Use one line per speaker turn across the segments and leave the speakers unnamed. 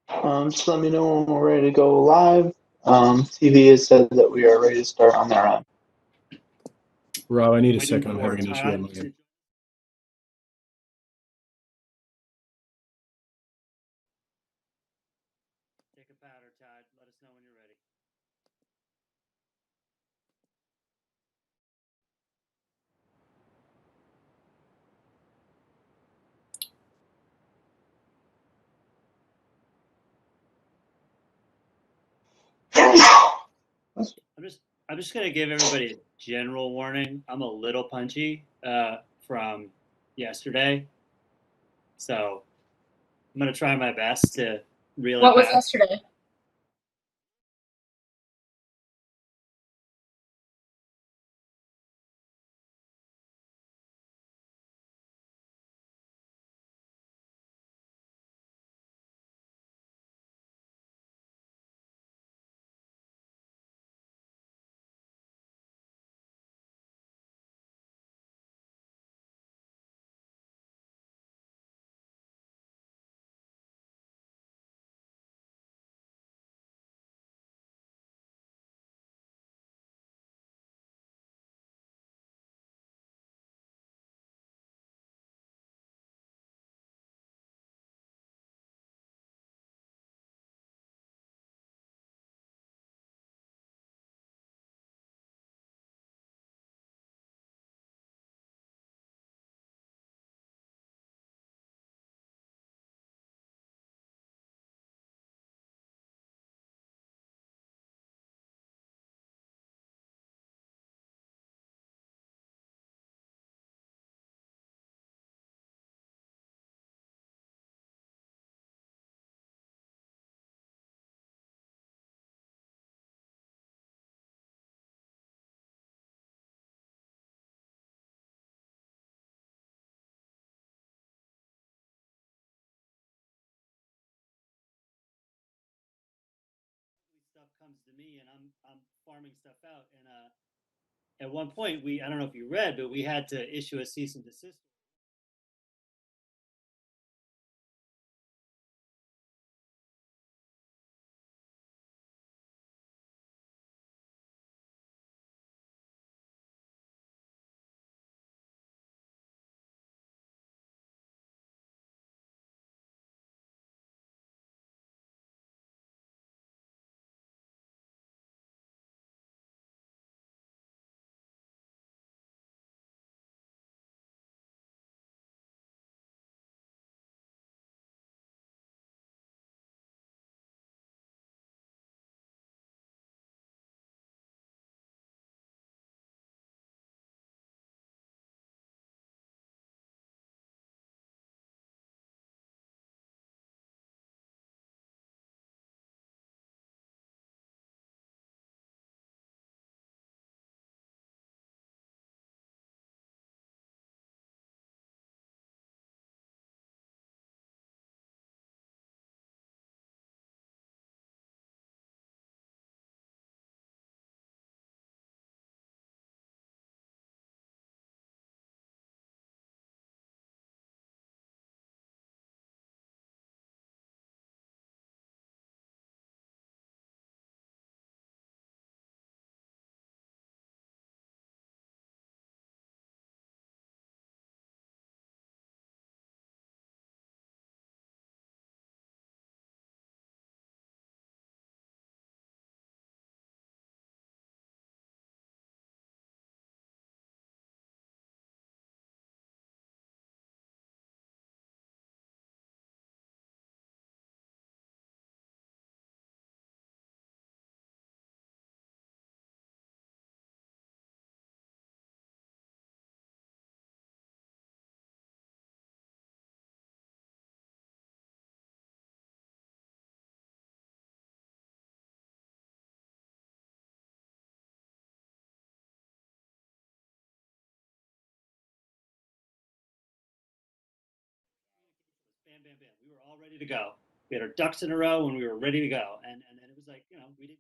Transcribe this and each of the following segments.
Just let me know when we're ready to go live. TV has said that we are ready to start on their end.
Rob, I need a second. I'm having an issue on my end.
Take a powder, Todd. Let us know when you're ready. I'm just gonna give everybody a general warning. I'm a little punchy from yesterday, so I'm gonna try my best to reel it
What was
back.
yesterday?
Stuff comes to me, and I'm farming stuff out. And at one point, I don't know if you read, but we had to issue a cease and desist. Bam, bam, bam. We were all ready to go. We had our ducks in a row, and we were ready to go. And then it was like, we didn't.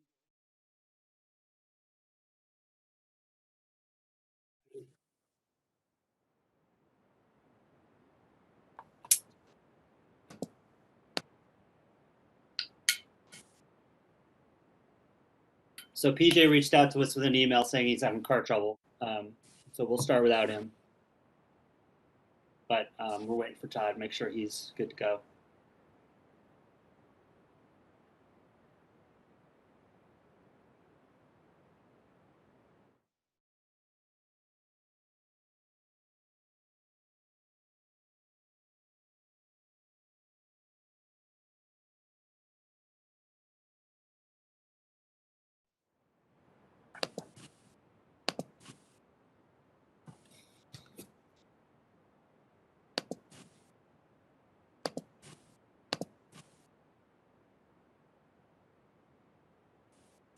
So PJ reached out to us with an email saying he's having car trouble. So we'll start without him. But we're waiting for Todd to make sure he's good to go.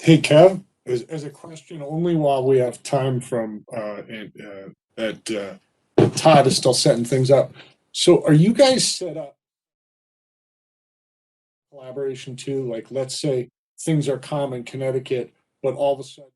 Hey, Kev, as a question only while we have time from that Todd is still setting things up. So are you guys set up collaboration too? Like, let's say things are calm in Connecticut, but all of a sudden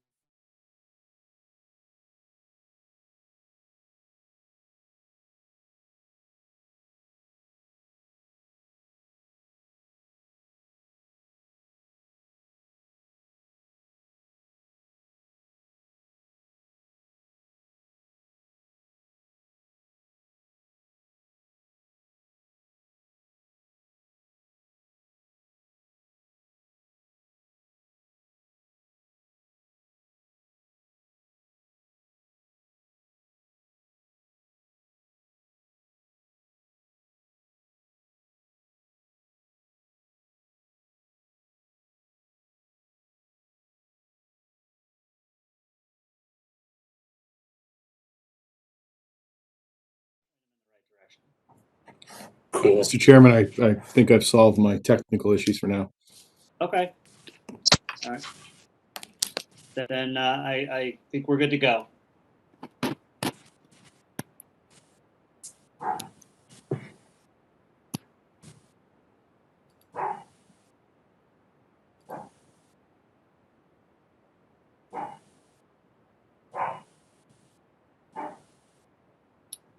cool.
Mr. Chairman, I think I've solved my technical issues for now.
Okay. All right. Then I think we're good to go.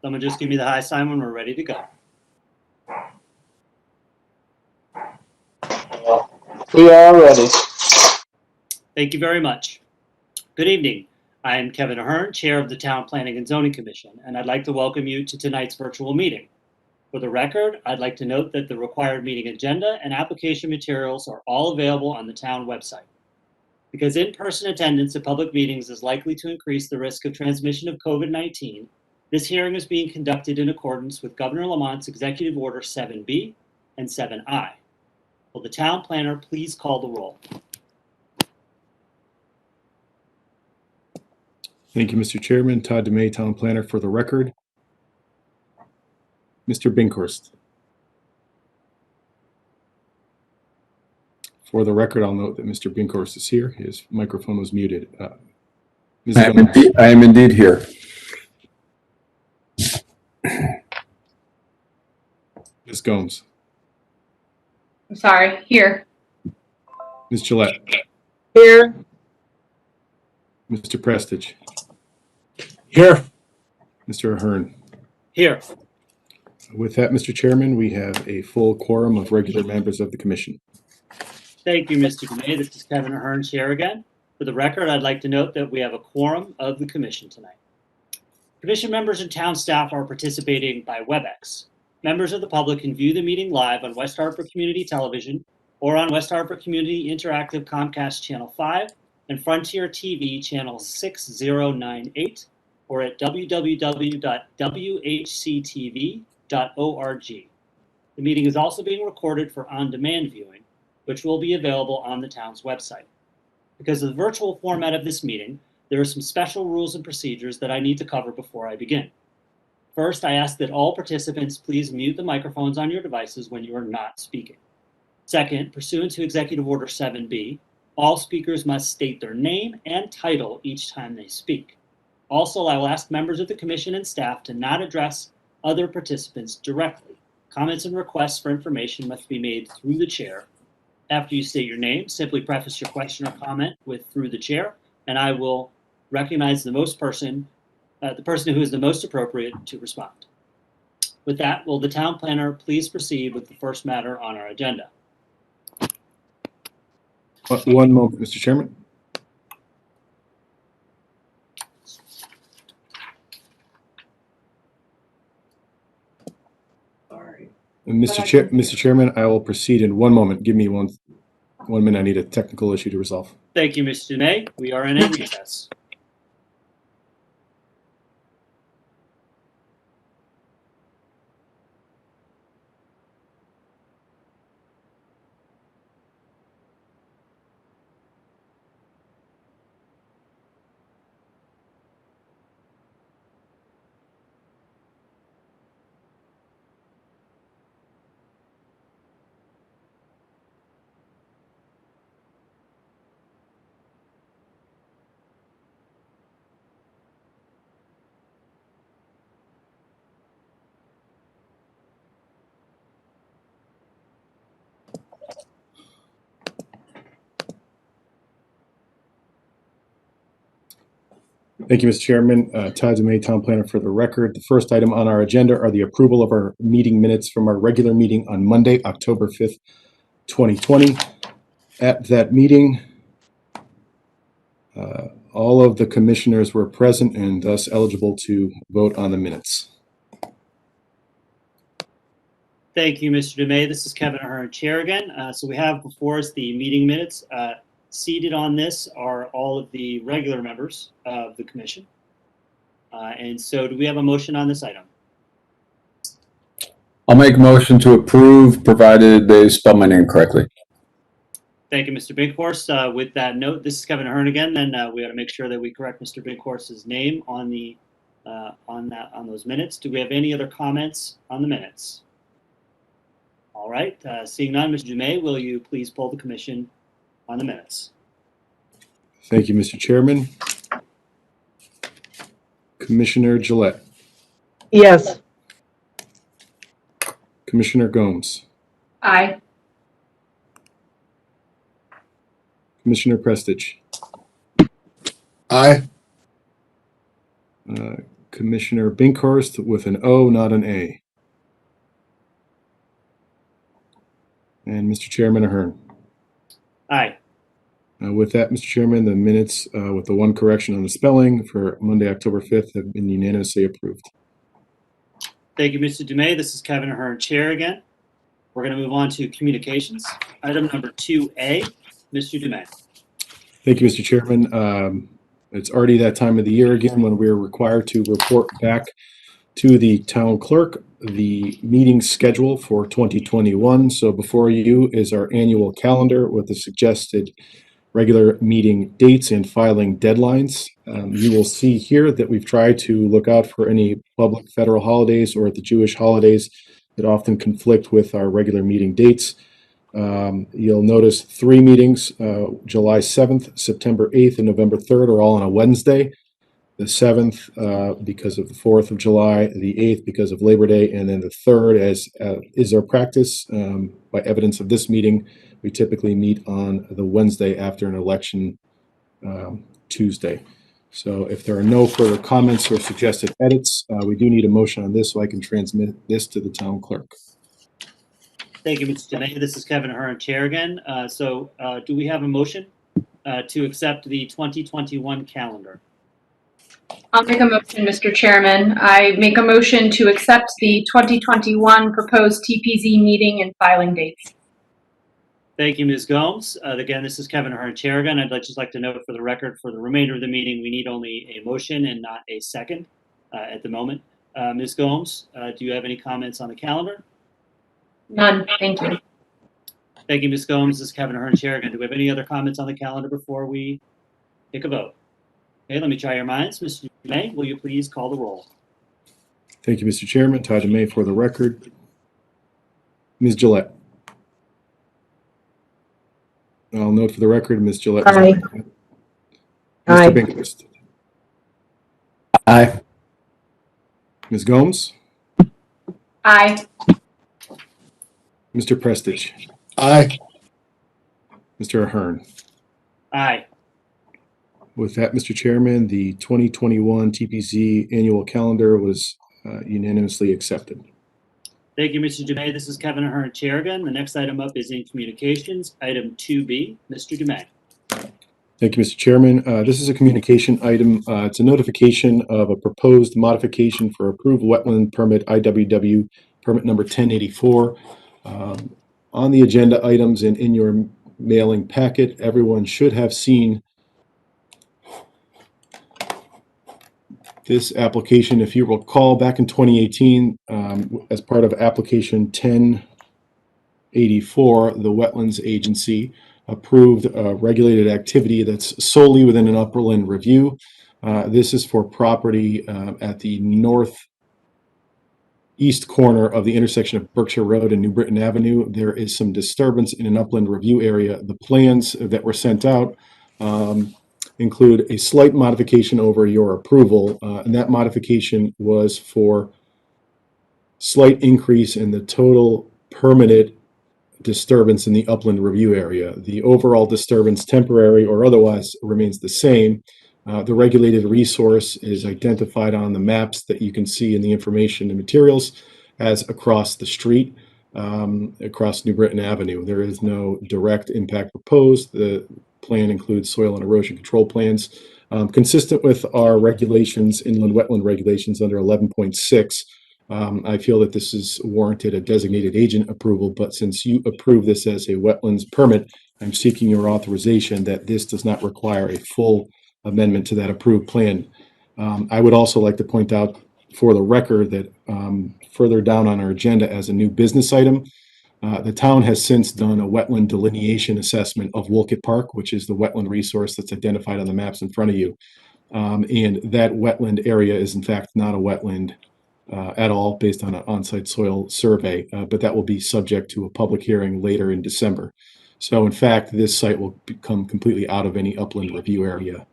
Someone just give me the high sign when we're ready to go.
We are ready.
Thank you very much. Good evening. I am Kevin Ahern, Chair of the Town Planning and Zoning Commission, and I'd like to welcome you to tonight's virtual meeting. For the record, I'd like to note that the required meeting agenda and application materials are all available on the town website. Because in-person attendance at public meetings is likely to increase the risk of transmission of COVID-19, this hearing is being conducted in accordance with Governor Lamont's Executive Order 7B and 7I. Will the town planner please call the roll?
Thank you, Mr. Chairman. Todd DeMay, Town Planner. For the record, Mr. Binkhorst. For the record, I'll note that Mr. Binkhorst is here. His microphone was muted. Ms. Gomes.
I am indeed here.
Ms. Gomes.
I'm sorry, here.
Ms. Gillette.
Here.
Mr. Prestich.
here,
Mr. Ahern.
Here.
With that, Mr. Chairman, we have a full quorum of regular members of the commission.
Thank you, Mr. DeMay. This is Kevin Ahern, Chair again. For the record, I'd like to note that we have a quorum of the commission tonight. Commission members and town staff are participating by WebEx. Members of the public can view the meeting live on West Hartford Community Television or on West Hartford Community Interactive Comcast Channel 5 and Frontier TV Channel 6098 or at www.whctv.org. The meeting is also being recorded for on-demand viewing, which will be available on the town's website. Because of the virtual format of this meeting, there are some special rules and procedures that I need to cover before I begin. First, I ask that all participants please mute the microphones on your devices when you are not speaking. Second, pursuant to Executive Order 7B, all speakers must state their name and title each time they speak. Also, I will ask members of the commission and staff to not address other participants directly. Comments and requests for information must be made through the chair. After you state your name, simply preface your question or comment with "through the chair," and I will recognize the person who is the most appropriate to respond. With that, will the town planner please proceed with the first matter on our agenda?
One moment, Mr. Chairman. Mr. Chairman, I will proceed in one moment. Give me one minute. I need a technical issue to resolve.
Thank you, Mr. Dumais. We are in a recess.
Thank you, Mr. Chairman. Todd Dumais, Town Planner, for the record. The first item on our agenda are the approval of our meeting minutes from our regular meeting on Monday, October 5th, 2020. At that meeting, all of the commissioners were present and thus eligible to vote on the minutes.
Thank you, Mr. Dumais. This is Kevin Ahern, Chair again. So we have before us the meeting minutes. Seated on this are all of the regular members of the commission. And so do we have a motion on this item?
I'll make a motion to approve, provided they spell my name correctly.
Thank you, Mr. Binkhorst. With that note, this is Kevin Ahern again. Then we ought to make sure that we correct Mr. Binkhorst's name on the on those minutes. Do we have any other comments on the minutes? All right. Seeing none, Mr. Dumais, will you please poll the commission on the minutes?
Thank you, Mr. Chairman. Commissioner Gillette.
Yes.
Commissioner Gomes.
Aye.
Commissioner Prestige.
Aye.
Commissioner Binkhorst with an O, not an A. And Mr. Chairman Ahern.
Aye.
With that, Mr. Chairman, the minutes with the one correction on the spelling for Monday, October 5th have been unanimously approved.
Thank you, Mr. Dumais. This is Kevin Ahern, Chair again. We're going to move on to communications. Item number 2A, Mr. Dumais.
Thank you, Mr. Chairman. It's already that time of the year again when we're required to report back to the town clerk the meeting schedule for 2021. So before you is our annual calendar with the suggested regular meeting dates and filing deadlines. You will see here that we've tried to look out for any public federal holidays or the Jewish holidays that often conflict with our regular meeting dates. You'll notice 3 meetings, July 7th, September 8th, and November 3rd are all on a Wednesday. The 7th because of the 4th of July, the 8th because of Labor Day, and then the 3rd, as is our practice, by evidence of this meeting, we typically meet on the Wednesday after an election Tuesday. So if there are no further comments or suggested edits, we do need a motion on this so I can transmit this to the town clerk.
Thank you, Mr. Dumais. This is Kevin Ahern, Chair again. Do we have a motion to accept the 2021 calendar?
I'll make a motion, Mr. Chairman. I make a motion to accept the 2021 proposed TPZ meeting and filing dates.
Thank you, Ms. Gomes. Again, this is Kevin Ahern, Chair again. I'd just like to note for the record, for the remainder of the meeting, we need only a motion and not a second at the moment. Ms. Gomes, do you have any comments on the calendar?
None. Thank you.
Thank you, Ms. Gomes. This is Kevin Ahern, Chair again. Do we have any other comments on the calendar before we take a vote? Okay, let me try your minds. Mr. Dumais, will you please call the roll?
Thank you, Mr. Chairman. Todd Dumais for the record. Ms. Gillette. I'll note for the record, Ms. Gillette.
Aye.
Mr.
Aye.
Binkhorst.
Aye.
Ms. Gomes.
Aye.
Mr. Prestige.
Aye.
Mr. Ahern.
Aye.
With that, Mr. Chairman, the 2021 TPZ annual calendar was unanimously accepted.
Thank you, Mr. Dumais. This is Kevin Ahern, Chair again. The next item up is in communications. Item 2B, Mr. Dumais.
Thank you, Mr. Chairman. This is a communication item. It's a notification of a proposed modification for approved wetland permit IWW permit number 1084. On the agenda items and in your mailing packet, everyone should have seen this application. If you recall, back in 2018, as part of application 1084, the Wetlands Agency approved a regulated activity that's solely within an upland review. This is for property at the northeast corner of the intersection of Berkshire Road and New Britain Avenue. There is some disturbance in an upland review area. The plans that were sent out include a slight modification over your approval, and that modification was for slight increase in the total permitted disturbance in the upland review area. The overall disturbance, temporary or otherwise, remains the same. The regulated resource is identified on the maps that you can see in the information and materials as across the street, across New Britain Avenue. There is no direct impact proposed. The plan includes soil and erosion control plans. Consistent with our regulations, inland wetland regulations under 11.6, I feel that this is warranted a designated agent approval, but since you approve this as a wetlands permit, I'm seeking your authorization that this does not require a full amendment to that approved plan. I would also like to point out for the record that further down on our agenda as a new business item, the town has since done a wetland delineation assessment of Wolcott Park, which is the wetland resource that's identified on the maps in front of you. And that wetland area is in fact not a wetland at all based on an on-site soil survey, but that will be subject to a public hearing later in December. So in fact, this site will become completely out of any upland review area.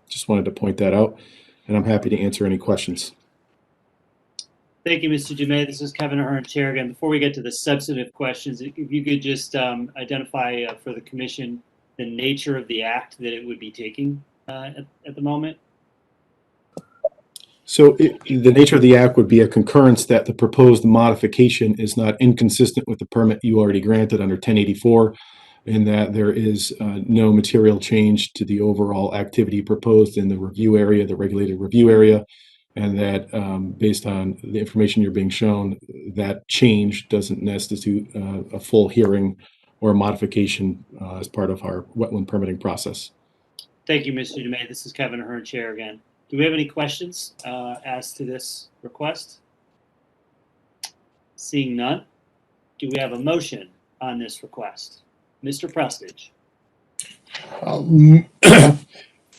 Just wanted to point that out, and I'm happy to answer any questions.
Thank you, Mr. Dumais. This is Kevin Ahern, Chair again. Before we get to the substantive questions, if you could just identify for the commission the nature of the act that it would be taking at the moment.
So the nature of the act would be a concurrence that the proposed modification is not inconsistent with the permit you already granted under 1084, and that there is no material change to the overall activity proposed in the review area, the regulated review area, and that based on the information you're being shown, that change doesn't necessitate a full hearing or a modification as part of our wetland permitting process.
Thank you, Mr. Dumais. This is Kevin Ahern, Chair again. Do we have any questions as to this request? Seeing none, do we have a motion on this request? Mr. Prestige.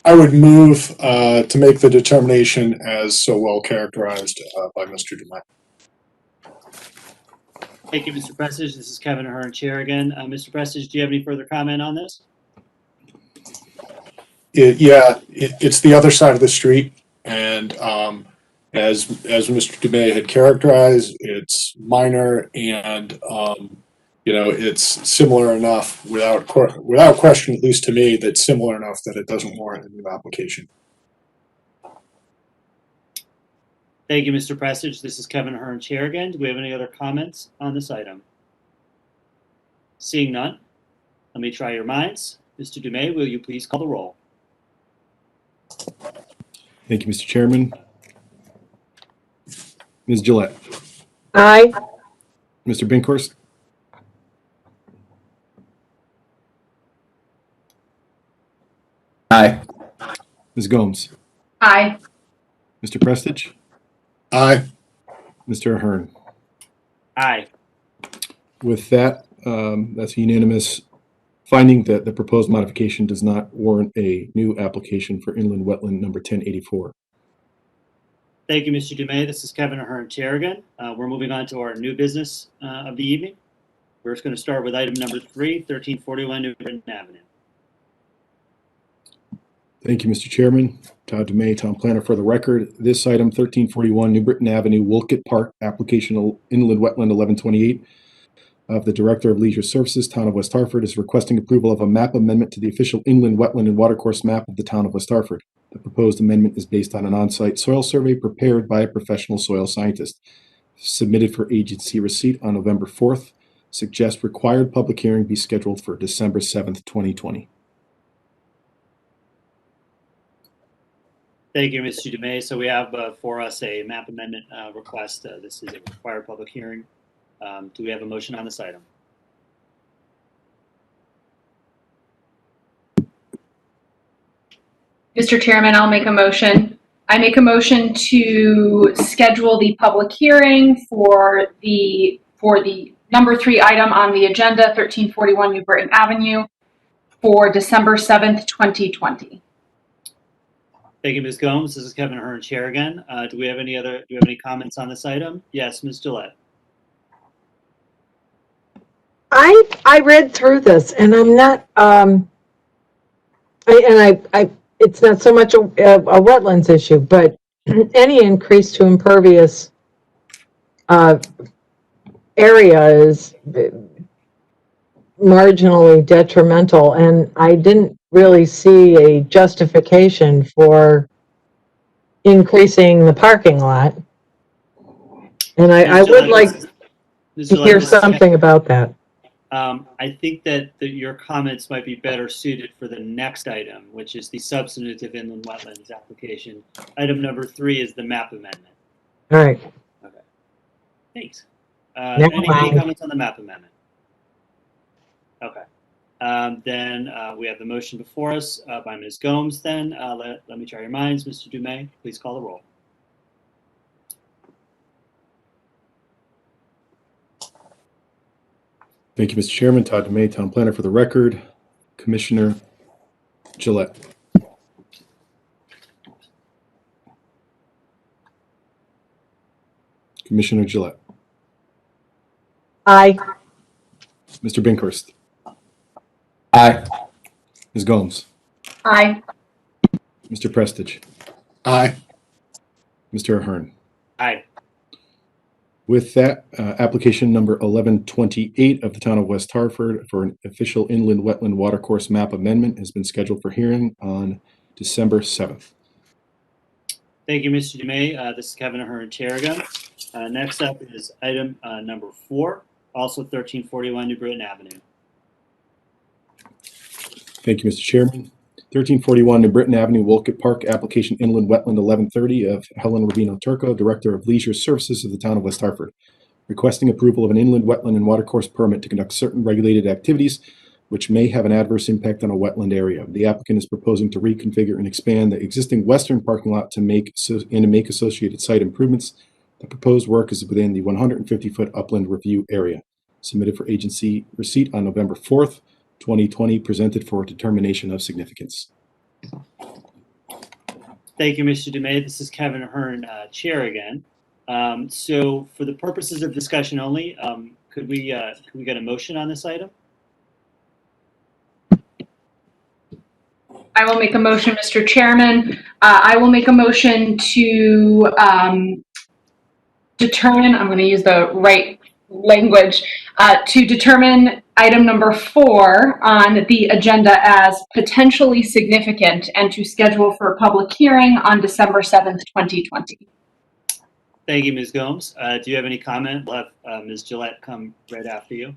I would move to make the determination as so well characterized by Mr. Dumais.
Thank you, Mr. Prestige. This is Kevin Ahern, Chair again. Mr. Prestige, do you have any further comment on this?
It's the other side of the street, and as Mr. Dumais had characterized, it's minor and it's similar enough without question, at least to me, that's similar enough that it doesn't warrant a new application.
Thank you, Mr. Prestige. This is Kevin Ahern, Chair again. Do we have any other comments on this item? Seeing none, let me try your minds. Mr. Dumais, will you please call the roll?
Thank you, Mr. Chairman. Ms. Gillette.
Aye.
Mr. Binkhorst.
Aye.
Ms. Gomes.
Aye.
Mr. Prestige.
Aye.
Mr. Ahern.
Aye.
With that, that's a unanimous finding that the proposed modification does not warrant a new application for inland wetland number 1084.
Thank you, Mr. Dumais. This is Kevin Ahern, Chair again. We're moving on to our new business of the evening. We're just going to start with item number 3, 1341 New Britain Avenue.
Thank you, Mr. Chairman. Todd Dumais, Town Planner. For the record, this item, 1341 New Britain Avenue, Wolcott Park, application inland wetland 1128 of the Director of Leisure Services, Town of West Hartford, is requesting approval of a map amendment to the official inland wetland and watercourse map of the Town of West Hartford. The proposed amendment is based on an on-site soil survey prepared by a professional soil scientist. Submitted for agency receipt on November 4th. Suggest required public hearing be scheduled for December 7th, 2020.
Thank you, Mr. Dumais. So we have for us a map amendment request. This is a required public hearing. Do we have a motion on this item?
Mr. Chairman, I'll make a motion. I make a motion to schedule the public hearing for the number 3 item on the agenda, 1341 New Britain Avenue, for December 7th, 2020.
Thank you, Ms. Gomes. This is Kevin Ahern, Chair again. Do we have any comments on this item? Yes, Ms. Gillette.
I read through this, and I'm not, it's not so much a wetlands issue, but any increase to impervious area is marginally detrimental, and I didn't really see a justification for increasing the parking lot. And I would like to hear something about that.
I think that your comments might be better suited for the next item, which is the substantive inland wetlands application. Item number 3 is the map amendment.
All right.
Okay. Thanks.
Never
Any
mind.
comments on the map amendment? Okay. Then we have the motion before us by Ms. Gomes. Then let me try your minds. Mr. Dumais, please call the roll.
Thank you, Mr. Chairman. Todd Dumais, Town Planner for the record. Commissioner Gillette. Commissioner Gillette.
Aye.
Mr. Binkhurst.
Aye.
Ms. Gomes.
Aye.
Mr. Prestige.
Aye.
Mr. Ahern.
Aye.
With that, application number 1128 of the Town of West Hartford for an official inland wetland watercourse map amendment has been scheduled for hearing on December 7th.
Thank you, Mr. Dumais. This is Kevin Ahern, Chair again. Next up is item number 4, also 1341 New Britain Avenue.
Thank you, Mr. Chairman. 1341 New Britain Avenue, Wolcott Park, application inland wetland 1130 of Helen Rubino Turco, Director of Leisure Services of the Town of West Hartford, requesting approval of an inland wetland and watercourse permit to conduct certain regulated activities which may have an adverse impact on a wetland area. The applicant is proposing to reconfigure and expand the existing western parking lot to make associated site improvements. The proposed work is within the 150-foot upland review area. Submitted for agency receipt on November 4th, 2020, presented for determination of significance.
Thank you, Mr. Dumais. This is Kevin Ahern, Chair again. So for the purposes of discussion only, could we get a motion on this item?
I will make a motion, Mr. Chairman. I will make a motion to determine, I'm going to use the right language, to determine item number 4 on the agenda as potentially significant and to schedule for a public hearing on December 7th, 2020.
Thank you, Ms. Gomes. Do you have any comment? We'll have Ms. Gillette come right after you.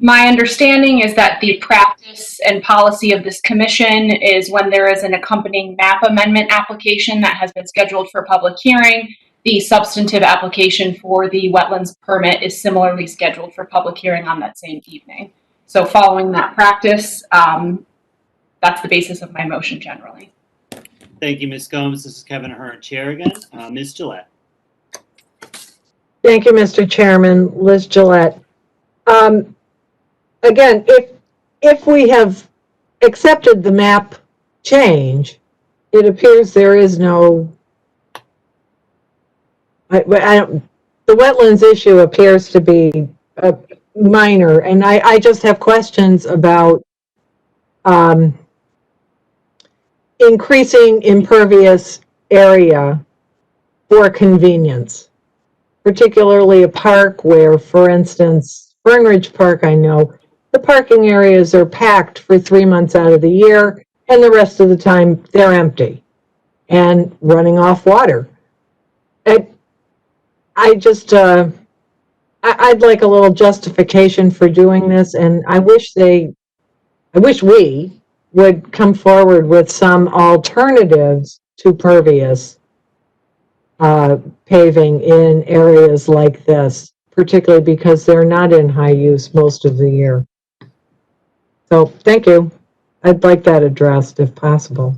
My understanding is that the practice and policy of this commission is when there is an accompanying map amendment application that has been scheduled for public hearing, the substantive application for the wetlands permit is similarly scheduled for public hearing on that same evening. So following that practice, that's the basis of my motion generally.
Thank you, Ms. Gomes. This is Kevin Ahern, Chair again. Ms. Gillette.
Thank you, Mr. Chairman. Liz Gillette. Again, if we have accepted the map change, it appears there is no, the wetlands issue appears to be minor, and I just have questions about increasing impervious area for convenience, particularly a park where, for instance, Fern Ridge Park, I know, the parking areas are packed for 3 months out of the year, and the rest of the time they're empty and running off water. I'd like a little justification for doing this, and I wish we would come forward with some alternatives to pervious paving in areas like this. particularly because they're not in high use most of the year. So, thank you. I'd like that addressed if possible.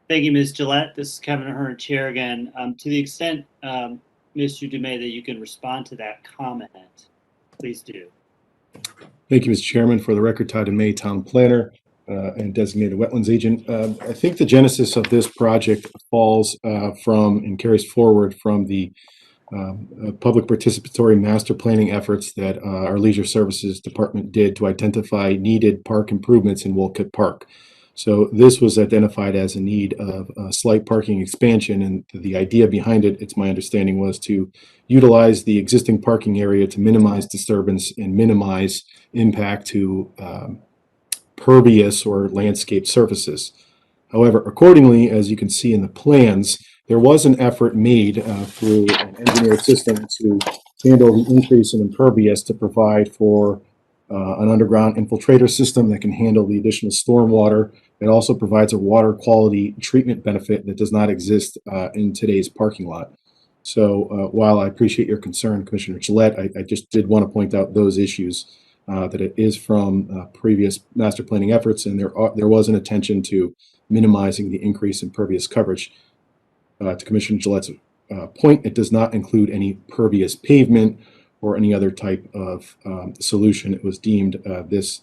Thank you, Ms. Gillette. This is Kevin Ahern, Chair again. To the extent, Mr. Dumais, that you can respond to that comment, please do.
Thank you, Mr. Chairman. For the record, Todd Dumais, Town Planner and Designated Wetlands Agent. I think the genesis of this project falls from and carries forward from the public participatory master planning efforts that our Leisure Services Department did to identify needed park improvements in Wolcott Park. So this was identified as a need of a slight parking expansion, and the idea behind it, it's my understanding, was to utilize the existing parking area to minimize disturbance and minimize impact to pervious or landscape surfaces. However, accordingly, as you can see in the plans, there was an effort made through an engineered system to handle the increase in impervious to provide for an underground infiltrator system that can handle the additional stormwater. It also provides a water quality treatment benefit that does not exist in today's parking lot. So while I appreciate your concern, Commissioner Gillette, I just did want to point out those issues, that it is from previous master planning efforts, and there was an attention to minimizing the increase in pervious coverage. To Commissioner Gillette's point, it does not include any pervious pavement or any other type of solution. It was deemed this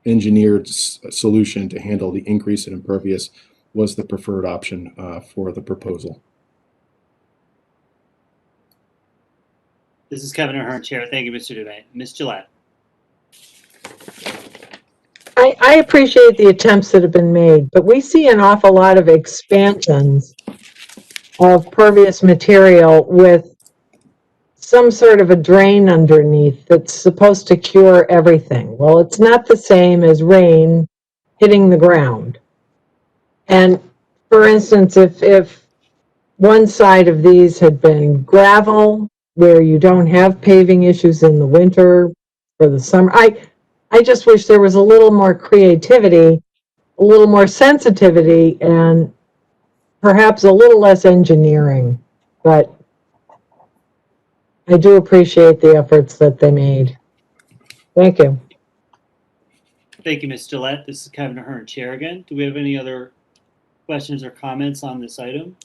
engineered solution to handle the increase in impervious was the preferred option for the proposal.
This is Kevin Ahern, Chair. Thank you, Mr. Dumais. Ms. Gillette.
I appreciate the attempts that have been made, but we see an awful lot of expansions of pervious material with some sort of a drain underneath that's supposed to cure everything. Well, it's not the same as rain hitting the ground. And for instance, if one side of these had been gravel, where you don't have paving issues in the winter or the summer, I just wish there was a little more creativity, a little more sensitivity, and perhaps a little less engineering. But I do appreciate the efforts that they made. Thank you.
Thank you, Ms. Gillette. This is Kevin Ahern, Chair again. Do we have any other questions or comments on this item?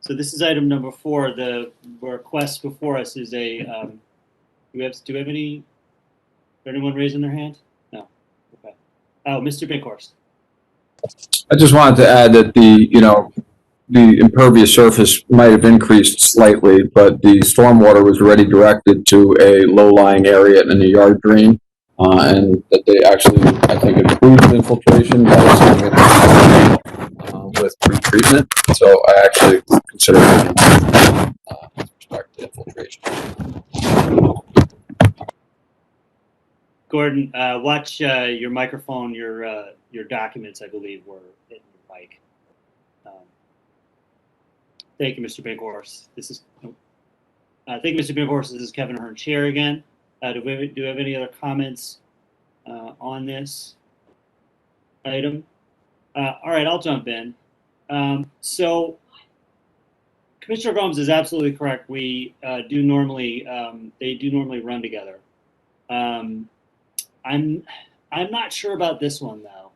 So this is item number 4. The request before us is a, do we have anyone raising their hand? No. Okay. Oh, Mr. Binkhorst.
I just wanted to add that the impervious surface might have increased slightly, but the stormwater was already directed to a low-lying area in the yard drain, and that they actually, I think, improved infiltration by seeing it with pretreatment. So I actually consider it with respect to infiltration.
Gordon, watch your microphone. Your documents, I believe, were hitting your mic. Thank you, Mr. Binkhorst. Thank you, Mr. Binkhorst. This is Kevin Ahern, Chair again. Do we have any other comments on this item? All right, I'll jump in. So Commissioner Gomes is absolutely correct. We they do normally run together. I'm not sure about this one though,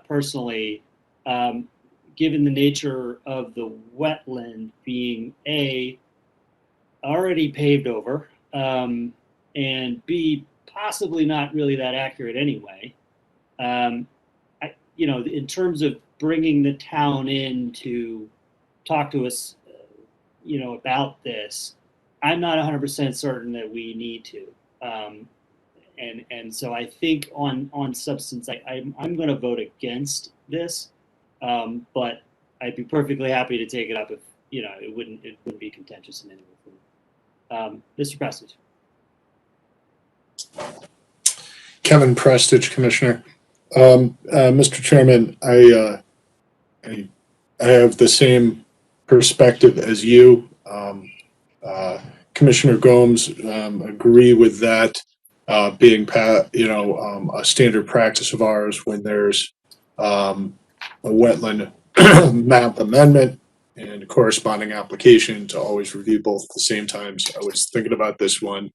personally. Given the nature of the wetland being already paved over, and B, possibly not really that accurate anyway. In terms of bringing the town in to talk to us, about this, I'm not 100% certain that we need to. And so I think on substance, I'm going to vote against this. But I'd be perfectly happy to take it up if it wouldn't be contentious in any way. Mr. Prestage.
Kevin Prestage, Commissioner. Mr. Chairman, I have the same perspective as you. Commissioner Gomes, agree with that being a standard practice of ours when there's a wetland map amendment. and a corresponding application to always review both at the same time. So I was thinking about this one,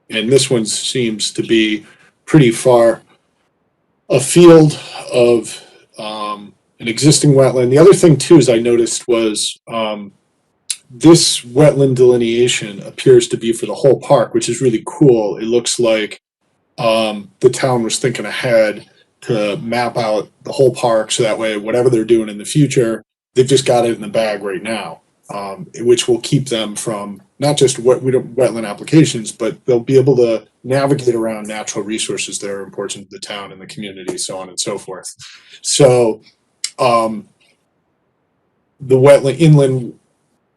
and this one seems to be pretty far afield of an existing wetland. The other thing too is I noticed was this wetland delineation appears to be for the whole park, which is really cool. It looks like the town was thinking ahead to map out the whole park so that way whatever they're doing in the future, they've just got it in the bag right now, which will keep them from not just wetland applications, but they'll be able to navigate around natural resources that are important to the town and the community, so on and so forth. So the inland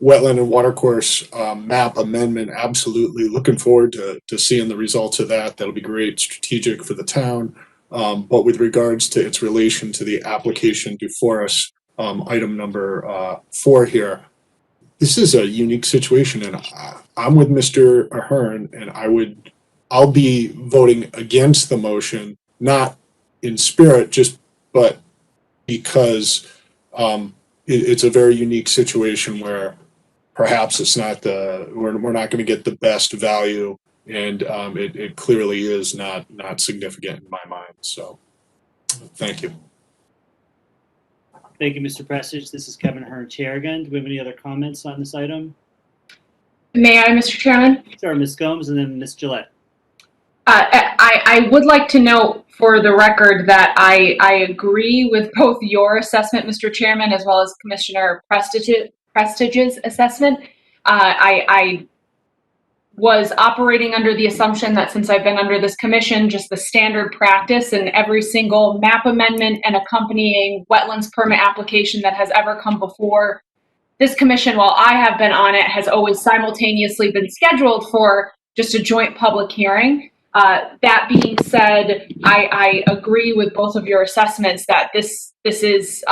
wetland and watercourse map amendment, absolutely looking forward to seeing the results of that. That'll be great, strategic for the town. But with regards to its relation to the application before us, item number 4 here, this is a unique situation, and I'm with Mr. Ahern, and I'll be voting against the motion, not in spirit, but because it's a very unique situation where perhaps it's not we're not going to get the best value, and it clearly is not significant in my mind. So, thank you.
Thank you, Mr. Prestidge. This is Kevin Ahern, Chair again. Do we have any other comments on this item?
May I, Mr. Chairman?
Sure, Ms. Gomes and then Ms. Gillette.
I would like to note for the record that I agree with both your assessment, Mr. Chairman, as well as Commissioner Prestige's assessment. I was operating under the assumption that since I've been under this commission, just the standard practice and every single map amendment and accompanying wetlands permit application that has ever come before this commission, while I have been on it, has always simultaneously been scheduled for just a joint public hearing. That being said, I agree with both of your assessments that this is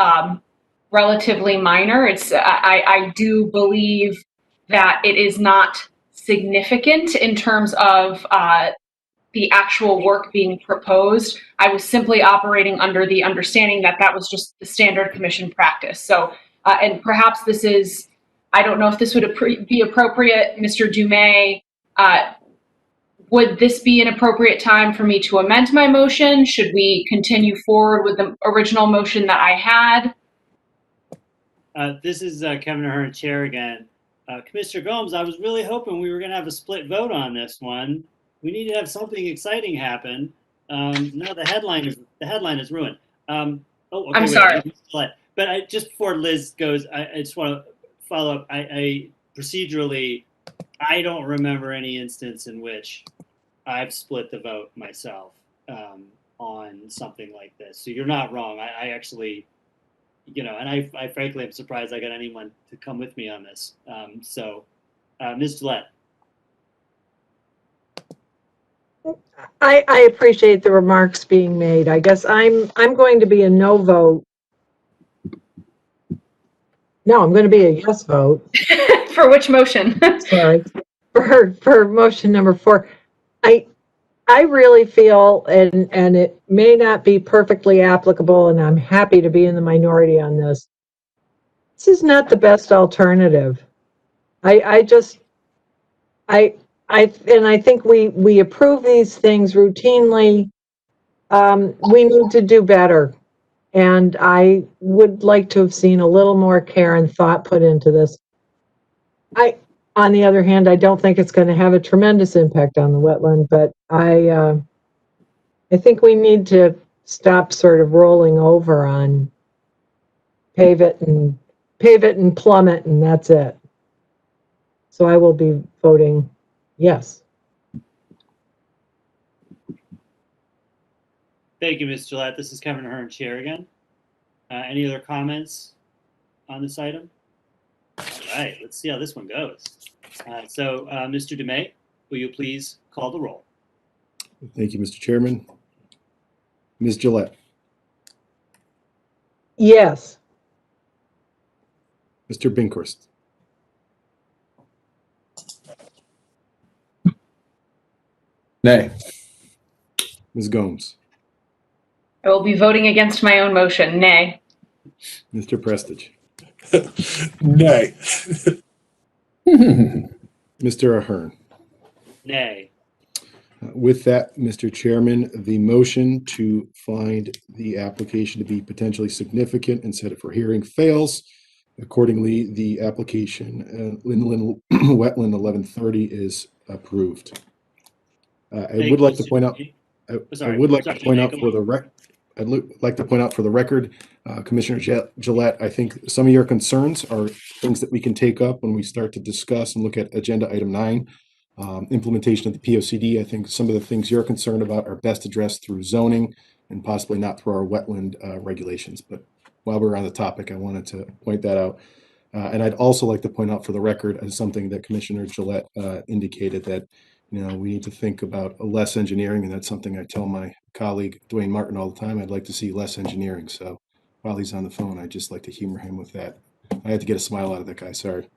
relatively minor. I do believe that it is not significant in terms of the actual work being proposed. I was simply operating under the understanding that that was just the standard commission practice. So, and perhaps this is, I don't know if this would be appropriate, Mr. Dumais. Would this be an appropriate time for me to amend my motion? Should we continue forward with the original motion that I had?
This is Kevin Ahern, Chair again. Commissioner Gomes, I was really hoping we were going to have a split vote on this one. We need to have something exciting happen. No, the headline is ruined. Okay,
I'm sorry.
But just before Liz goes, I just want to follow up. Procedurally, I don't remember any instance in which I've split the vote myself on something like this. So you're not wrong. I actually, and I frankly am surprised I got anyone to come with me on this. Ms. Gillette.
I appreciate the remarks being made. I guess I'm going to be a no vote. No, I'm going to be a yes vote.
For which motion?
Sorry. For motion number 4. I really feel, and it may not be perfectly applicable, and I'm happy to be in the minority on this. This is not the best alternative. I think we approve these things routinely. We need to do better. And I would like to have seen a little more care and thought put into this. On the other hand, I don't think it's going to have a tremendous impact on the wetland, but I think we need to stop sort of rolling over on pave it and plummet, and that's it. So I will be voting yes.
Thank you, Ms. Gillette. This is Kevin Ahern, Chair again. Any other comments on this item? All right, let's see how this one goes. Mr. Dumais, will you please call the roll?
Thank you, Mr. Chairman. Ms. Gillette.
Yes.
Mr. Binkhorst.
Nay.
Ms. Gomes.
I will be voting against my own motion. Nay.
Mr. Prestige.
Nay.
Mr. Ahern.
Nay.
With that, Mr. Chairman, the motion to find the application to be potentially significant and set it for hearing fails. Accordingly, the application, Inland Wetland 1130 is approved. I
Thank
would
you,
like to
Mr.
point out,
Demay.
I
Sorry,
would like to
sorry,
point
Demay,
out
go
for
on.
the like to point out for the record, Commissioner Gillette, I think some of your concerns are things that we can take up when we start to discuss and look at agenda item 9. Implementation of the POCD, I think some of the things you're concerned about are best addressed through zoning and possibly not through our wetland regulations. But while we're on the topic, I wanted to point that out. And I'd also like to point out for the record as something that Commissioner Gillette indicated that, we need to think about less engineering, and that's something I tell my colleague Dwayne Martin all the time. I'd like to see less engineering. So while he's on the phone, I'd just like to humor him with that. I had to get a smile out of that guy. Sorry.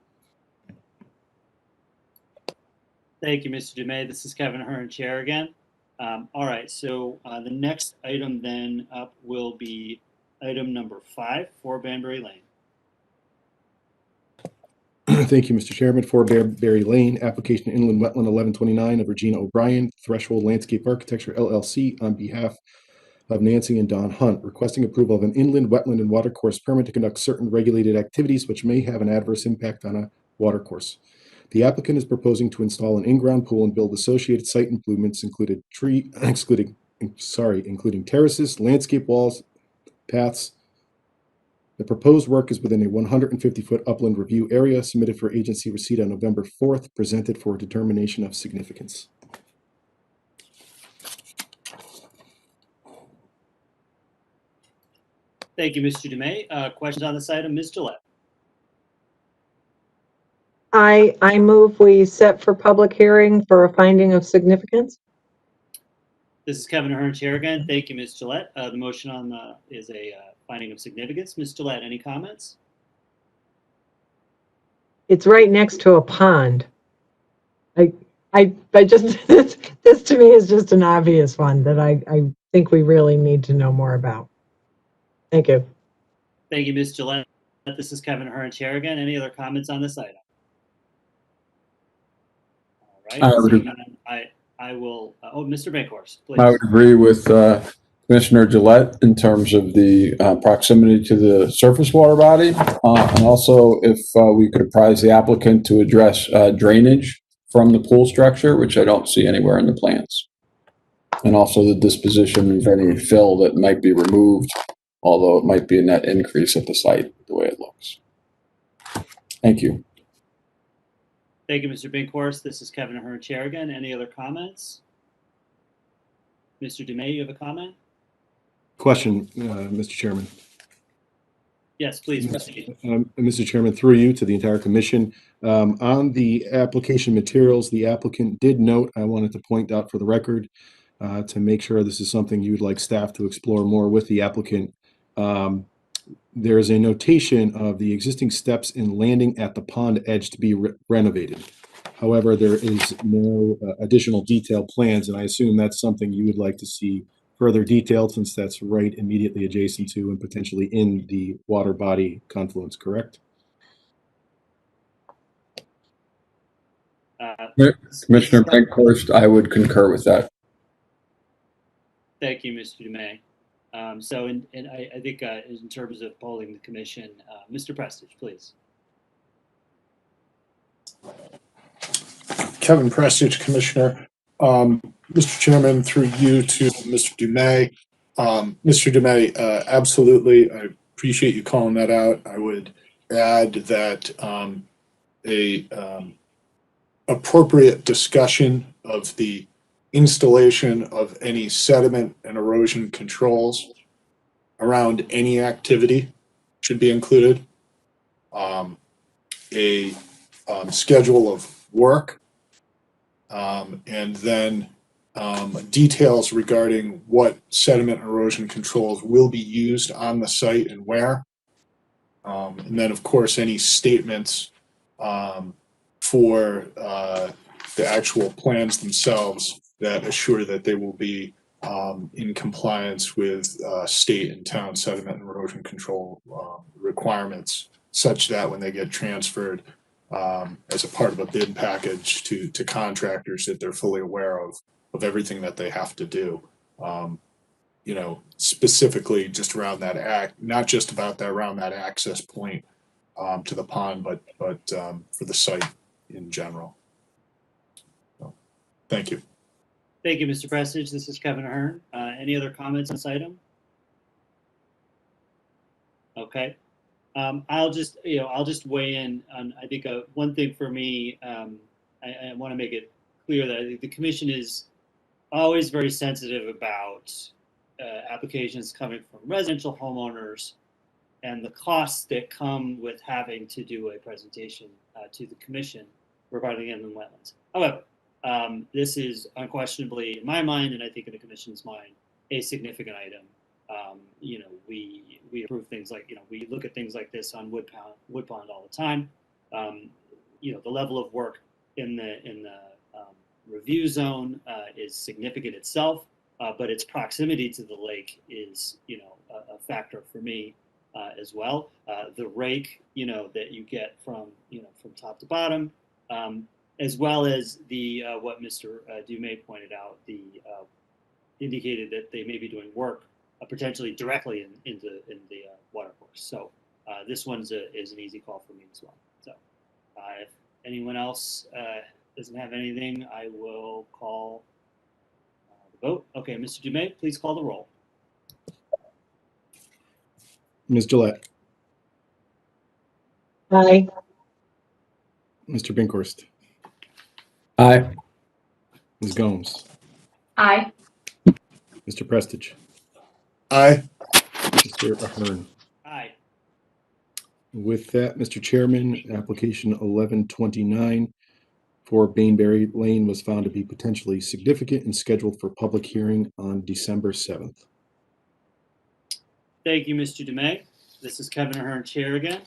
Thank you, Mr. Demay. This is Kevin Ahern, Chair again. All right, so the next item then up will be item number 5 for Banbury Lane.
Thank you, Mr. Chairman. For Berry Lane, application Inland Wetland 1129 of Regina O'Brien, Threshold Landscape Architecture LLC, on behalf of Nancy and Don Hunt, requesting approval of an inland wetland and watercourse permit to conduct certain regulated activities which may have an adverse impact on a watercourse. The applicant is proposing to install an in-ground pool and build associated site improvements, including terraces, landscape walls, paths. The proposed work is within a 150-foot upland review area, submitted for agency receipt on November 4th, presented for determination of significance.
Thank you, Mr. Demay. Questions on this item? Ms. Gillette?
I move we set for public hearing for a finding of significance.
This is Kevin Ahern, Chair again. Thank you, Ms. Gillette. The motion on is a finding of significance. Ms. Gillette, any comments?
It's right next to a pond. I just, this to me is just an obvious one that I think we really need to know more about. Thank you.
Thank you, Ms. Gillette. This is Kevin Ahern, Chair again. Any other comments on this item? All right.
I would-
Seeing none, I will, Mr. Bankhorst, please.
I would agree with Commissioner Gillette in terms of the proximity to the surface water body. And also if we could apprise the applicant to address drainage from the pool structure, which I don't see anywhere in the plans. And also the disposition of any fill that might be removed, although it might be a net increase at the site, the way it looks. Thank you.
Thank you, Mr. Binkhorst. This is Kevin Ahern, Chair again. Any other comments? Mr. Demay, you have a comment?
Question, Mr. Chairman.
Yes, please proceed.
Mr. Chairman, through you to the entire commission. On the application materials, the applicant did note, I wanted to point out for the record, to make sure this is something you would like staff to explore more with the applicant. There is a notation of the existing steps and landing at the pond edge to be renovated. However, there is no additional detailed plans, and I assume that's something you would like to see further detailed, since that's right immediately adjacent to and potentially in the water body confluence, correct?
Commissioner Bankhorst, I would concur with that.
Thank you, Mr. Demay. So, I think in terms of polling the commission, Mr. Prestige, please.
Kevin Prestige, Commissioner. Mr. Chairman, through you to Mr. Dumais. Mr. Dumais, absolutely, I appreciate you calling that out. I would add that appropriate discussion of the installation of any sediment and erosion controls around any activity should be included. A schedule of work, and then details regarding what sediment erosion controls will be used on the site and where. And then, of course, any statements for the actual plans themselves that assure that they will be in compliance with state and town sediment and erosion control requirements such that when they get transferred as a part of a bid package to contractors, that they're fully aware of everything that they have to do. You know, specifically just around that not just about that around that access point to the pond, but for the site in general. So, thank you.
Thank you, Mr. Prestige. This is Kevin Ahern. Any other comments on this item? Okay. I'll just weigh in on, I think one thing for me, I want to make it clear that the commission is always very sensitive about applications coming from residential homeowners and the costs that come with having to do a presentation to the commission regarding inland wetlands. However, this is unquestionably, in my mind, and I think in the commission's mind, a significant item. You know, we approve things like, you know, we look at things like this on Wood Pond all the time. You know, the level of work in the review zone is significant itself, but its proximity to the lake is, you know, a factor for me as well. The rake, you know, that you get from, you know, from top to bottom, as well as the what Mr. Dumais pointed out, the indicated that they may be doing work potentially directly in the water course. So this one's is an easy call for me as well. So if anyone else doesn't have anything, I will call the vote. Okay, Mr. Dumais, please call the roll.
Ms. Gillette,
Aye.
Mr. Binkhorst,
Aye.
Ms. Gomes,
Aye.
Mr. Prestige,
Aye.
Mr. Ahern.
Aye.
With that, Mr. Chairman, application 1129 for Bainberry Lane was found to be potentially significant and scheduled for public hearing on December 7th.
Thank you, Mr. Dumais. This is Kevin Ahern, Chair again.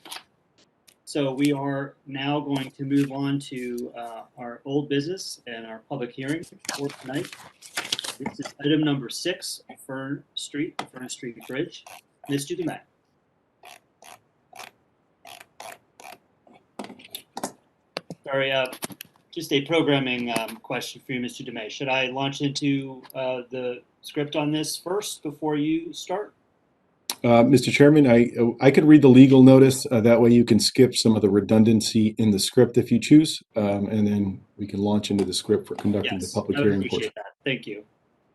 So we are now going to move on to our old business and our public hearing for tonight. This is item number 6, Fern Street Bridge. Mr. Dumais. Sorry, just a programming question for you, Mr. Dumais. Should I launch into the script on this first before you start?
Mr. Chairman, I could read the legal notice. That way you can skip some of the redundancy in the script if you choose, and then we can launch into the script for conducting the public
I would
hearing
appreciate
portion.
that. Thank you.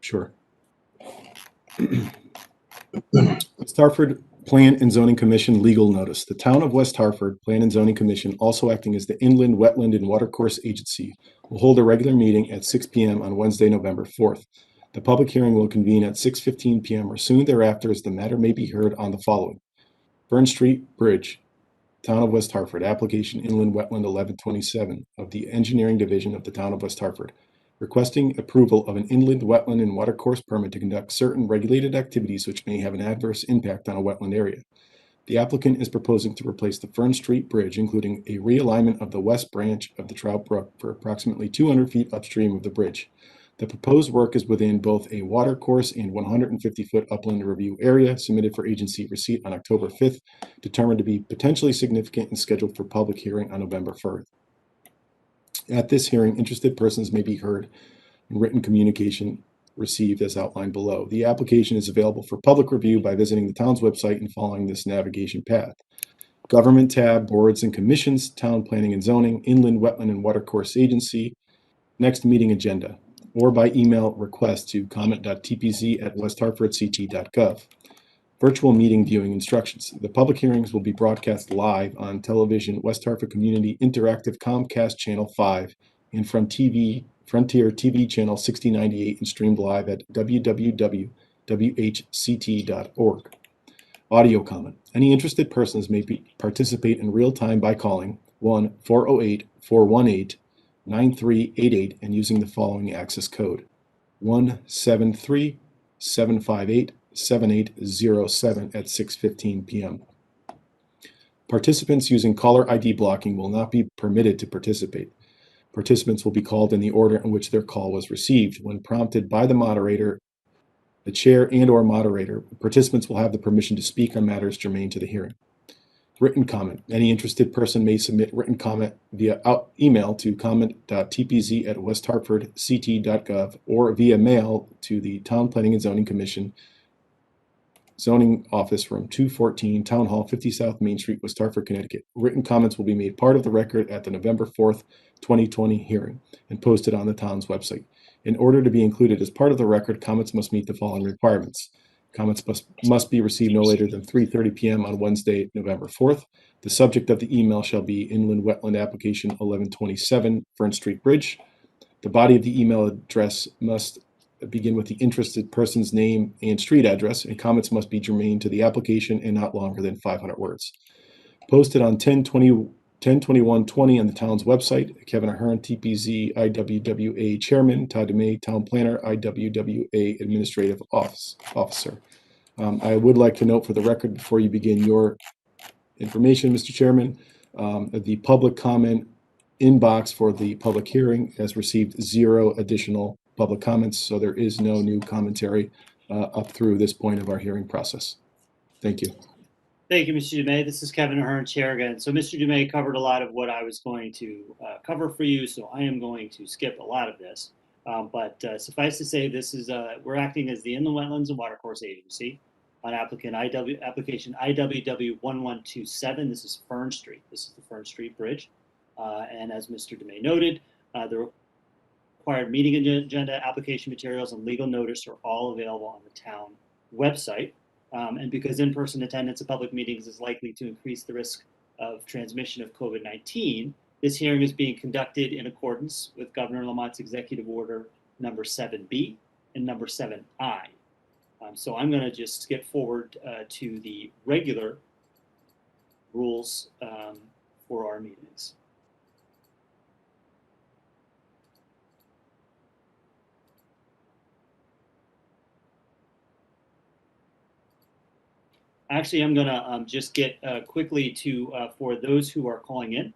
Sure. West Hartford Plan and Zoning Commission legal notice. The Town of West Hartford Plan and Zoning Commission, also acting as the Inland Wetland and Watercourse Agency, will hold a regular meeting at 6 p.m. on Wednesday, November 4th. The public hearing will convene at 6:15 p.m. or soon thereafter, as the matter may be heard on the following: Fern Street Bridge, Town of West Hartford, application Inland Wetland 1127 of the Engineering Division of the Town of West Hartford, requesting approval of an inland wetland and watercourse permit to conduct certain regulated activities which may have an adverse impact on a wetland area. The applicant is proposing to replace the Fern Street Bridge, including a realignment of the west branch of the Trout Brook for approximately 200 feet upstream of the bridge. The proposed work is within both a watercourse and 150-foot upland review area, submitted for agency receipt on October 5th, determined to be potentially significant and scheduled for public hearing on November 3rd. At this hearing, interested persons may be heard and written communication received as outlined below. The application is available for public review by visiting the town's website and following this navigation path. Government tab, boards and commissions, town planning and zoning, inland wetland and watercourse agency, next meeting agenda, or by email request to comment.tpz@westhartfordct.gov. Virtual meeting viewing instructions. The public hearings will be broadcast live on television, West Hartford Community Interactive Comcast Channel 5, and from Frontier TV Channel 6098, and streamed live at www.whct.org. Audio comment. Any interested persons may participate in real time by calling 1-408-418-9388 and using the following access code: 173-758-7807 at 6:15 p.m. Participants using caller ID blocking will not be permitted to participate. Participants will be called in the order in which their call was received. When prompted by the moderator, the chair and/or moderator, participants will have the permission to speak on matters germane to the hearing. Written comment. Any interested person may submit written comment via email to comment.tpz@westhartfordct.gov or via mail to the Town Planning and Zoning Commission, Zoning Office, Room 214, Town Hall, 50 South Main Street, West Hartford, Connecticut. Written comments will be made part of the record at the November 4th, 2020 hearing and posted on the town's website. In order to be included as part of the record, comments must meet the following requirements. Comments must be received no later than 3:30 p.m. on Wednesday, November 4th. The subject of the email shall be Inland Wetland Application 1127, Fern Street Bridge. The body of the email address must begin with the interested person's name and street address, and comments must be germane to the application and not longer than 500 words. Posted on 10/21/20 on the town's website. Kevin Ahern, TPZ IWWA Chairman, Todd DeMay, Town Planner, IWWA Administrative Officer. I would like to note for the record before you begin your information, Mr. Chairman, the public comment inbox for the public hearing has received 0 additional public comments, so there is no new commentary up through this point of our hearing process. Thank you.
Thank you, Mr. Dumais. This is Kevin Ahern, Chair again. So Mr. Dumais covered a lot of what I was going to cover for you, so I am going to skip a lot of this. But suffice to say, this is we're acting as the Inland Wetlands and Watercourse Agency on application IWW1127. This is Fern Street. This is the Fern Street Bridge. And as Mr. Dumais noted, the required meeting agenda, application materials, and legal notice are all available on the town website. And because in-person attendance at public meetings is likely to increase the risk of transmission of COVID-19, this hearing is being conducted in accordance with Governor Lamont's Executive Order number 7B and number 7I. So I'm going to just skip forward to the regular rules for our meetings. Actually, I'm going to just get quickly to, for those who are calling in,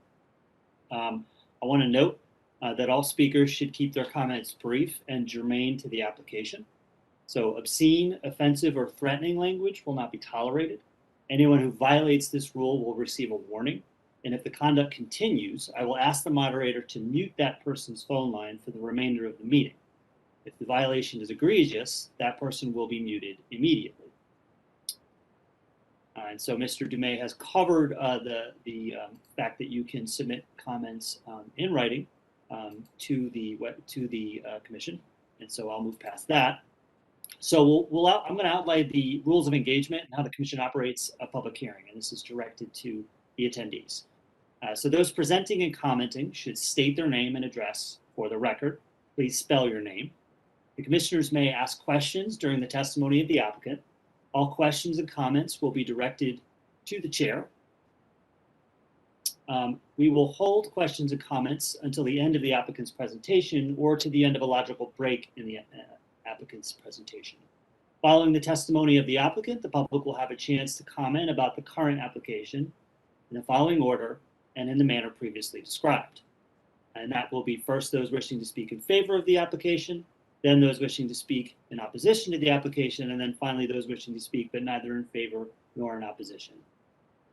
I want to note that all speakers should keep their comments brief and germane to the application. So obscene, offensive, or threatening language will not be tolerated. Anyone who violates this rule will receive a warning. And if the conduct continues, I will ask the moderator to mute that person's phone line for the remainder of the meeting. If the violation is egregious, that person will be muted immediately. And so Mr. Dumais has covered the fact that you can submit comments in writing to the commission, and so I'll move past that. So I'm going to outline the rules of engagement and how the commission operates a public hearing, and this is directed to the attendees. So those presenting and commenting should state their name and address for the record. Please spell your name. The commissioners may ask questions during the testimony of the applicant. All questions and comments will be directed to the chair. We will hold questions and comments until the end of the applicant's presentation or to the end of a logical break in the applicant's presentation. Following the testimony of the applicant, the public will have a chance to comment about the current application in the following order and in the manner previously described. And that will be first those wishing to speak in favor of the application, then those wishing to speak in opposition to the application, and then finally those wishing to speak but neither in favor nor in opposition.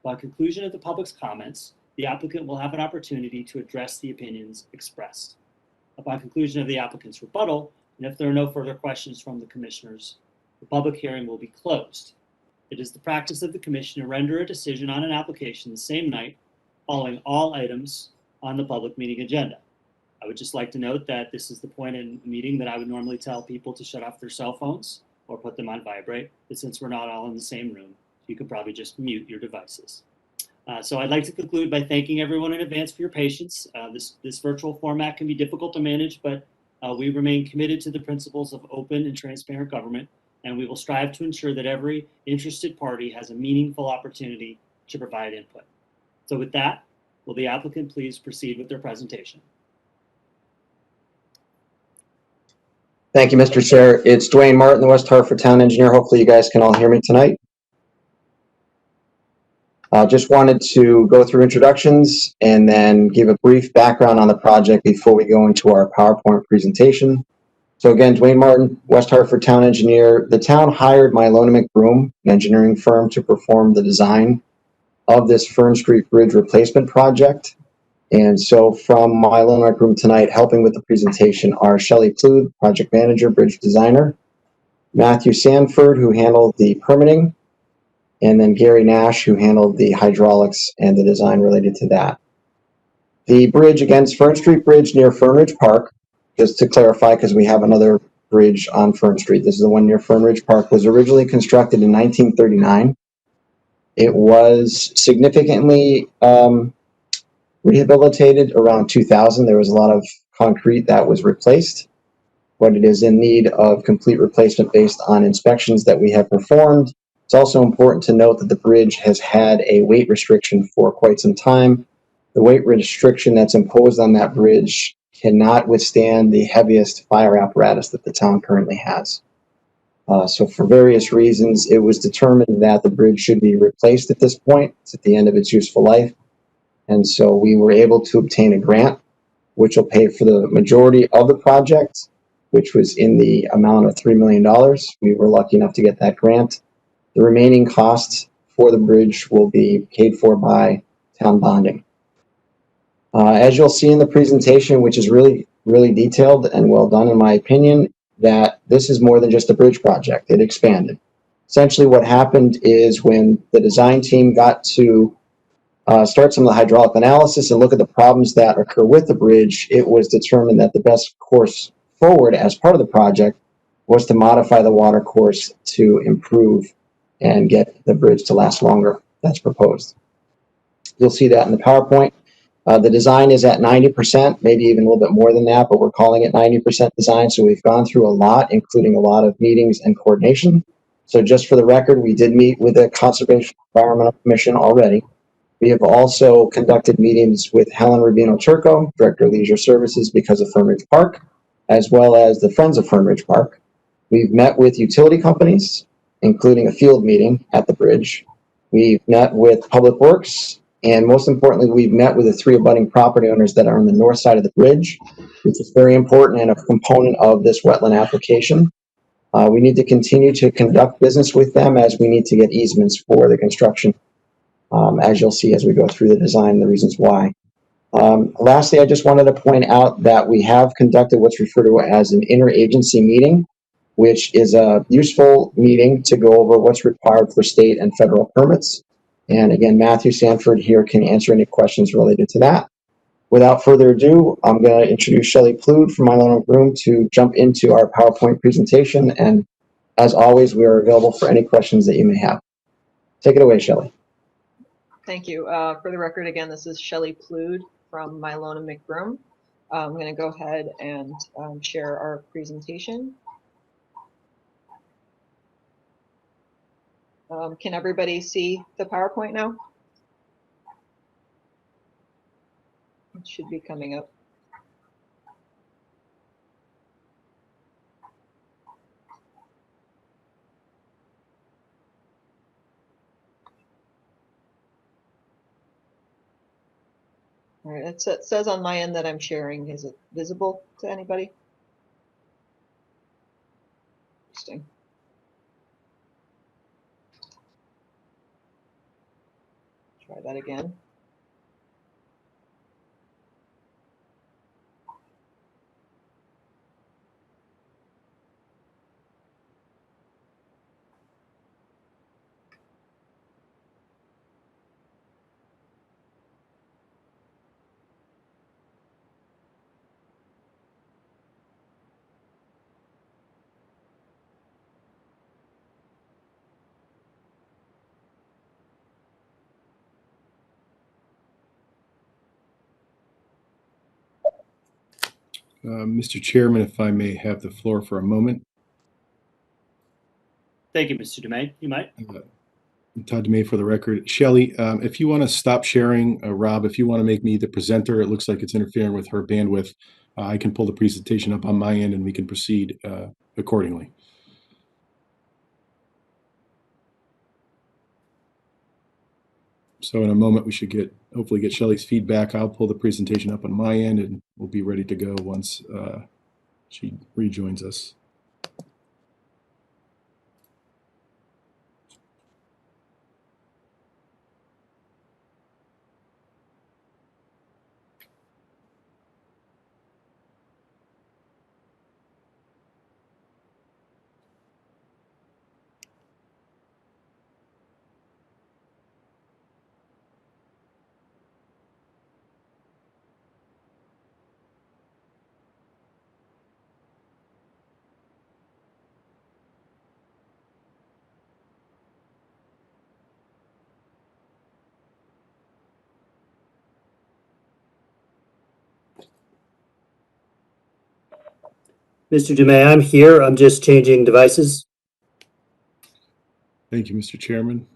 Upon conclusion of the public's comments, the applicant will have an opportunity to address the opinions expressed. Upon conclusion of the applicant's rebuttal, and if there are no further questions from the commissioners, the public hearing will be closed. It is the practice of the commission to render a decision on an application the same night following all items on the public meeting agenda. I would just like to note that this is the point in the meeting that I would normally tell people to shut off their cell phones or put them on vibrate, but since we're not all in the same room, you could probably just mute your devices. So I'd like to conclude by thanking everyone in advance for your patience. This virtual format can be difficult to manage, but we remain committed to the principles of open and transparent government, and we will strive to ensure that every interested party has a meaningful opportunity to provide input. So with that, will the applicant please proceed with their presentation?
Thank you, Mr. Chair. It's Dwayne Martin, the West Hartford Town Engineer. Hopefully you guys can all hear me tonight. Just wanted to go through introductions and then give a brief background on the project before we go into our PowerPoint presentation. So again, Dwayne Martin, West Hartford Town Engineer. The town hired Mylona McBroom, an engineering firm, to perform the design of this Fern Street Bridge replacement project. And so from my Landmark Room tonight, helping with the presentation are Shelley Plude, project manager, bridge designer, Matthew Sanford, who handled the permitting, and then Gary Nash, who handled the hydraulics and the design related to that. The bridge, again, is Fern Street Bridge near Fern Ridge Park. Just to clarify, because we have another bridge on Fern Street. This is the one near Fern Ridge Park. Was originally constructed in 1939. It was significantly rehabilitated around 2000. There was a lot of concrete that was replaced, but it is in need of complete replacement based on inspections that we have performed. It's also important to note that the bridge has had a weight restriction for quite some time. The weight restriction that's imposed on that bridge cannot withstand the heaviest fire apparatus that the town currently has. So for various reasons, it was determined that the bridge should be replaced at this point. It's at the end of its useful life. And so we were able to obtain a grant, which will pay for the majority of the project, which was in the amount of $3 million. We were lucky enough to get that grant. The remaining costs for the bridge will be paid for by town bonding. As you'll see in the presentation, which is really detailed and well done in my opinion, that this is more than just a bridge project. It expanded. Essentially what happened is when the design team got to start some of the hydraulic analysis and look at the problems that occur with the bridge, it was determined that the best course forward as part of the project was to modify the water course to improve and get the bridge to last longer. That's proposed. You'll see that in the PowerPoint. The design is at 90%, maybe even a little bit more than that, but we're calling it 90% design. So we've gone through a lot, including a lot of meetings and coordination. So just for the record, we did meet with the Conservation Environmental Commission already. We have also conducted meetings with Helen Rubino Turco, Director of Leisure Services, because of Fern Ridge Park, as well as the Friends of Fern Ridge Park. We've met with utility companies, including a field meeting at the bridge. We've met with Public Works, and most importantly, we've met with the 3 abutting property owners that are on the north side of the bridge, which is very important and a component of this wetland application. We need to continue to conduct business with them as we need to get easements for the construction, as you'll see as we go through the design and the reasons why. Lastly, I just wanted to point out that we have conducted what's referred to as an interagency meeting, which is a useful meeting to go over what's required for state and federal permits. And again, Matthew Sanford here can answer any questions related to that. Without further ado, I'm going to introduce Shelley Plude from my Landmark Room to jump into our PowerPoint presentation. And as always, we are available for any questions that you may have. Take it away, Shelley.
Thank you. For the record, again, this is Shelley Plude from Mylona McBroom. I'm going to go ahead and share our presentation. Can everybody see the PowerPoint now? It should be coming up. All right, it says on my end that I'm sharing. Is it visible to anybody? Interesting. Try that again.
Mr. Chairman, if I may have the floor for a moment.
Thank you, Mr. Demay. You might.
Todd DeMay for the record. Shelley, if you want to stop sharing, Rob, if you want to make me the presenter, it looks like it's interfering with her bandwidth. I can pull the presentation up on my end and we can proceed accordingly. So in a moment, we should hopefully get Shelley's feedback. I'll pull the presentation up on my end and we'll be ready to go once she rejoins us.
Mr. Dumay, I'm here. I'm just changing devices.
Thank you, Mr. Chairman.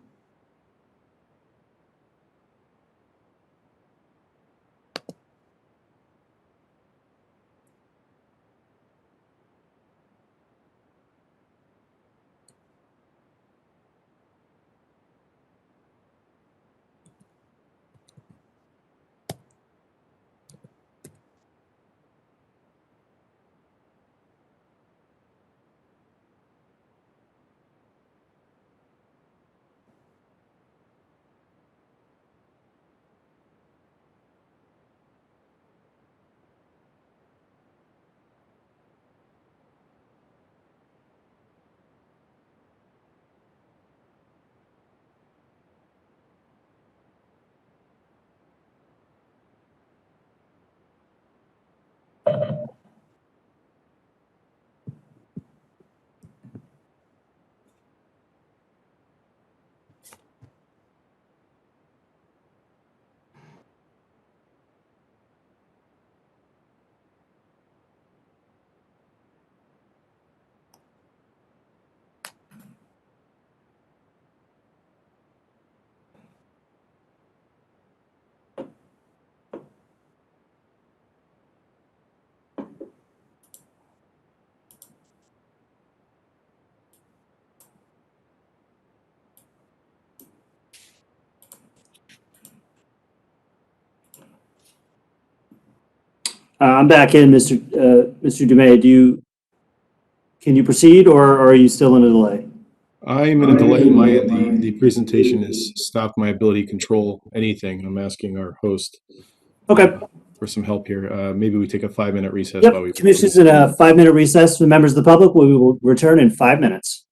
I'm back in, Mr. Dumay. Can you proceed, or are you still in a delay?
I'm in a delay. The presentation has stopped my ability to control anything. I'm asking our host
Okay.
for some help here. Maybe we take a 5-minute recess
Yep.
while we.
Commission's in a 5-minute recess for members of the public. We will return in 5 minutes.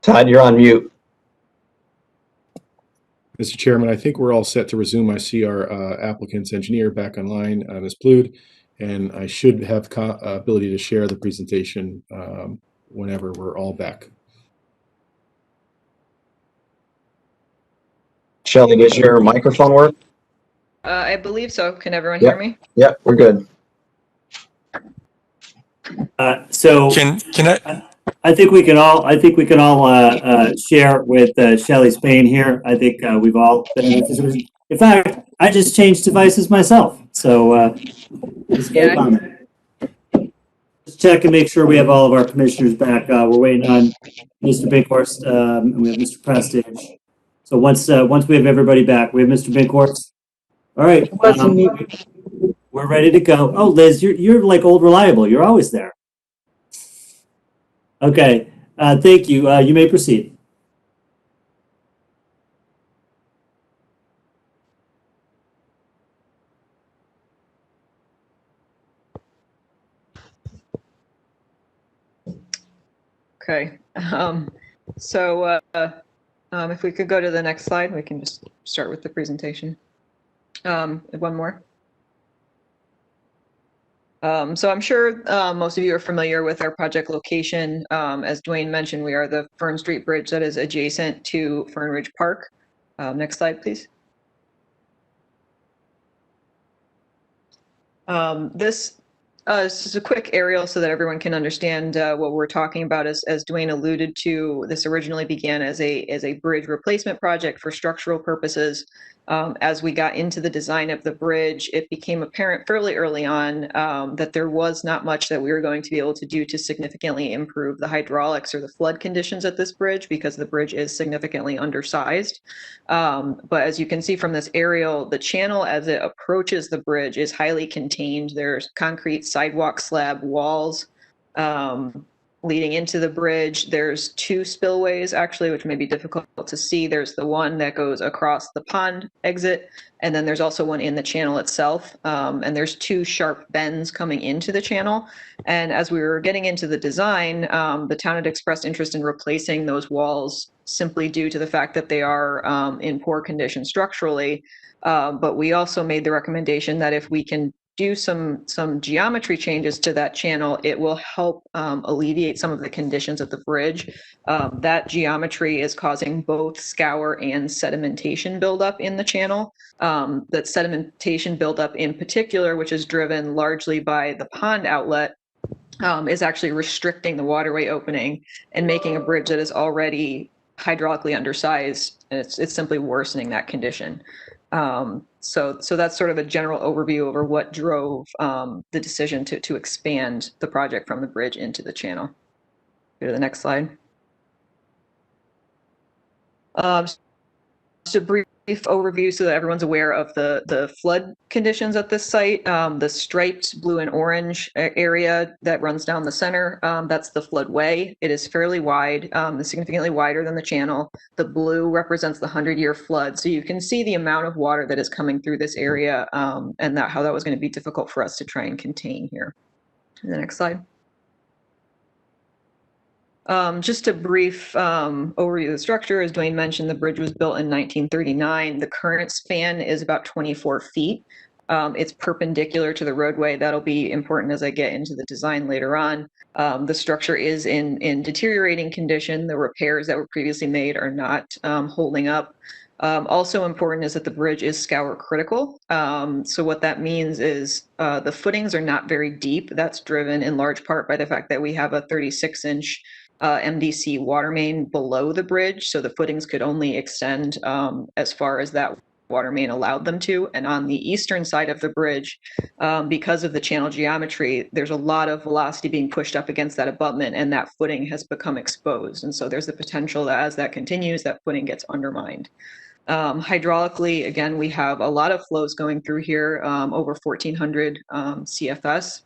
Todd, you're on mute.
Mr. Chairman, I think we're all set to resume. I see our applicant's engineer back online, Ms. Plude, and I should have ability to share the presentation whenever we're all back.
Shelley, does your microphone work?
I believe so. Can everyone
Yep.
hear me?
Yep, we're good.
So
Can I?
I think we can all share with Shelley's pain here. I think we've all been in this situation. In fact, I just changed devices myself. So escape on it. Just check and make sure we have all of our commissioners back. We're waiting on Mr. Binkhorst, and we have Mr. Prestige. So once we have everybody back, we have Mr. Binkhorst. All right, we're ready to go. Oh, Liz, you're like old reliable. You're always there. Okay, thank you. You may proceed.
Okay. If we could go to the next slide, we can just start with the presentation. One more. So I'm sure most of you are familiar with our project location. As Dwayne mentioned, we are the Fern Street Bridge that is adjacent to Fern Ridge Park. Next slide, please. This is a quick aerial so that everyone can understand what we're talking about. As Dwayne alluded to, this originally began as a bridge replacement project for structural purposes. As we got into the design of the bridge, it became apparent fairly early on that there was not much that we were going to be able to do to significantly improve the hydraulics or the flood conditions at this bridge because the bridge is significantly undersized. But as you can see from this aerial, the channel as it approaches the bridge is highly contained. There's concrete sidewalk slab walls leading into the bridge. There's two spillways actually, which may be difficult to see. There's the one that goes across the pond exit, and then there's also one in the channel itself. And there's two sharp bends coming into the channel. And as we were getting into the design, the town had expressed interest in replacing those walls simply due to the fact that they are in poor condition structurally. But we also made the recommendation that if we can do some geometry changes to that channel, it will help alleviate some of the conditions at the bridge. That geometry is causing both scour and sedimentation buildup in the channel. That sedimentation buildup in particular, which is driven largely by the pond outlet, is actually restricting the waterway opening and making a bridge that is already hydraulically undersized. It's simply worsening that condition. So that's sort of a general overview over what drove the decision to expand the project from the bridge into the channel. Go to the next slide. Just a brief overview so that everyone's aware of the flood conditions at this site. The striped blue and orange area that runs down the center, that's the floodway. It is fairly wide, significantly wider than the channel. The blue represents the 100-year flood. So you can see the amount of water that is coming through this area and how that was going to be difficult for us to try and contain here. The next slide. Just a brief overview of the structure. As Dwayne mentioned, the bridge was built in 1939. The current span is about 24 feet. It's perpendicular to the roadway. That'll be important as I get into the design later on. The structure is in deteriorating condition. The repairs that were previously made are not holding up. Also important is that the bridge is scour critical. So what that means is the footings are not very deep. That's driven in large part by the fact that we have a 36-inch MDC water main below the bridge, so the footings could only extend as far as that water main allowed them to. And on the eastern side of the bridge, because of the channel geometry, there's a lot of velocity being pushed up against that abutment, and that footing has become exposed. And so there's the potential that as that continues, that footing gets undermined. Hydraulically, again, we have a lot of flows going through here, over 1,400 CFS.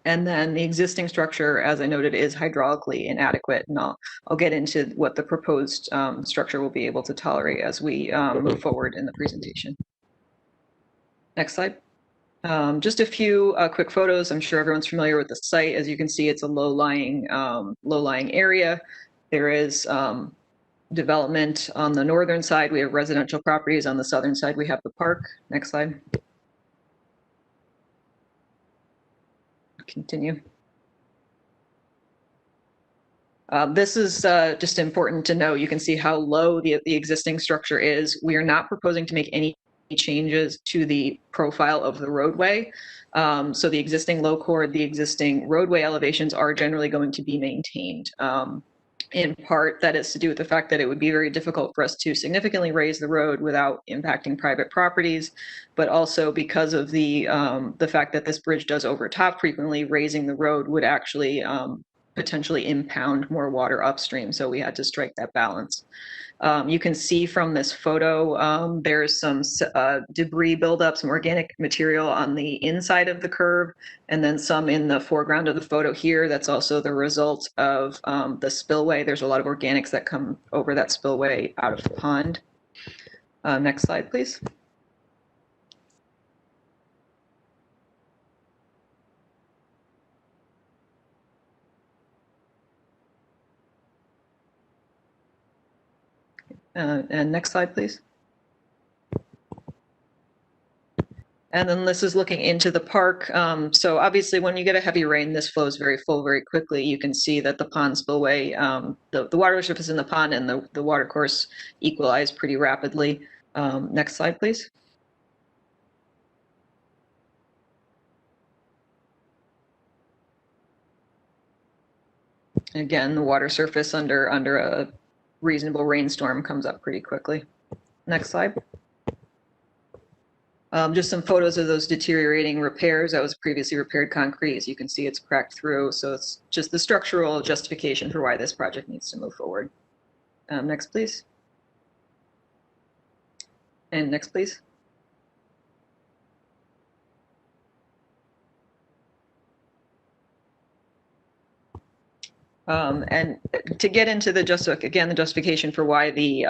And then the existing structure, as I noted, is hydraulically inadequate. And I'll get into what the proposed structure will be able to tolerate as we move forward in the presentation. Next slide. Just a few quick photos. I'm sure everyone's familiar with the site. As you can see, it's a low-lying area. There is development on the northern side. We have residential properties. On the southern side, we have the park. Next slide. Continue. This is just important to know. You can see how low the existing structure is. We are not proposing to make any changes to the profile of the roadway. So the existing low chord, the existing roadway elevations are generally going to be maintained. In part, that is to do with the fact that it would be very difficult for us to significantly raise the road without impacting private properties, but also because of the fact that this bridge does overtop frequently, raising the road would actually potentially impound more water upstream. So we had to strike that balance. You can see from this photo, there's some debris buildup, some organic material on the inside of the curve, and then some in the foreground of the photo here. That's also the result of the spillway. There's a lot of organics that come over that spillway out of the pond. Next slide, please. And next slide, please. And then this is looking into the park. So obviously when you get a heavy rain, this flows very full very quickly. You can see that the pond spillway, the water surface in the pond and the water course equalize pretty rapidly. Next slide, please. Again, the water surface under a reasonable rainstorm comes up pretty quickly. Next slide. Just some photos of those deteriorating repairs. That was previously repaired concrete. As you can see, it's cracked through. So it's just the structural justification for why this project needs to move forward. Next, please. And next, please. And to get into the justification for why the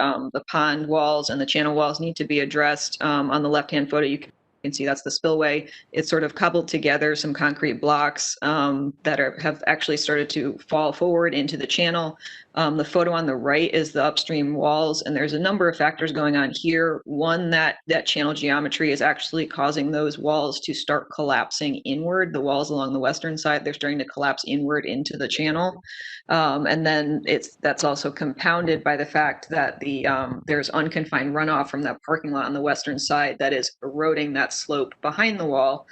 pond walls and the channel walls need to be addressed, on the left-hand photo, you can see that's the spillway. It's sort of cobbled together some concrete blocks that have actually started to fall forward into the channel. The photo on the right is the upstream walls, and there's a number of factors going on here. One, that channel geometry is actually causing those walls to start collapsing inward. The walls along the western side, they're starting to collapse inward into the channel. And then that's also compounded by the fact that there's unconfined runoff from that parking lot on the western side that is eroding that slope behind the wall.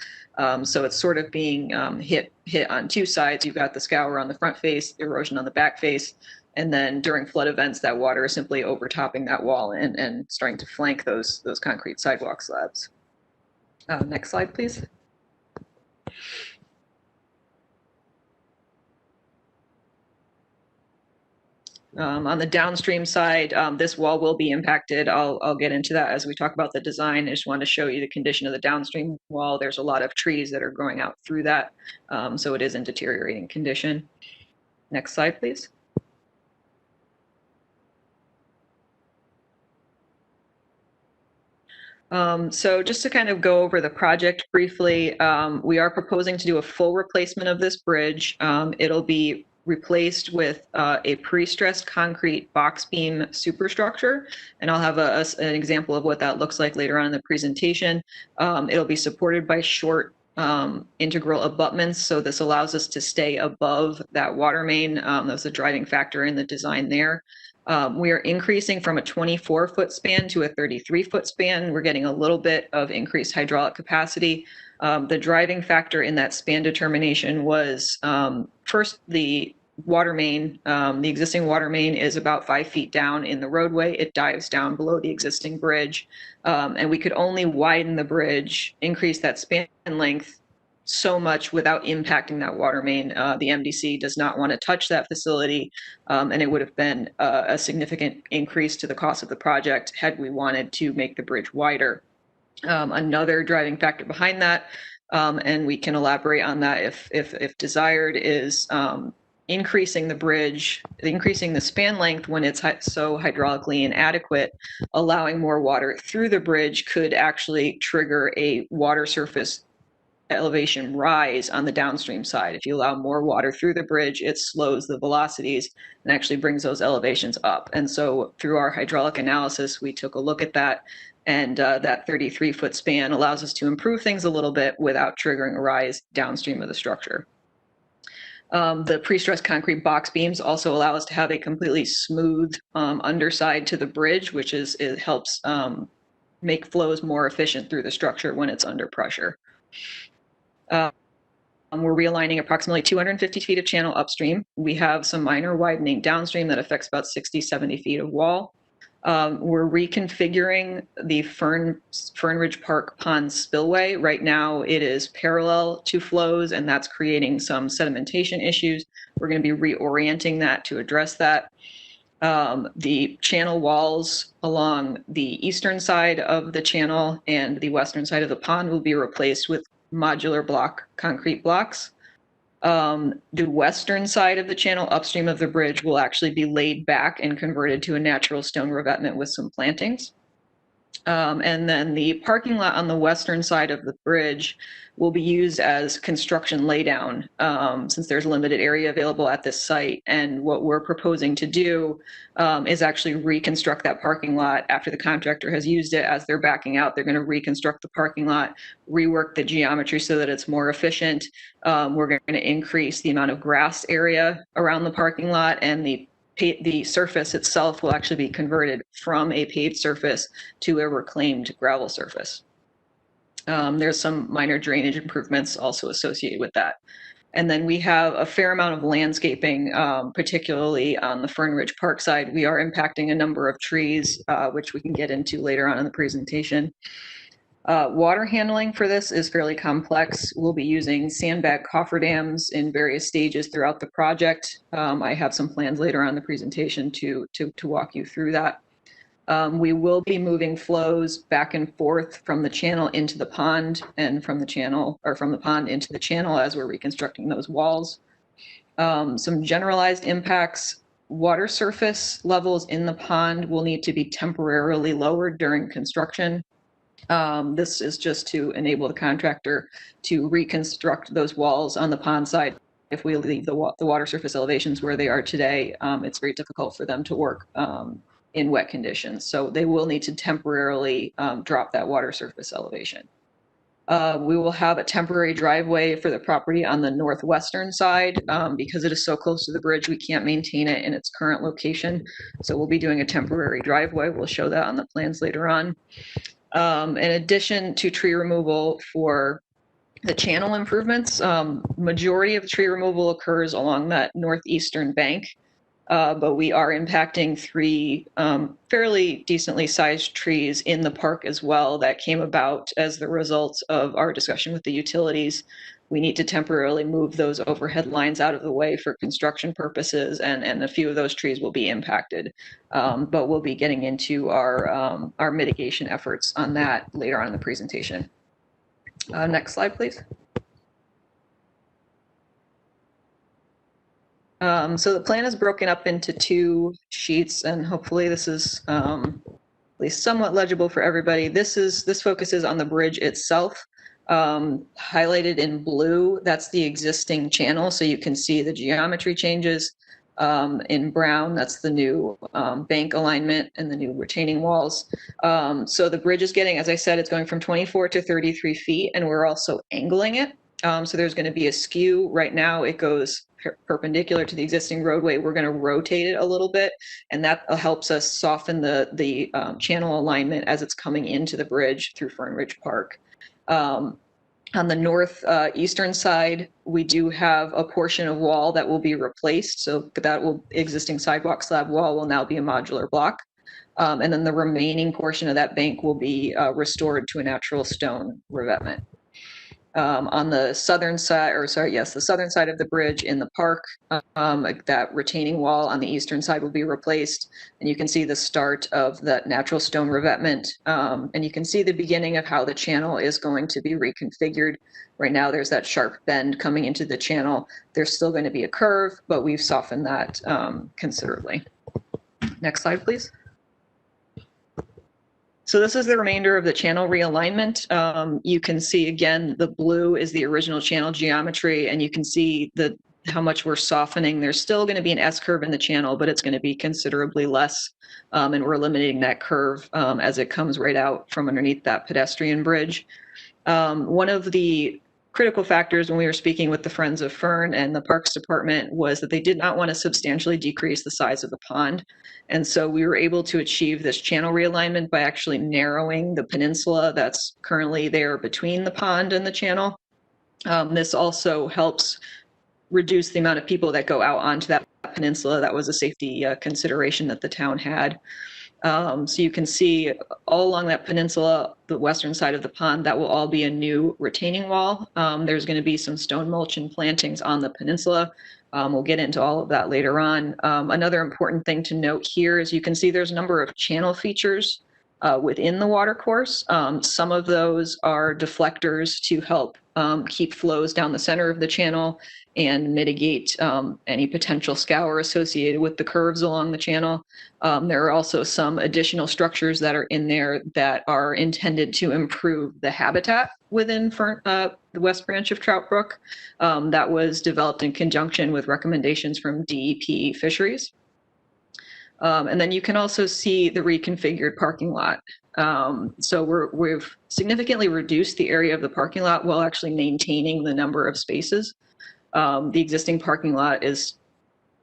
So it's sort of being hit on two sides. You've got the scour on the front face, erosion on the back face, and then during flood events, that water is simply overtopping that wall and starting to flank those concrete sidewalk slabs. Next slide, please. On the downstream side, this wall will be impacted. I'll get into that as we talk about the design. I just want to show you the condition of the downstream wall. There's a lot of trees that are growing out through that, so it is in deteriorating condition. Next slide, please. So just to kind of go over the project briefly, we are proposing to do a full replacement of this bridge. It'll be replaced with a pre-stressed concrete box beam superstructure, and I'll have an example of what that looks like later on in the presentation. It'll be supported by short integral abutments, so this allows us to stay above that water main. That's a driving factor in the design there. We are increasing from a 24-foot span to a 33-foot span. We're getting a little bit of increased hydraulic capacity. The driving factor in that span determination was first the water main. The existing water main is about 5 feet down in the roadway. It dives down below the existing bridge. And we could only widen the bridge, increase that span length so much without impacting that water main. The MDC does not want to touch that facility, and it would have been a significant increase to the cost of the project had we wanted to make the bridge wider. Another driving factor behind that, and we can elaborate on that if desired, is increasing the bridge, increasing the span length when it's so hydraulically inadequate, allowing more water through the bridge could actually trigger a water surface elevation rise on the downstream side. If you allow more water through the bridge, it slows the velocities and actually brings those elevations up. And so through our hydraulic analysis, we took a look at that, and that 33-foot span allows us to improve things a little bit without triggering a rise downstream of the structure. The pre-stressed concrete box beams also allow us to have a completely smooth underside to the bridge, which it helps make flows more efficient through the structure when it's under pressure. We're realigning approximately 250 feet of channel upstream. We have some minor widening downstream that affects about 60, 70 feet of wall. We're reconfiguring the Fern Ridge Park Pond spillway. Right now it is parallel to flows, and that's creating some sedimentation issues. We're going to be reorienting that to address that. The channel walls along the eastern side of the channel and the western side of the pond will be replaced with modular block concrete blocks. The western side of the channel upstream of the bridge will actually be laid back and converted to a natural stone revetment with some plantings. And then the parking lot on the western side of the bridge will be used as construction laydown since there's limited area available at this site. And what we're proposing to do is actually reconstruct that parking lot after the contractor has used it. As they're backing out, they're going to reconstruct the parking lot, rework the geometry so that it's more efficient. We're going to increase the amount of grass area around the parking lot, and the surface itself will actually be converted from a paved surface to a reclaimed gravel surface. There's some minor drainage improvements also associated with that. And then we have a fair amount of landscaping, particularly on the Fern Ridge Park side. We are impacting a number of trees, which we can get into later on in the presentation. Water handling for this is fairly complex. We'll be using sandbag cofferdams in various stages throughout the project. I have some plans later on in the presentation to walk you through that. We will be moving flows back and forth from the channel into the pond, and from the pond into the channel as we're reconstructing those walls. Some generalized impacts: water surface levels in the pond will need to be temporarily lowered during construction. This is just to enable the contractor to reconstruct those walls on the pond side. If we leave the water surface elevations where they are today, it's very difficult for them to work in wet conditions. So they will need to temporarily drop that water surface elevation. We will have a temporary driveway for the property on the northwestern side. Because it is so close to the bridge, we can't maintain it in its current location. So we'll be doing a temporary driveway. We'll show that on the plans later on. In addition to tree removal for the channel improvements, majority of the tree removal occurs along that northeastern bank, but we are impacting 3 fairly decently sized trees in the park as well that came about as the result of our discussion with the utilities. We need to temporarily move those overhead lines out of the way for construction purposes, and a few of those trees will be impacted. But we'll be getting into our mitigation efforts on that later on in the presentation. Next slide, please. So the plan is broken up into 2 sheets, and hopefully this is at least somewhat legible for everybody. This focuses on the bridge itself. Highlighted in blue, that's the existing channel, so you can see the geometry changes. In brown, that's the new bank alignment and the new retaining walls. So the bridge is getting, as I said, it's going from 24 to 33 feet, and we're also angling it. So there's going to be a skew. Right now it goes perpendicular to the existing roadway. We're going to rotate it a little bit, and that helps us soften the channel alignment as it's coming into the bridge through Fern Ridge Park. On the northeastern side, we do have a portion of wall that will be replaced. So that existing sidewalk slab wall will now be a modular block. And then the remaining portion of that bank will be restored to a natural stone revetment. On the southern side, the southern side of the bridge in the park, that retaining wall on the eastern side will be replaced, and you can see the start of that natural stone revetment, and you can see the beginning of how the channel is going to be reconfigured. Right now there's that sharp bend coming into the channel. There's still going to be a curve, but we've softened that considerably. Next slide, please. So this is the remainder of the channel realignment. You can see again, the blue is the original channel geometry, and you can see how much we're softening. There's still going to be an S-curve in the channel, but it's going to be considerably less, and we're eliminating that curve as it comes right out from underneath that pedestrian bridge. One of the critical factors when we were speaking with the Friends of Fern and the Parks Department was that they did not want to substantially decrease the size of the pond. And so we were able to achieve this channel realignment by actually narrowing the peninsula that's currently there between the pond and the channel. This also helps reduce the amount of people that go out onto that peninsula. That was a safety consideration that the town had. So you can see all along that peninsula, the western side of the pond, that will all be a new retaining wall. There's going to be some stone mulch and plantings on the peninsula. We'll get into all of that later on. Another important thing to note here is you can see there's a number of channel features within the watercourse. Some of those are deflectors to help keep flows down the center of the channel and mitigate any potential scour associated with the curves along the channel. There are also some additional structures that are in there that are intended to improve the habitat within the West Branch of Trout Brook. That was developed in conjunction with recommendations from DEP Fisheries. And then you can also see the reconfigured parking lot. So we've significantly reduced the area of the parking lot while actually maintaining the number of spaces. The existing parking lot is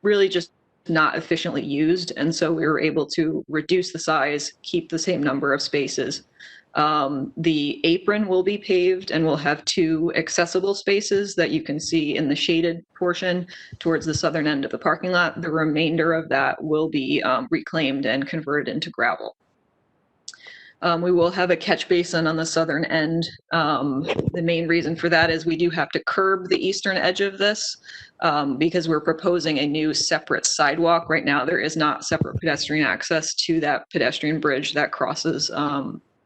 really just not efficiently used, and so we were able to reduce the size, keep the same number of spaces. The apron will be paved and we'll have 2 accessible spaces that you can see in the shaded portion towards the southern end of the parking lot. The remainder of that will be reclaimed and converted into gravel. We will have a catch basin on the southern end. The main reason for that is we do have to curb the eastern edge of this because we're proposing a new separate sidewalk. Right now, there is not separate pedestrian access to that pedestrian bridge that crosses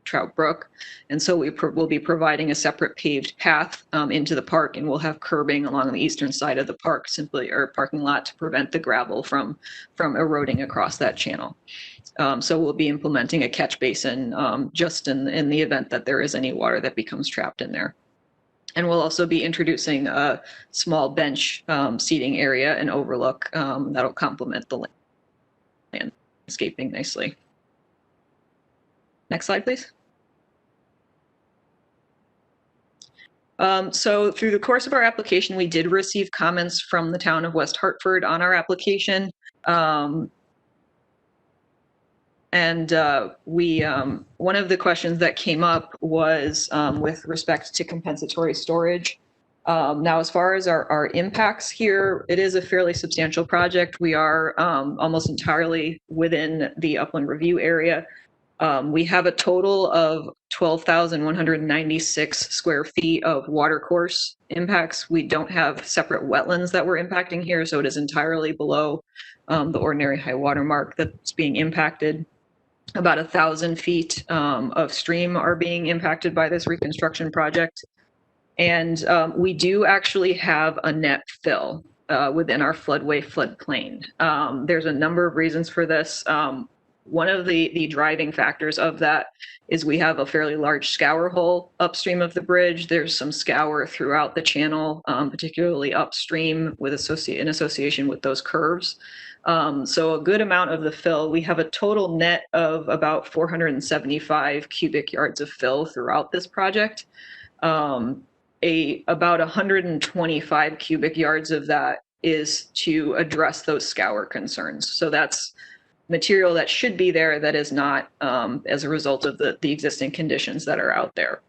Trout Brook. And so we'll be providing a separate paved path into the park, and we'll have curbing along the eastern side of the park, or parking lot, to prevent the gravel from eroding across that channel. So we'll be implementing a catch basin just in the event that there is any water that becomes trapped in there. And we'll also be introducing a small bench seating area and overlook that'll complement the landscaping nicely. Next slide, please. So through the course of our application, we did receive comments from the town of West Hartford on our application. And one of the questions that came up was with respect to compensatory storage. Now, as far as our impacts here, it is a fairly substantial project. We are almost entirely within the upland review area. We have a total of 12,196 square feet of watercourse impacts. We don't have separate wetlands that we're impacting here, so it is entirely below the ordinary high water mark that's being impacted. About 1,000 feet of stream are being impacted by this reconstruction project. And we do actually have a net fill within our floodway floodplain. There's a number of reasons for this. One of the driving factors of that is we have a fairly large scour hole upstream of the bridge. There's some scour throughout the channel, particularly upstream in association with those curves. So a good amount of the fill, we have a total net of about 475 cubic yards of fill throughout this project. About 125 cubic yards of that is to address those scour concerns. So that's material that should be there that is not as a result of the existing conditions that are out there.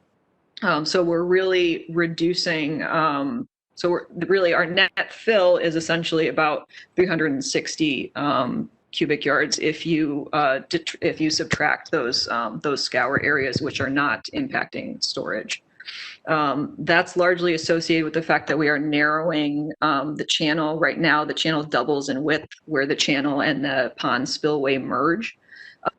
So we're really reducing, our net fill is essentially about 360 cubic yards if you subtract those scour areas which are not impacting storage. That's largely associated with the fact that we are narrowing the channel. Right now, the channel doubles in width where the channel and the pond spillway merge.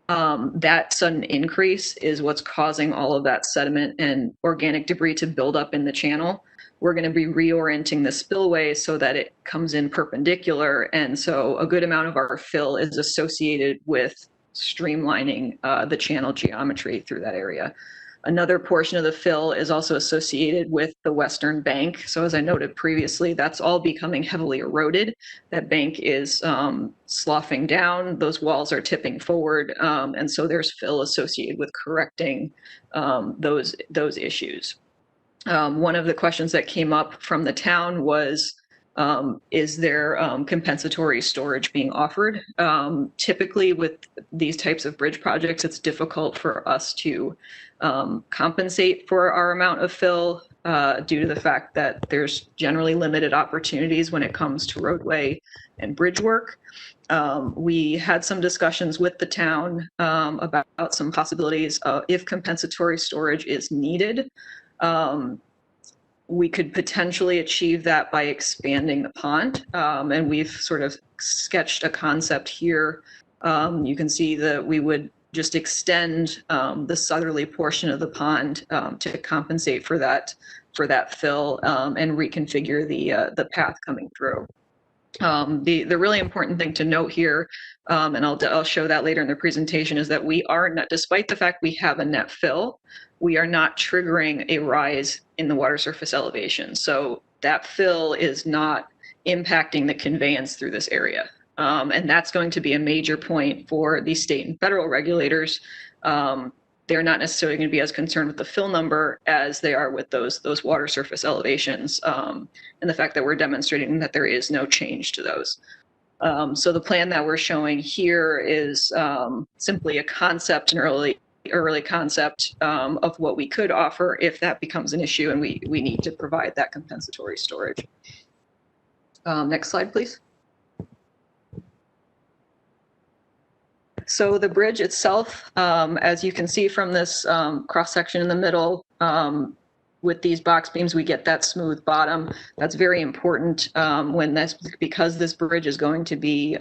That sudden increase is what's causing all of that sediment and organic debris to build up in the channel. We're going to be reorienting the spillway so that it comes in perpendicular. And so a good amount of our fill is associated with streamlining the channel geometry through that area. Another portion of the fill is also associated with the western bank. So as I noted previously, that's all becoming heavily eroded. That bank is sloughing down, those walls are tipping forward, and so there's fill associated with correcting those issues. One of the questions that came up from the town was, is there compensatory storage being offered? Typically with these types of bridge projects, it's difficult for us to compensate for our amount of fill due to the fact that there's generally limited opportunities when it comes to roadway and bridge work. We had some discussions with the town about some possibilities if compensatory storage is needed. We could potentially achieve that by expanding the pond, and we've sort of sketched a concept here. You can see that we would just extend the southerly portion of the pond to compensate for that fill and reconfigure the path coming through. The really important thing to note here, and I'll show that later in the presentation, is that we are not, despite the fact we have a net fill, we are not triggering a rise in the water surface elevation. So that fill is not impacting the conveyance through this area. And that's going to be a major point for the state and federal regulators. They're not necessarily going to be as concerned with the fill number as they are with those water surface elevations, and the fact that we're demonstrating that there is no change to those. So the plan that we're showing here is simply a concept, an early concept of what we could offer if that becomes an issue and we need to provide that compensatory storage. Next slide, please. So the bridge itself, as you can see from this cross section in the middle, with these box beams, we get that smooth bottom. That's very important because this bridge is going to be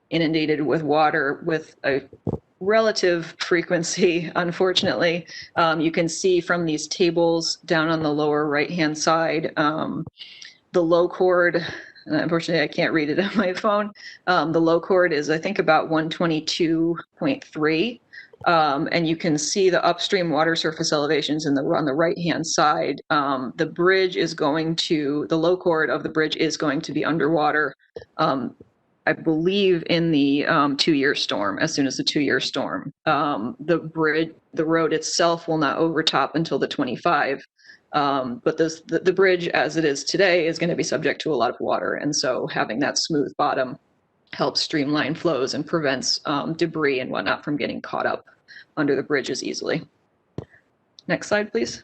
inundated with water with a relative frequency, unfortunately. You can see from these tables down on the lower right-hand side, the low chord, unfortunately I can't read it on my phone. The low chord is I think about 122.3. And you can see the upstream water surface elevations on the right-hand side. The bridge is the low chord of the bridge is going to be underwater, I believe in the 2-year storm, as soon as the 2-year storm. The road itself will not overtop until the 25. But the bridge as it is today is going to be subject to a lot of water. And so having that smooth bottom helps streamline flows and prevents debris and whatnot from getting caught up under the bridges easily. Next slide, please.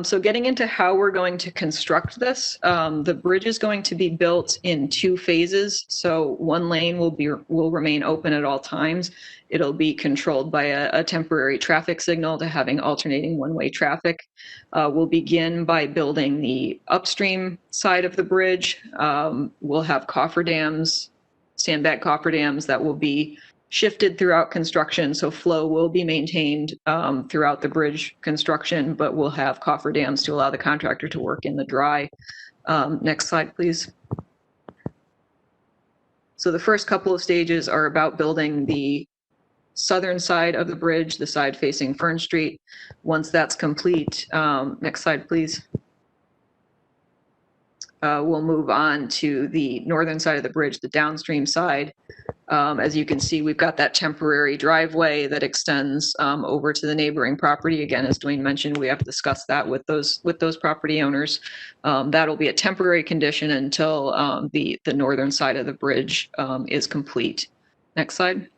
So getting into how we're going to construct this, the bridge is going to be built in 2 phases. So one lane will remain open at all times. It'll be controlled by a temporary traffic signal to having alternating one-way traffic. We'll begin by building the upstream side of the bridge. We'll have cofferdams, sandbag cofferdams that will be shifted throughout construction, so flow will be maintained throughout the bridge construction, but we'll have cofferdams to allow the contractor to work in the dry. Next slide, please. So the first couple of stages are about building the southern side of the bridge, the side facing Fern Street. Once that's complete, next slide, please. We'll move on to the northern side of the bridge, the downstream side. As you can see, we've got that temporary driveway that extends over to the neighboring property. Again, as Dwayne mentioned, we have discussed that with those property owners. That'll be a temporary condition until the northern side of the bridge is complete. Next slide.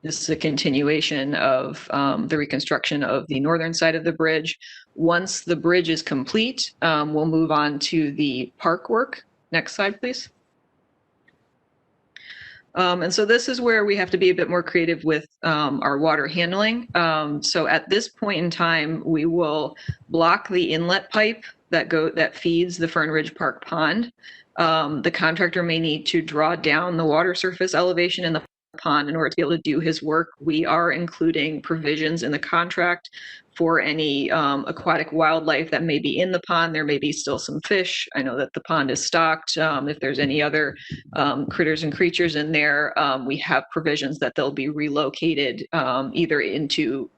This is a continuation of the reconstruction of the northern side of the bridge. Once the bridge is complete, we'll move on to the park work. Next slide, please. And so this is where we have to be a bit more creative with our water handling. So at this point in time, we will block the inlet pipe that feeds the Fern Ridge Park pond. The contractor may need to draw down the water surface elevation in the pond in order to be able to do his work. We are including provisions in the contract for any aquatic wildlife that may be in the pond. There may be still some fish. I know that the pond is stocked. If there's any other critters and creatures in there, we have provisions that they'll be relocated either into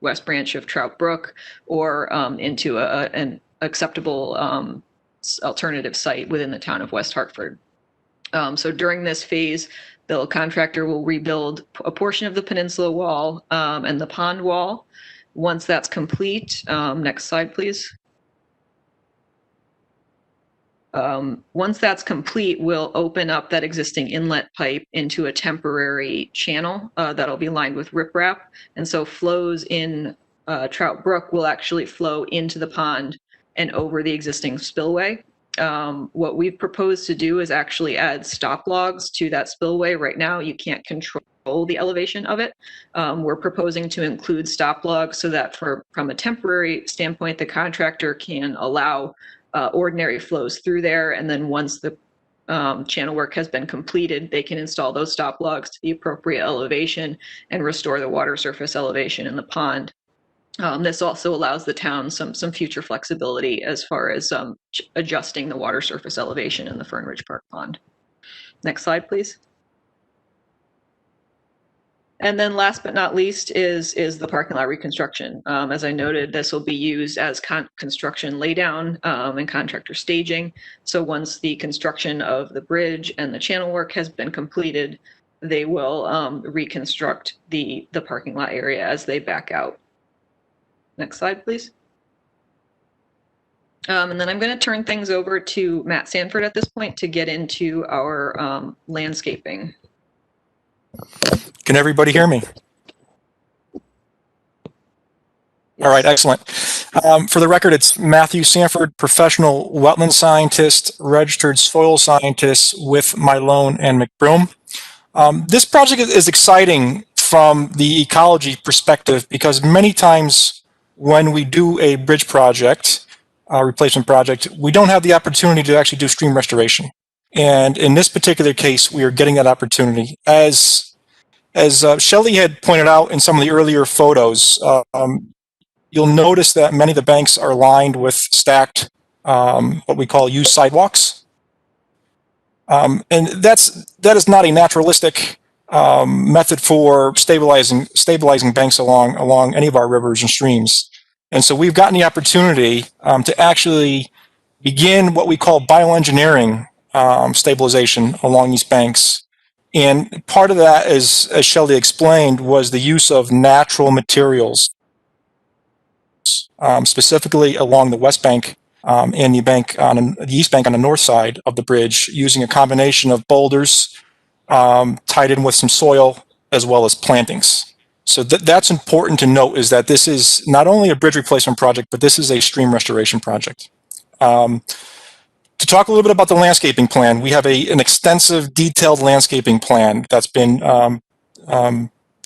West Branch of Trout Brook or into an acceptable alternative site within the town of West Hartford. So during this phase, the contractor will rebuild a portion of the peninsula wall and the pond wall. Once that's complete, next slide, please. Once that's complete, we'll open up that existing inlet pipe into a temporary channel that'll be lined with riprap. And so flows in Trout Brook will actually flow into the pond and over the existing spillway. What we've proposed to do is actually add stop logs to that spillway. Right now, you can't control the elevation of it. We're proposing to include stop logs so that from a temporary standpoint, the contractor can allow ordinary flows through there. And then once the channel work has been completed, they can install those stop logs to the appropriate elevation and restore the water surface elevation in the pond. This also allows the town some future flexibility as far as adjusting the water surface elevation in the Fern Ridge Park Pond. Next slide, please. And then last but not least is the parking lot reconstruction. As I noted, this will be used as construction laydown and contractor staging. So once the construction of the bridge and the channel work has been completed, they will reconstruct the parking lot area as they back out. Next slide, please. And then I'm going to turn things over to Matt Sanford at this point to get into our landscaping.
Can everybody hear me? All right, excellent. For the record, it's Matthew Sanford, professional wetland scientist, registered soil scientist with Mylone and McBroom. This project is exciting from the ecology perspective because many times when we do a bridge project, replacement project, we don't have the opportunity to actually do stream restoration. And in this particular case, we are getting that opportunity. As Shelley had pointed out in some of the earlier photos, you'll notice that many of the banks are lined with stacked, what we call used sidewalks. And that is not a naturalistic method for stabilizing banks along any of our rivers and streams. And so we've gotten the opportunity to actually begin what we call bioengineering stabilization along these banks. And part of that, as Shelley explained, was the use of natural materials, specifically along the west bank and the bank on the east bank on the north side of the bridge, using a combination of boulders tied in with some soil as well as plantings. So that's important to note, is that this is not only a bridge replacement project, but this is a stream restoration project. To talk a little bit about the landscaping plan, we have an extensive, detailed landscaping plan that's been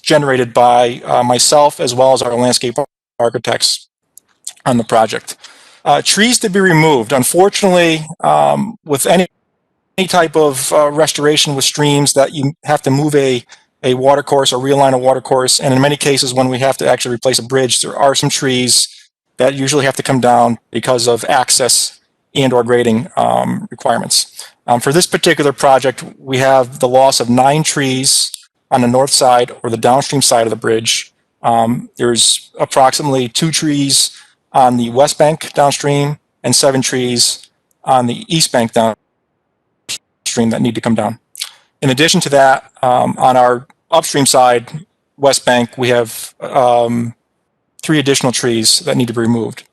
generated by myself as well as our landscape architects on the project. Trees to be removed. Unfortunately, with any type of restoration with streams, that you have to move a water course or realign a water course, and in many cases when we have to actually replace a bridge, there are some trees that usually have to come down because of access and or grading requirements. For this particular project, we have the loss of 9 trees on the north side or the downstream side of the bridge. There's approximately 2 trees on the west bank downstream and 7 trees on the east bank downstream that need to come down. In addition to that, on our upstream side, west bank, we have 3 additional trees that need to be removed.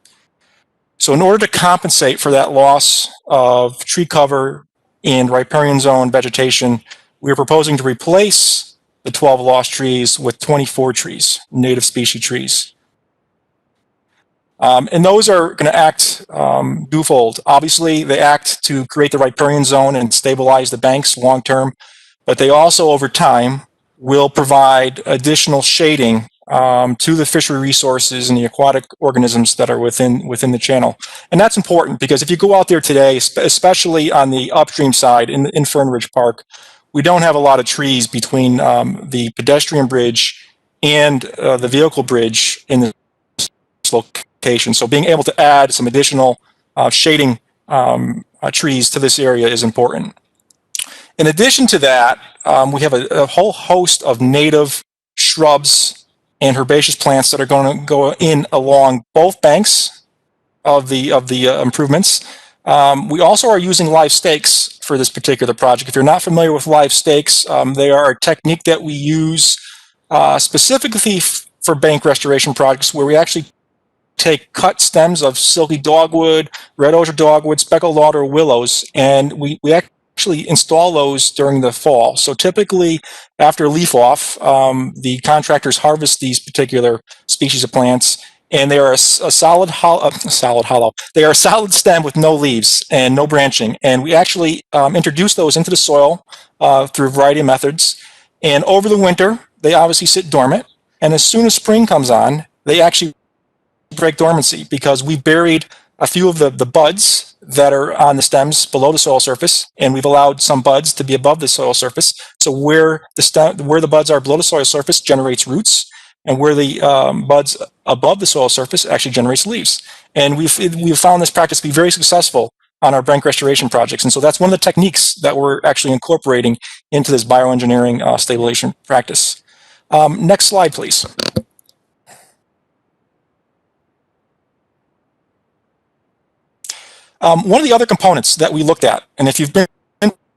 So in order to compensate for that loss of tree cover and riparian zone vegetation, we are proposing to replace the 12 lost trees with 24 trees, native species trees. And those are going to act twofold. Obviously, they act to create the riparian zone and stabilize the banks long term, but they also, over time, will provide additional shading to the fishery resources and the aquatic organisms that are within the channel. And that's important because if you go out there today, especially on the upstream side in Fern Ridge Park, we don't have a lot of trees between the pedestrian bridge and the vehicle bridge in this location. So being able to add some additional shading trees to this area is important. In addition to that, we have a whole host of native shrubs and herbaceous plants that are going to go in along both banks of the improvements. We also are using live stakes for this particular project. If you're not familiar with live stakes, they are a technique that we use specifically for bank restoration projects, where we actually take cut stems of silky dogwood, red osier dogwood, speckled alder, willows, and we actually install those during the fall. So typically after leaf off, the contractors harvest these particular species of plants, and they are a solid hollow. They are a solid stem with no leaves and no branching. And we actually introduce those into the soil through a variety of methods. And over the winter, they obviously sit dormant. And as soon as spring comes on, they actually break dormancy, because we buried a few of the buds that are on the stems below the soil surface, and we've allowed some buds to be above the soil surface. So where the buds are below the soil surface generates roots, and where the buds above the soil surface actually generates leaves. And we've found this practice to be very successful on our bank restoration projects. And so that's one of the techniques that we're actually incorporating into this bioengineering stabilization practice. Next slide, please. One of the other components that we looked at, and if you've been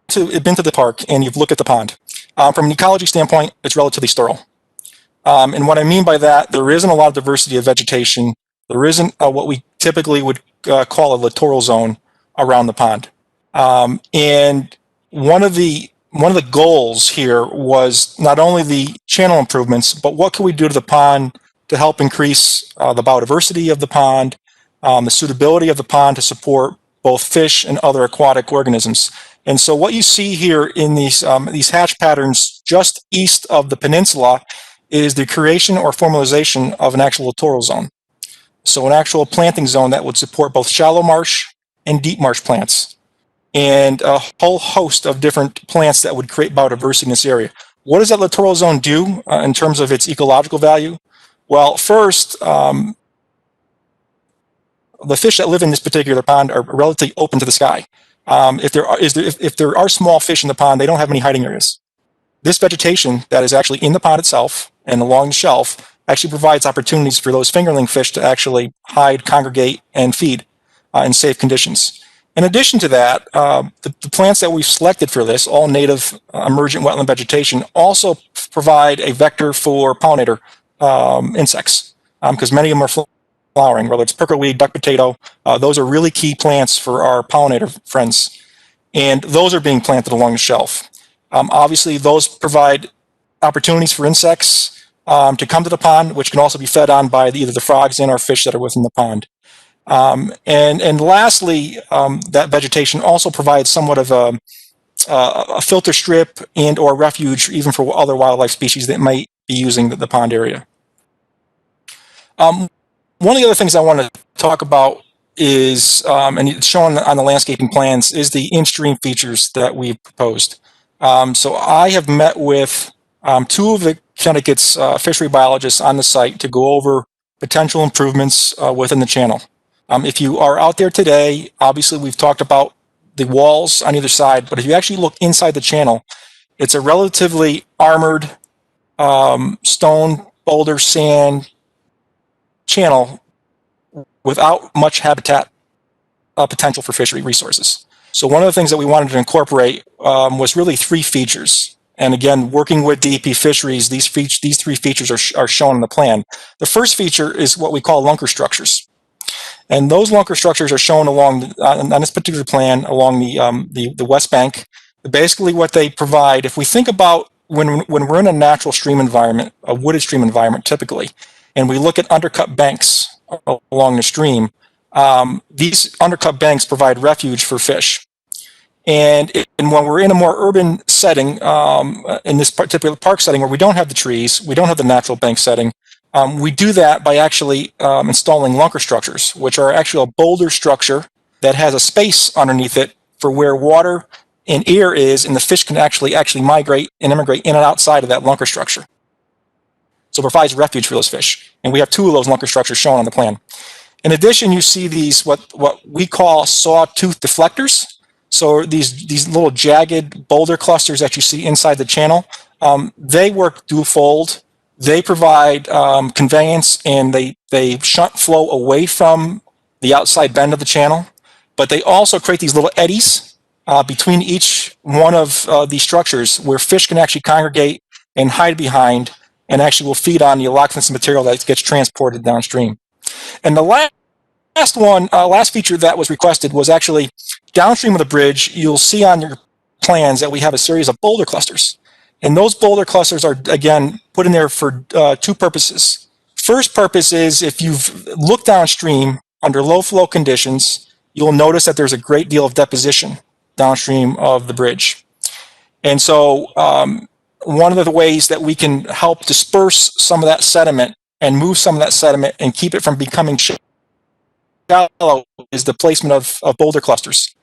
to the park and you've looked at the pond, from an ecology standpoint, it's relatively sterile. And what I mean by that, there isn't a lot of diversity of vegetation. There isn't what we typically would call a littoral zone around the pond. And one of the goals here was not only the channel improvements, but what can we do to the pond to help increase the biodiversity of the pond, the suitability of the pond to support both fish and other aquatic organisms. And so what you see here in these hatch patterns just east of the peninsula is the creation or formalization of an actual littoral zone. So an actual planting zone that would support both shallow marsh and deep marsh plants, and a whole host of different plants that would create biodiversity in this area. What does that littoral zone do in terms of its ecological value? Well, first, the fish that live in this particular pond are relatively open to the sky. If there are small fish in the pond, they don't have many hiding areas. This vegetation that is actually in the pond itself and along the shelf actually provides opportunities for those fingerling fish to actually hide, congregate, and feed in safe conditions. In addition to that, the plants that we've selected for this, all native emergent wetland vegetation, also provide a vector for pollinator insects, because many of them are flowering, whether it's prickleweed, duck potato. Those are really key plants for our pollinator friends. And those are being planted along the shelf. Obviously, those provide opportunities for insects to come to the pond, which can also be fed on by either the frogs and our fish that are within the pond. And lastly, that vegetation also provides somewhat of a filter strip and or refuge even for other wildlife species that might be using the pond area. One of the other things I want to talk about is, and it's shown on the landscaping plans, is the in-stream features that we've proposed. So I have met with two of the Connecticut's fishery biologists on the site to go over potential improvements within the channel. If you are out there today, obviously we've talked about the walls on either side, but if you actually look inside the channel, it's a relatively armored stone, boulder, sand channel without much habitat potential for fishery resources. So one of the things that we wanted to incorporate was really three features. And again, working with DEP Fisheries, these three features are shown in the plan. The first feature is what we call lunker structures. And those lunker structures are shown along on this particular plan along the west bank. Basically what they provide, if we think about when we're in a natural stream environment, a wooded stream environment typically, and we look at undercut banks along the stream, these undercut banks provide refuge for fish. And when we're in a more urban setting, in this particular park setting where we don't have the trees, we don't have the natural bank setting, we do that by actually installing lunker structures, which are actually a boulder structure that has a space underneath it for where water and air is, and the fish can actually migrate and immigrate in and outside of that lunker structure. So it provides refuge for those fish. And we have 2 of those lunker structures shown on the plan. In addition, you see these, what we call sawtooth deflectors. So these little jagged boulder clusters that you see inside the channel, they work dual-fold. They provide conveyance, and they shunt flow away from the outside bend of the channel. But they also create these little eddies between each one of these structures where fish can actually congregate and hide behind, and actually will feed on the allochthonous material that gets transported downstream. And the last feature that was requested was actually downstream of the bridge. You'll see on your plans that we have a series of boulder clusters. And those boulder clusters are, again, put in there for 2 purposes. First purpose is if you've looked downstream under low flow conditions, you'll notice that there's a great deal of deposition downstream of the bridge. And so one of the ways that we can help disperse some of that sediment and move some of that sediment and keep it from becoming shallow is the placement of boulder clusters,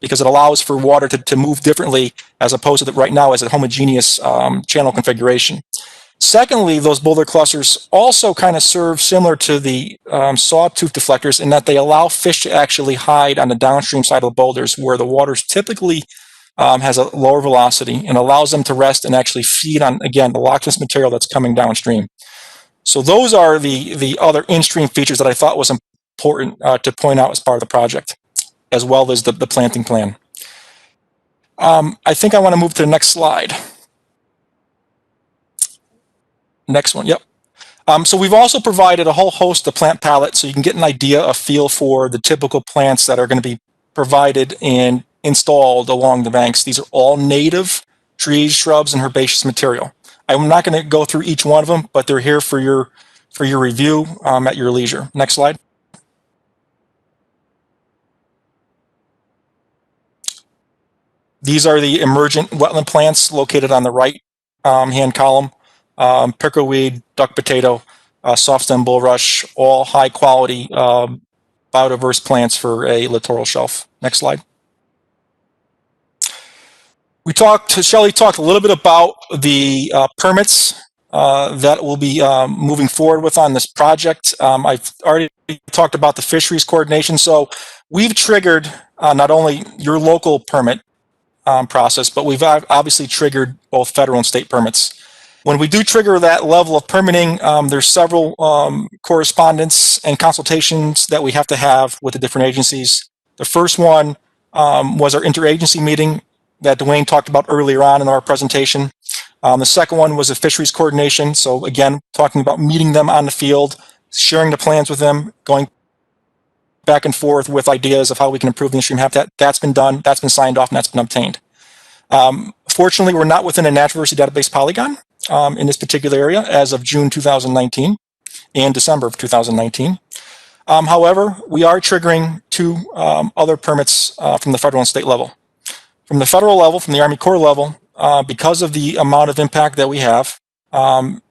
because it allows for water to move differently as opposed to right now as a homogeneous channel configuration. Secondly, those boulder clusters also kind of serve similar to the sawtooth deflectors in that they allow fish to actually hide on the downstream side of the boulders where the water's typically has a lower velocity, and allows them to rest and actually feed on, again, the allochthonous material that's coming downstream. So those are the other in-stream features that I thought was important to point out as part of the project, as well as the planting plan. I think I want to move to the next slide. Next one, yep. So we've also provided a whole host of plant palettes so you can get an idea, a feel for the typical plants that are going to be provided and installed along the banks. These are all native trees, shrubs, and herbaceous material. I'm not going to go through each one of them, but they're here for your review at your leisure. Next slide. These are the emergent wetland plants located on the right hand column. Pickleweed, duck potato, soft stem bulrush, all high quality biodiverse plants for a littoral shelf. Next slide. Shelley talked a little bit about the permits that we'll be moving forward with on this project. I've already talked about the fisheries coordination. So we've triggered not only your local permit process, but we've obviously triggered both federal and state permits. When we do trigger that level of permitting, there's several correspondence and consultations that we have to have with the different agencies. The first one was our interagency meeting that Dwayne talked about earlier on in our presentation. The second one was a fisheries coordination. So again, talking about meeting them on the field, sharing the plans with them, going back and forth with ideas of how we can improve the in-stream habitat. That's been done, that's been signed off, and that's been obtained. Fortunately, we're not within a natural diversity database polygon in this particular area as of June 2019 and December of 2019. However, we are triggering 2 other permits from the federal and state level. From the federal level, from the Army Corps level, because of the amount of impact that we have,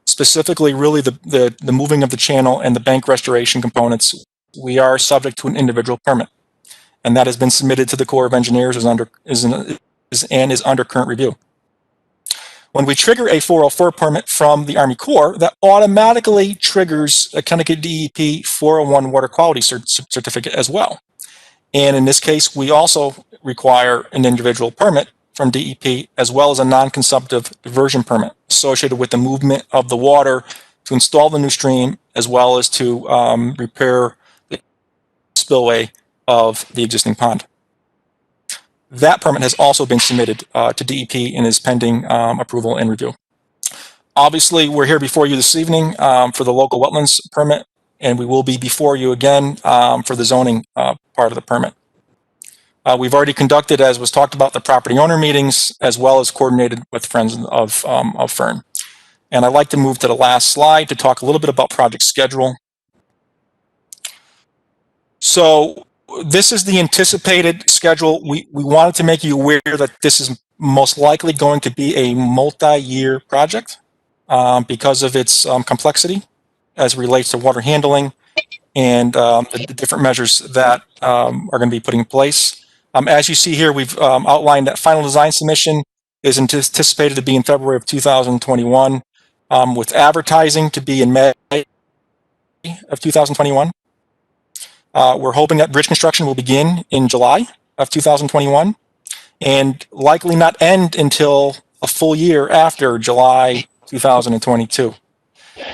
specifically really the moving of the channel and the bank restoration components, we are subject to an individual permit. And that has been submitted to the Corps of Engineers and is under current review. When we trigger a 404 permit from the Army Corps, that automatically triggers a Connecticut DEP 401 water quality certificate as well. And in this case, we also require an individual permit from DEP as well as a non-consumptive diversion permit associated with the movement of the water to install the new stream as well as to repair the spillway of the existing pond. That permit has also been submitted to DEP and is pending approval and review. Obviously, we're here before you this evening for the local wetlands permit, and we will be before you again for the zoning part of the permit. We've already conducted, as was talked about, the property owner meetings, as well as coordinated with Friends of Fern. And I'd like to move to the last slide to talk a little bit about project schedule. So this is the anticipated schedule. We wanted to make you aware that this is most likely going to be a multi-year project because of its complexity as it relates to water handling and the different measures that are going to be put in place. As you see here, we've outlined that final design submission is anticipated to be in February of 2021, with advertising to be in May of 2021. We're hoping that bridge construction will begin in July of 2021 and likely not end until a full year after July 2022.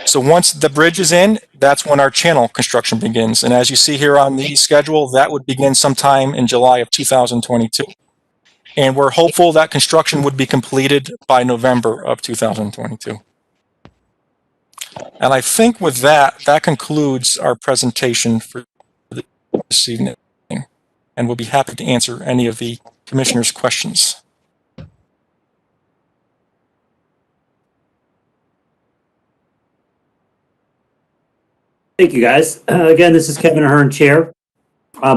So once the bridge is in, that's when our channel construction begins. And as you see here on the schedule, that would begin sometime in July of 2022. And we're hopeful that construction would be completed by November of 2022. And I think with that, that concludes our presentation for this evening. And we'll be happy to answer any of the commissioners' questions.
Thank you, guys. Again, this is Kevin Ahern, Chair.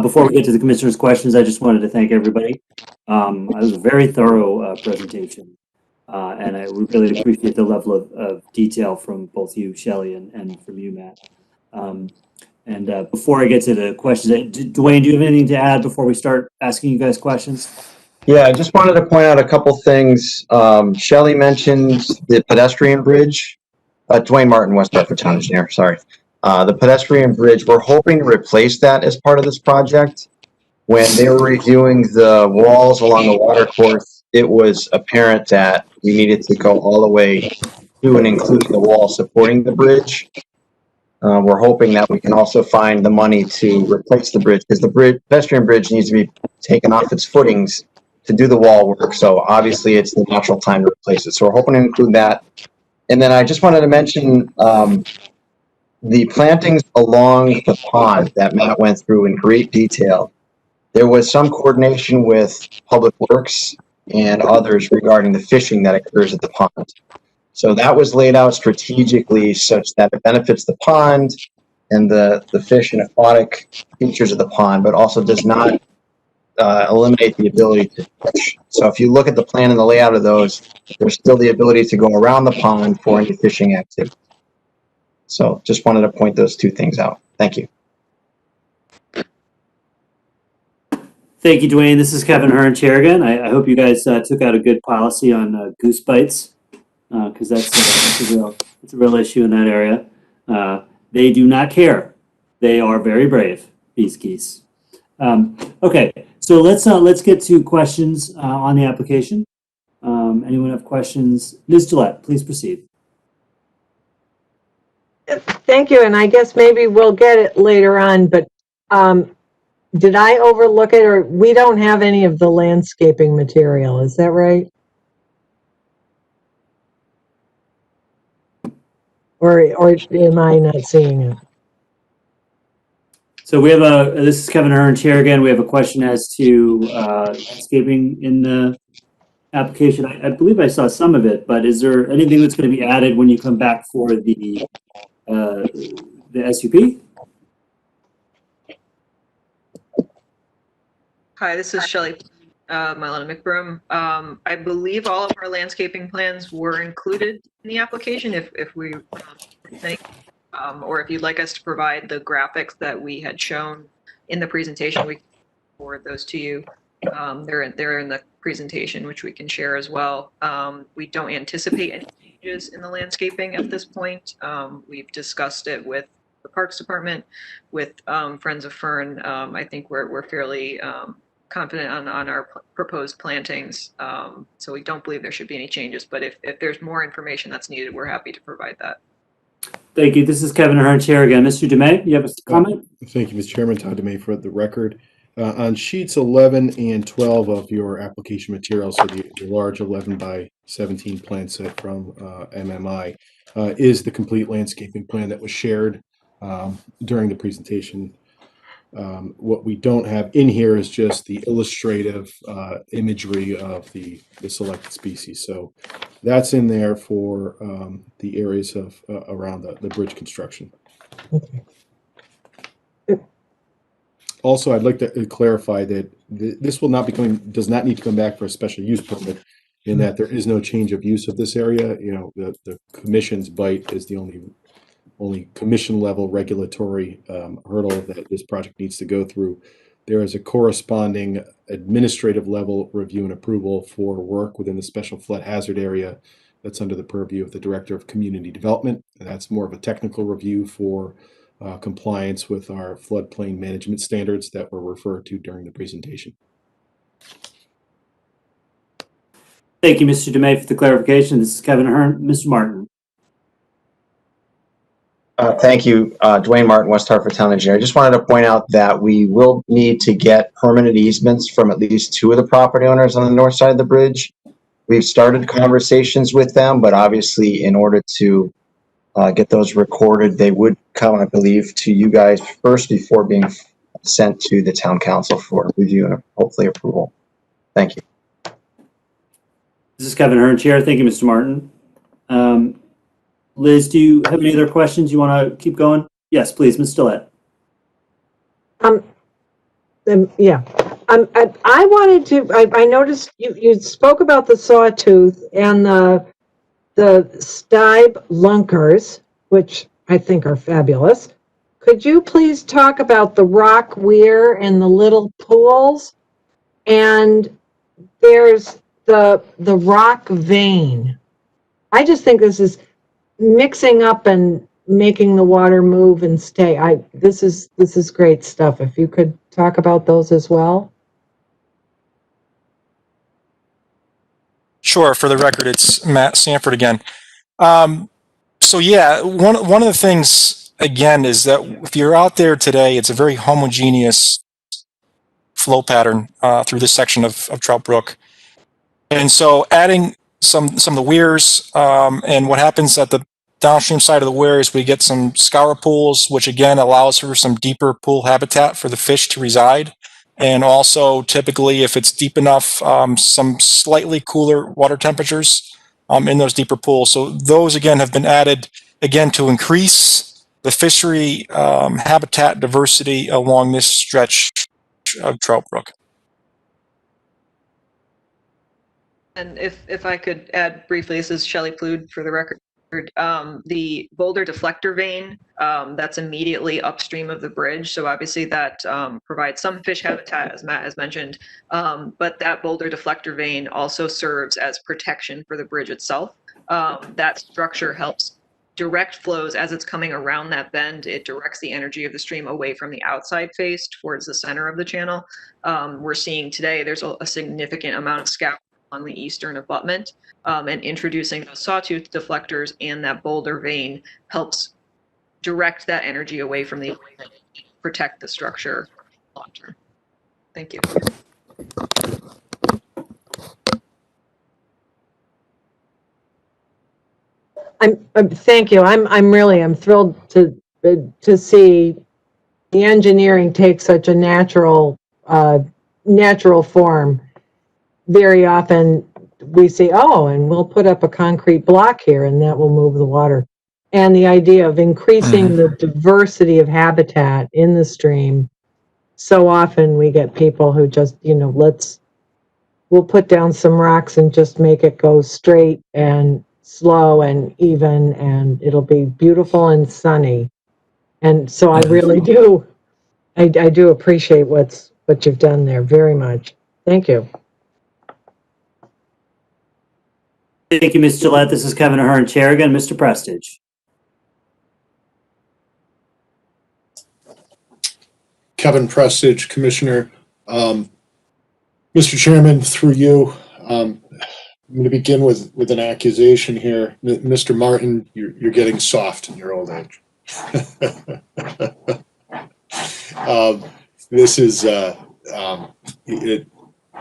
Before we get to the commissioners' questions, I just wanted to thank everybody. It was a very thorough presentation, and I really appreciate the level of detail from both you, Shelley, and from you, Matt. Before I get to the questions, Dwayne, do you have anything to add before we start asking you guys questions?
Yeah, I just wanted to point out a couple things. Shelley mentioned the pedestrian bridge. Dwayne Martin, West Hartford Town Engineer, sorry. The pedestrian bridge, we're hoping to replace that as part of this project. When they were reviewing the walls along the water course, it was apparent that we needed to go all the way to and include the wall supporting the bridge. We're hoping that we can also find the money to replace the bridge, because the pedestrian bridge needs to be taken off its footings to do the wall work. So obviously it's the natural time to replace it. So we're hoping to include that. And then I just wanted to mention the plantings along the pond that Matt went through in great detail. There was some coordination with Public Works and others regarding the fishing that occurs at the pond. So that was laid out strategically such that it benefits the pond and the fish and aquatic features of the pond, but also does not eliminate the ability to fish. So if you look at the plan and the layout of those, there's still the ability to go around the pond for any fishing activity. So just wanted to point those two things out. Thank you.
Thank you, Dwayne. This is Kevin Ahern, Chair again. I hope you guys took out a good policy on goose bites, because that's a real issue in that area. They do not care. They are very brave, these geese. Okay, so let's get to questions on the application. Anyone have questions? Ms. Gillette, please proceed.
Thank you, and I guess maybe we'll get it later on, but did I overlook it, or we don't have any of the landscaping material, is that right? Or am I not seeing it?
So we have this is Kevin Ahern, Chair again. We have a question as to landscaping in the application. I believe I saw some of it, but is there anything that's going to be added when you come back for the SUP?
Hi, this is Shelley Mylena McBroom. I believe all of our landscaping plans were included in the application. If we think, or if you'd like us to provide the graphics that we had shown in the presentation, we can forward those to you. They're in the presentation, which we can share as well. We don't anticipate any changes in the landscaping at this point. We've discussed it with the Parks Department, with Friends of Fern. I think we're fairly confident on our proposed plantings. So we don't believe there should be any changes, but if there's more information that's needed, we're happy to provide that.
Thank you. This is Kevin Ahern, Chair again. Mr. DeMay, you have a comment?
Thank you, Mr. Chairman. Todd DeMay for the record. On sheets 11 and 12 of your application material, so the large 11 by 17 plan set from MMI, is the complete landscaping plan that was shared during the presentation. What we don't have in here is just the illustrative imagery of the selected species. So that's in there for the areas of around the bridge construction.
Okay.
Also, I'd like to clarify that this will not be does not need to come back for a special use permit, in that there is no change of use of this area. You know, the commission's bite is the only commission level regulatory hurdle that this project needs to go through. there is a corresponding administrative level review and approval for work within the special flood hazard area that's under the purview of the Director of Community Development. And that's more of a technical review for compliance with our floodplain management standards that were referred to during the presentation.
Thank you, Mr. DeMay, for the clarification. This is Kevin Ahern. Mr. Martin.
Thank you, Dwayne Martin, West Hartford Town Engineer. I just wanted to point out that we will need to get permanent easements from at least 2 of the property owners on the north side of the bridge. We've started conversations with them, but obviously in order to get those recorded, they would come, I believe, to you guys first before being sent to the town council for review and hopefully approval. Thank you.
This is Kevin Ahern, Chair. Thank you, Mr. Martin. Liz, do you have any other questions you want to keep going? Yes, please, Ms. Stillett.
Yeah. I wanted to, I noticed you spoke about the sawtooth and the stibe lunkers, which I think are fabulous. Could you please talk about the rock weir and the little pools? And there's the rock vein. I just think this is mixing up and making the water move and stay. This is great stuff. If you could talk about those as well.
Sure. For the record, it's Matt Sanford again. So yeah, one of the things again is that if you're out there today, it's a very homogeneous flow pattern through this section of Trout Brook, and so adding some of the weirs and what happens at the downstream side of the weir is we get some scour pools, which again allows for some deeper pool habitat for the fish to reside. And also, typically, if it's deep enough, some slightly cooler water temperatures in those deeper pools. So those, again, have been added, again, to increase the fishery habitat diversity along this stretch of Trout Brook.
And if I could add briefly, this is Shelley Plude for the record. The boulder deflector vein that's immediately upstream of the bridge. So obviously that provides some fish habitat, as Matt has mentioned, but that boulder deflector vein also serves as protection for the bridge itself. That structure helps direct flows as it's coming around that bend. It directs the energy of the stream away from the outside face towards the center of the channel. We're seeing today there's a significant amount of scour on the eastern abutment, and introducing those sawtooth deflectors and that boulder vein helps direct that energy away from the protect the structure long term. Thank you.
Thank you. I'm thrilled to see the engineering take such a natural form. Very often we say, oh, and we'll put up a concrete block here and that will move the water. And the idea of increasing the diversity of habitat in the stream. So often we get people who just, we'll put down some rocks and just make it go straight and slow and even, and it'll be beautiful and sunny. And so I really do, I do appreciate what you've done there very much. Thank you.
Thank you, Ms. Gillette. This is Kevin Ahern, Chair again. Mr. Prestige.
Kevin Prestige, Commissioner. Mr. Chairman, through you, I'm going to begin with an accusation here. Mr. Martin, you're getting soft in your old age. This is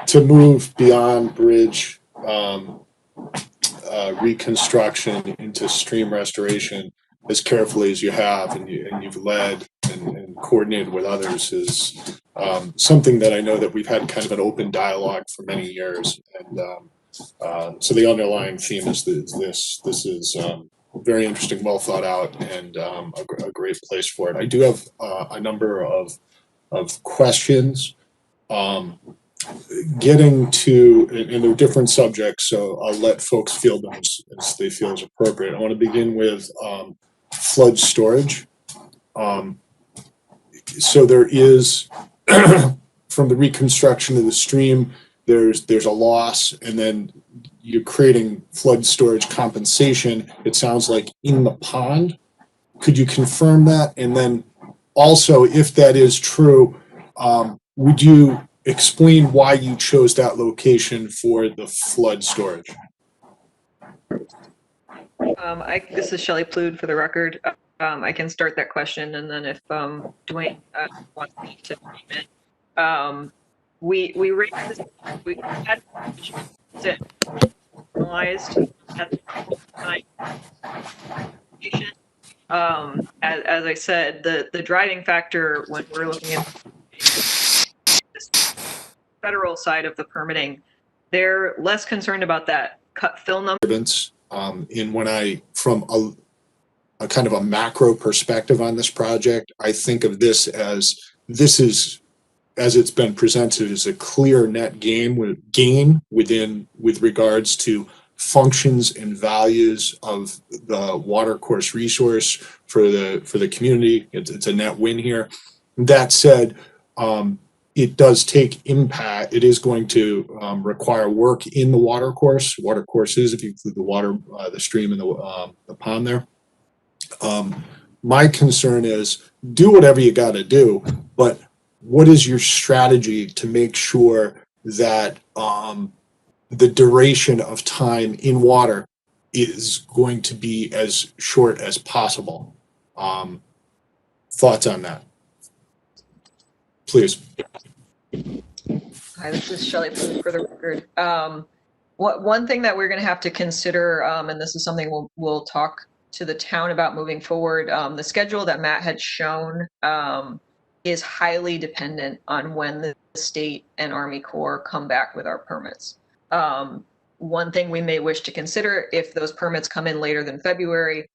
to move beyond bridge reconstruction into stream restoration as carefully as you have, and you've led and coordinated with others is something that I know that we've had kind of an open dialogue for many years. And so the underlying theme is this. This is very interesting, well thought out, and a great place for it. I do have a number of questions. Getting to, and they're different subjects, so I'll let folks field them as they feel is appropriate. I want to begin with flood storage. So there is from the reconstruction of the stream, there's a loss, and then you're creating flood storage compensation, it sounds like, in the pond. Could you confirm that? And then also, if that is true, would you explain why you chose that location for the flood storage?
This is Shelley Plude for the record. I can start that question, and then if Dwayne wants me to name it. We raised this, we had it normalized at the time. As I said, the driving factor when we're looking at this federal side of the permitting, they're less concerned about that cut fill number.
And when I, from a kind of a macro perspective on this project, I think of this is, as it's been presented, as a clear net gain with regards to functions and values of the water course resource for the community. It's a net win here. That said, it does take impact. It is going to require work in the water courses, if you include the water, the stream, and the pond there. My concern is, do whatever you got to do, but what is your strategy to make sure that the duration of time in water is going to be as short as possible? Thoughts on that, please.
Hi, this is Shelley for the record. One thing that we're going to have to consider, and this is something we'll talk to the town about moving forward, the schedule that Matt had shown is highly dependent on when the state and Army Corps come back with our permits. One thing we may wish to consider, if those permits come in later than February,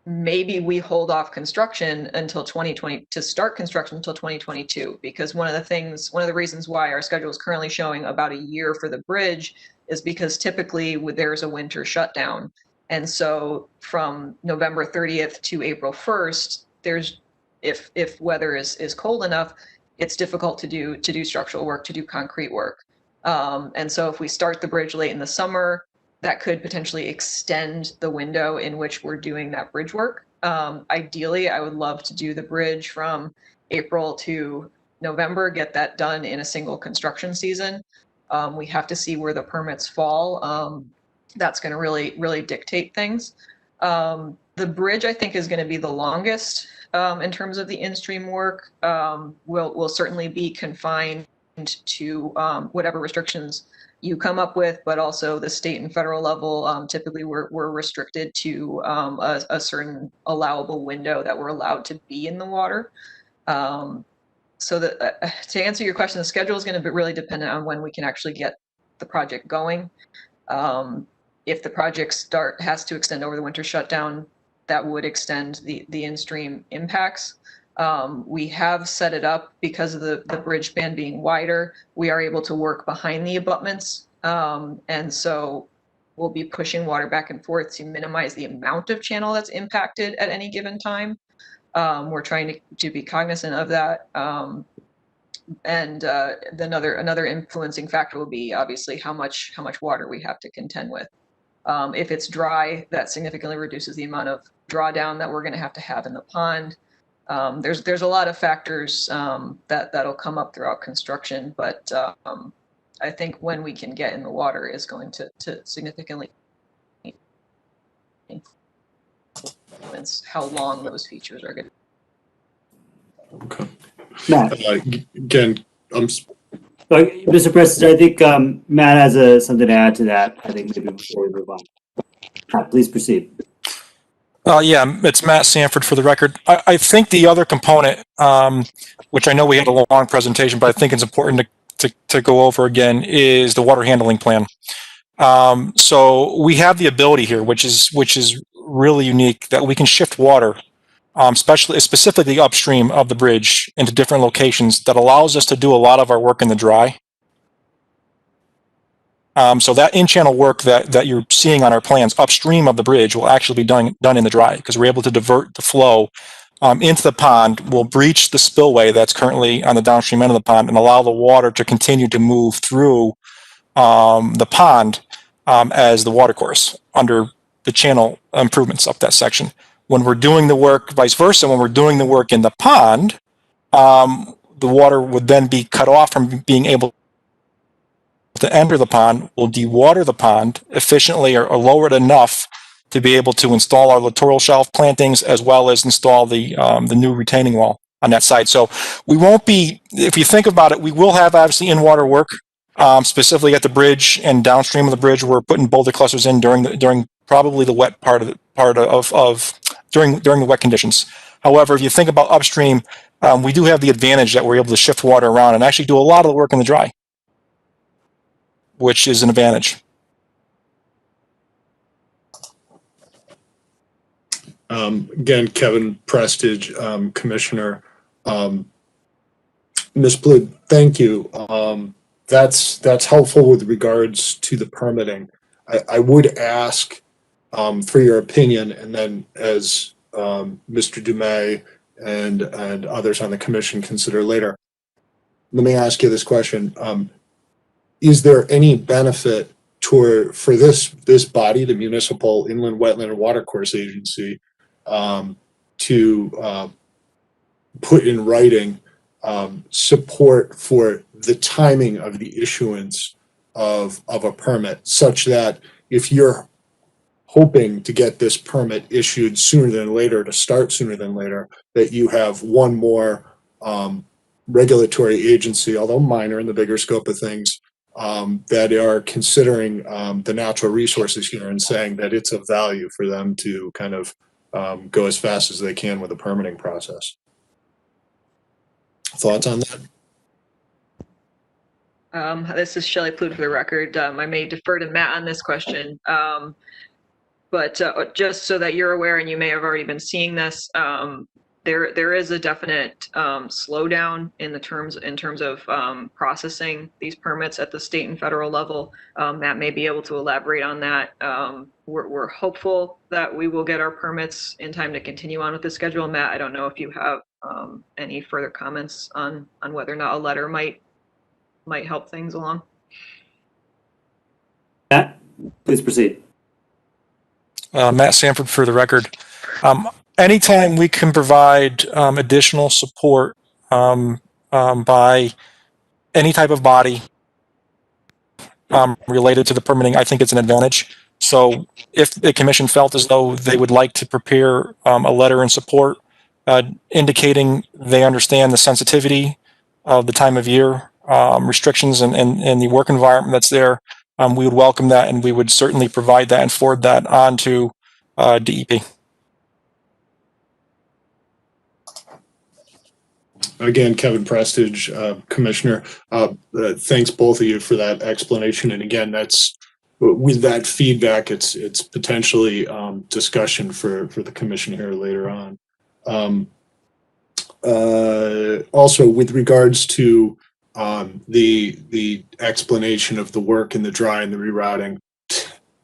maybe we hold off construction until 2020 to start construction until 2022, because one of the reasons why our schedule is currently showing about a year for the bridge is because typically there's a winter shutdown. And so from November 30th to April 1st, if weather is cold enough, it's difficult to do structural work, to do concrete work. And so if we start the bridge late in the summer, that could potentially extend the window in which we're doing that bridge work. Ideally, I would love to do the bridge from April to November, get that done in a single construction season. We have to see where the permits fall. That's going to really dictate things. The bridge, I think, is going to be the longest in terms of the in-stream work. Will certainly be confined to whatever restrictions you come up with, but also the state and federal level. Typically, we're restricted to a certain allowable window that we're allowed to be in the water. So to answer your question, the schedule is going to be really dependent on when we can actually get the project going. If the project has to extend over the winter shutdown, that would extend the in-stream impacts. We have set it up because of the bridge span being wider. We are able to work behind the abutments. And so we'll be pushing water back and forth to minimize the amount of channel that's impacted at any given time. We're trying to be cognizant of that. And another influencing factor will be obviously how much water we have to contend with. If it's dry, that significantly reduces the amount of drawdown that we're going to have in the pond. There's a lot of factors that'll come up throughout construction, but I think when we can get in the water is going to significantly influence how long those features are going to.
Okay.
Matt.
Again,
Mr. President, I think Matt has something to add to that. I think maybe before we move on. Please proceed.
Yeah, it's Matt Sanford for the record. I think the other component, which I know we had a long presentation, but I think it's important to go over again, is the water handling plan. So we have the ability here, which is really unique, that we can shift water, specifically upstream of the bridge, into different locations that allows us to do a lot of our work in the dry. So that in-channel work that you're seeing on our plans upstream of the bridge will actually be done in the dry, because we're able to divert the flow into the pond will breach the spillway that's currently on the downstream end of the pond and allow the water to continue to move through the pond as the water course under the channel improvements up that section. When we're doing the work, vice versa, when we're doing the work in the pond, the water would then be cut off from being able to enter the pond. We'll dewater the pond efficiently or lower it enough to be able to install our littoral shelf plantings as well as install the new retaining wall on that site. So we won't be, if you think about it, we will have obviously in-water work, specifically at the bridge and downstream of the bridge. We're putting boulder clusters in during probably the wet during the wet conditions. However, if you think about upstream, we do have the advantage that we're able to shift water around and actually do a lot of the work in the dry, which is an advantage.
Again, Kevin Prestige, Commissioner. Ms. Blood, thank you. That's helpful with regards to the permitting. I would ask for your opinion, and then as Mr. Dumais and others on the commission consider later, let me ask you this question. Is there any benefit for this body, the Municipal Inland Wetland and Watercourse Agency, to put in writing support for the timing of the issuance of a permit, such that if you're hoping to get this permit issued sooner than later, to start sooner than later, that you have one more regulatory agency, although minor in the bigger scope of things, that are considering the natural resources here and saying that it's of value for them to kind of go as fast as they can with the permitting process. Thoughts on that?
This is Shelley Plude for the record. I may defer to Matt on this question, but just so that you're aware, and you may have already been seeing this, there is a definite slowdown in terms of processing these permits at the state and federal level. Matt may be able to elaborate on that. We're hopeful that we will get our permits in time to continue on with the schedule. Matt, I don't know if you have any further comments on whether or not a letter might help things along.
Matt, please proceed.
Matt Sanford for the record. Anytime we can provide additional support by any type of body related to the permitting, I think it's an advantage. So if the commission felt as though they would like to prepare a letter in support indicating they understand the sensitivity of the time of year restrictions and the work environment that's there, we would welcome that, and we would certainly provide that and forward that on to DEP.
Again, Kevin Prestige, Commissioner, thanks both of you for that explanation. And again, that's with that feedback, it's potentially discussion for the commission here later on. Also, with regards to the explanation of the work in the dry and the rerouting,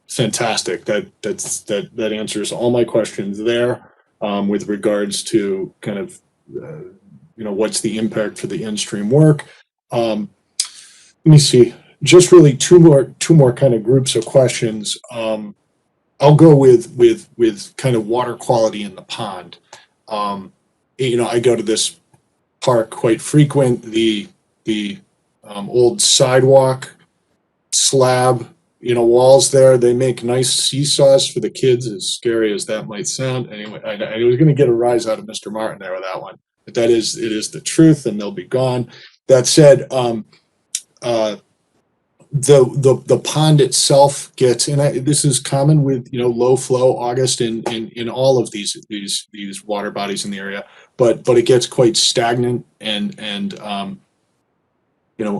fantastic. That answers all my questions there with regards to kind of what's the impact for the in-stream work. Let me see, just really two more kind of groups of questions. I'll go with kind of water quality in the pond. I go to this park quite frequent. The old sidewalk slab, walls there, they make nice seesaws for the kids, as scary as that might sound. Anyway, I was going to get a rise out of Mr. Martin there with that one, but it is the truth, and they'll be gone. That said, the pond itself gets, and this is common with low flow August in all of these water bodies in the area, but it gets quite stagnant, and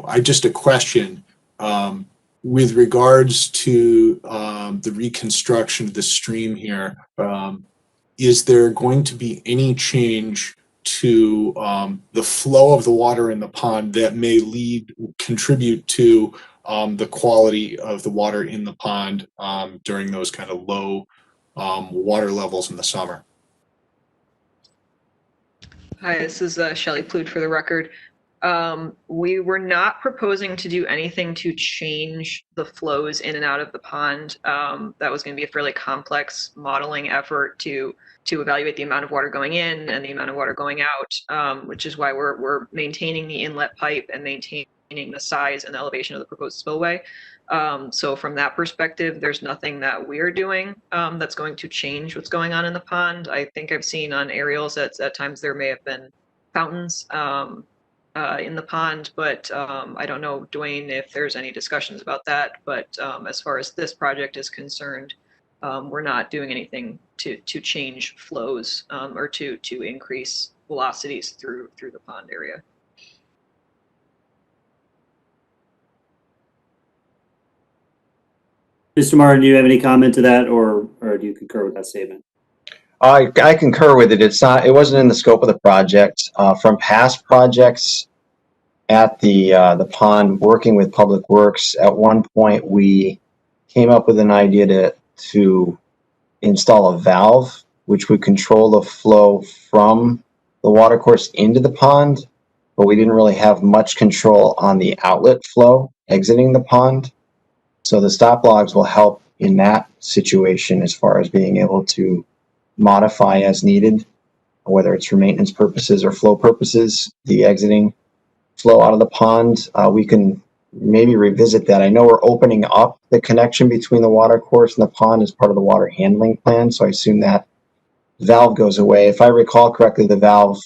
I just a question with regards to the reconstruction of the stream here. Is there going to be any change to the flow of the water in the pond that may contribute to the quality of the water in the pond during those kind of low water levels in the summer?
Hi, this is Shelley Plude for the record. We were not proposing to do anything to change the flows in and out of the pond. That was going to be a fairly complex modeling effort to evaluate the amount of water going in and the amount of water going out, which is why we're maintaining the inlet pipe and maintaining the size and the elevation of the proposed spillway. So from that perspective, there's nothing that we're doing that's going to change what's going on in the pond. I think I've seen on aerials that at times there may have been fountains in the pond, but I don't know, Dwayne, if there's any discussions about that. But as far as this project is concerned, we're not doing anything to change flows or to increase velocities through the pond area.
Mr. Martin, do you have any comment to that, or do you concur with that statement?
I concur with it. It wasn't in the scope of the project. From past projects at the pond, working with Public Works, at one point we came up with an idea to install a valve which would control the flow from the watercourse into the pond, but we didn't really have much control on the outlet flow exiting the pond. So the stop logs will help in that situation as far as being able to modify as needed, whether it's for maintenance purposes or flow purposes, the exiting flow out of the pond. We can maybe revisit that. I know we're opening up the connection between the watercourse and the pond as part of the water handling plan, so I assume that valve goes away. If I recall correctly, the valve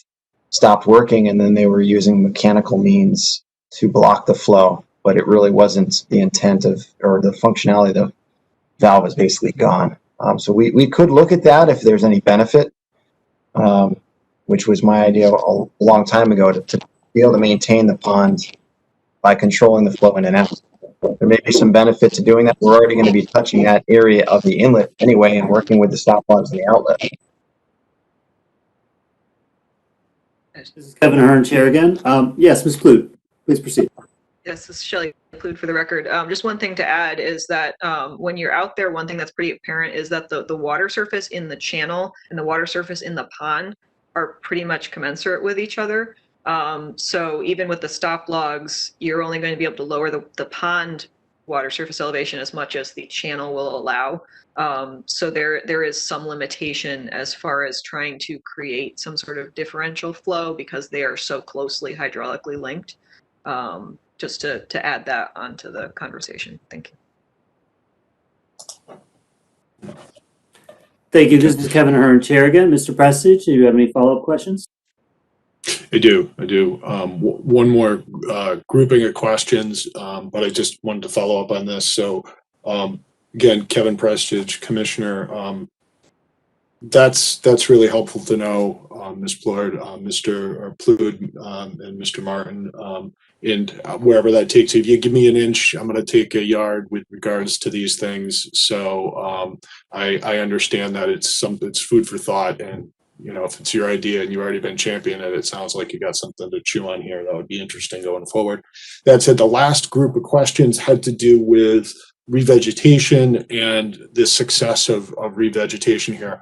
stopped working and then they were using mechanical means to block the flow, but it really wasn't the intent of, or the functionality of the valve is basically gone. So we could look at that if there's any benefit, which was my idea a long time ago, to be able to maintain the pond by controlling the flow in and out. There may be some benefit to doing that. We're already going to be touching that area of the inlet anyway and working with the stop logs and the outlet.
This is Kevin Ahern, Chair again. Yes, Ms. Clute, please proceed.
Yes, this is Shelley Plude for the record. Just one thing to add is that when you're out there, one thing that's pretty apparent is that the water surface in the channel and the water surface in the pond are pretty much commensurate with each other. So even with the stop logs, you're only going to be able to lower the pond water surface elevation as much as the channel will allow. So there is some limitation as far as trying to create some sort of differential flow because they are so closely hydraulically linked. Just to add that onto the conversation. Thank you.
Thank you. This is Kevin Ahern, Chair again. Mr. Prestige, do you have any follow-up questions?
I do. One more grouping of questions, but I just wanted to follow up on this. So again, Kevin Prestige, Commissioner, that's really helpful to know, Ms. Plude, Mr. Plude, and Mr. Martin, and wherever that takes you. If you give me an inch, I'm going to take a yard with regards to these things. So I understand that it's food for thought, and if it's your idea and you've already been championing it, it sounds like you got something to chew on here that would be interesting going forward. That said, the last group of questions had to do with revegetation and the success of revegetation here.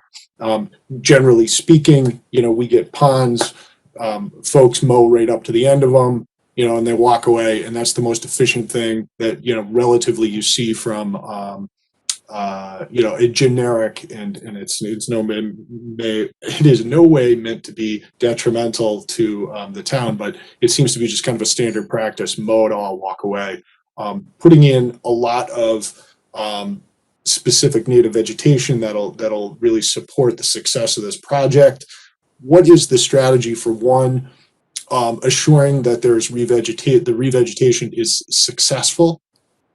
Generally speaking, we get ponds, folks mow right up to the end of them, and they walk away, and that's the most efficient thing that, relatively you see from, a generic, and it is no way meant to be detrimental to the town, but it seems to be just kind of a standard practice: mow it all, walk away. Putting in a lot of specific native vegetation that'll really support the success of this project. What is the strategy for one, assuring that the revegetation is successful,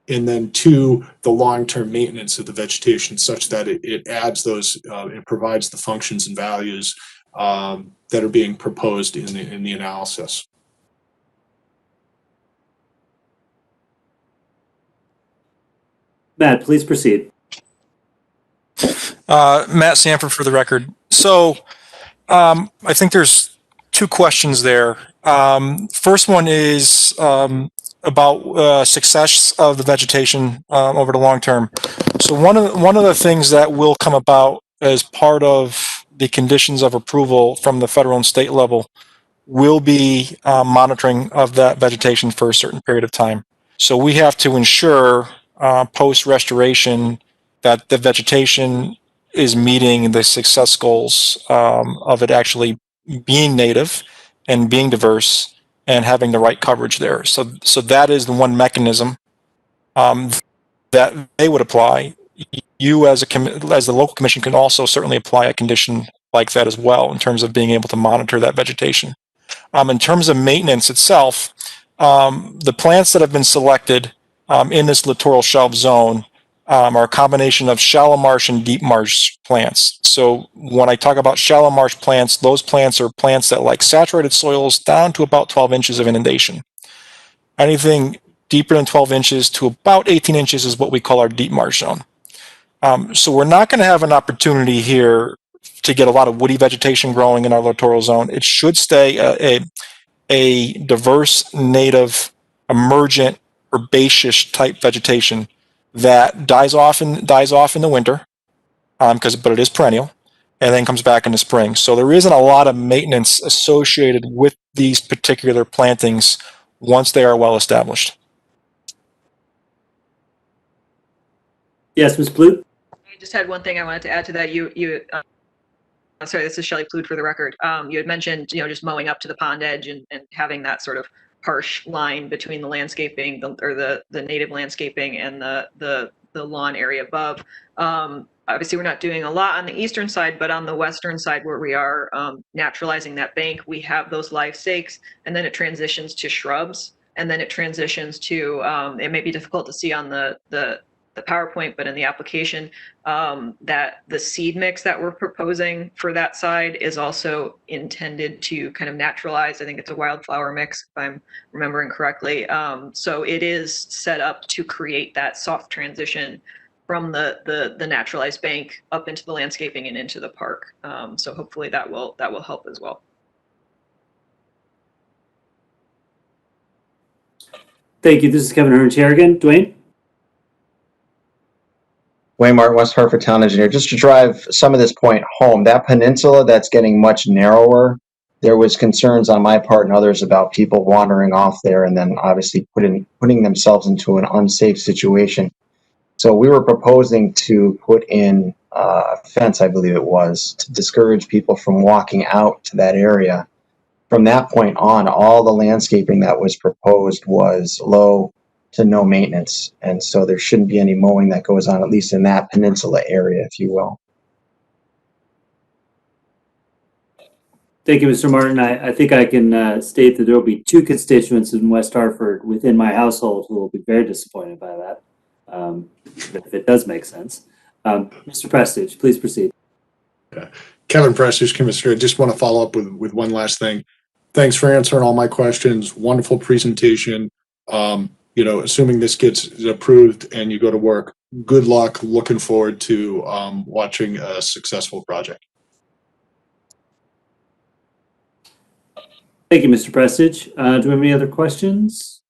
and then two, the long-term maintenance of the vegetation such that it adds those, it provides the functions and values that are being proposed in the analysis?
Matt, please proceed.
Matt Sanford for the record. So I think there's two questions there. First one is about success of the vegetation over the long term. So one of the things that will come about as part of the conditions of approval from the federal and state level will be monitoring of that vegetation for a certain period of time. So we have to ensure post-restoration that the vegetation is meeting the success goals of it actually being native and being diverse and having the right coverage there. So that is the one mechanism that they would apply. You as the local commission can also certainly apply a condition like that as well in terms of being able to monitor that vegetation. In terms of maintenance itself, the plants that have been selected in this littoral shelf zone are a combination of shallow marsh and deep marsh plants. So when I talk about shallow marsh plants, those plants are plants that like saturated soils down to about 12 inches of inundation. Anything deeper than 12 inches to about 18 inches is what we call our deep marsh zone. So we're not going to have an opportunity here to get a lot of woody vegetation growing in our littoral zone. It should stay a diverse, native, emergent, herbaceous type vegetation that dies off in the winter, but it is perennial, and then comes back in the spring. So there isn't a lot of maintenance associated with these particular plantings once they are well established.
Yes, Ms. Blute?
I just had one thing I wanted to add to that. Sorry, this is Shelley Plude for the record. You had mentioned, just mowing up to the pond edge and having that sort of harsh line between the landscaping or the native landscaping and the lawn area above. Obviously, we're not doing a lot on the eastern side, but on the western side where we are naturalizing that bank, we have those live stakes, and then it transitions to shrubs, and then it transitions to, it may be difficult to see on the PowerPoint, but in the application, that the seed mix that we're proposing for that side is also intended to kind of naturalize. I think it's a wildflower mix, if I'm remembering correctly. So it is set up to create that soft transition from the naturalized bank up into the landscaping and into the park. So hopefully that will help as well.
Thank you. This is Kevin Hearn, Chair again. Dwayne?
Wayne Martin, West Hartford Town Engineer. Just to drive some of this point home, that peninsula that's getting much narrower, there was concerns on my part and others about people wandering off there and then obviously putting themselves into an unsafe situation. So we were proposing to put in a fence, I believe it was, to discourage people from walking out to that area. From that point on, all the landscaping that was proposed was low to no maintenance, and so there shouldn't be any mowing that goes on, at least in that peninsula area, if you will.
Thank you, Mr. Martin. I think I can state that there will be two constituents in West Hartford within my household who will be very disappointed by that, if it does make sense. Mr. Prestige, please proceed.
Kevin Prestige, Commissioner. I just want to follow up with one last thing. Thanks for answering all my questions. Wonderful presentation. Assuming this gets approved and you go to work, good luck. Looking forward to watching a successful project.
Thank you, Mr. Prestige. Do we have any other questions?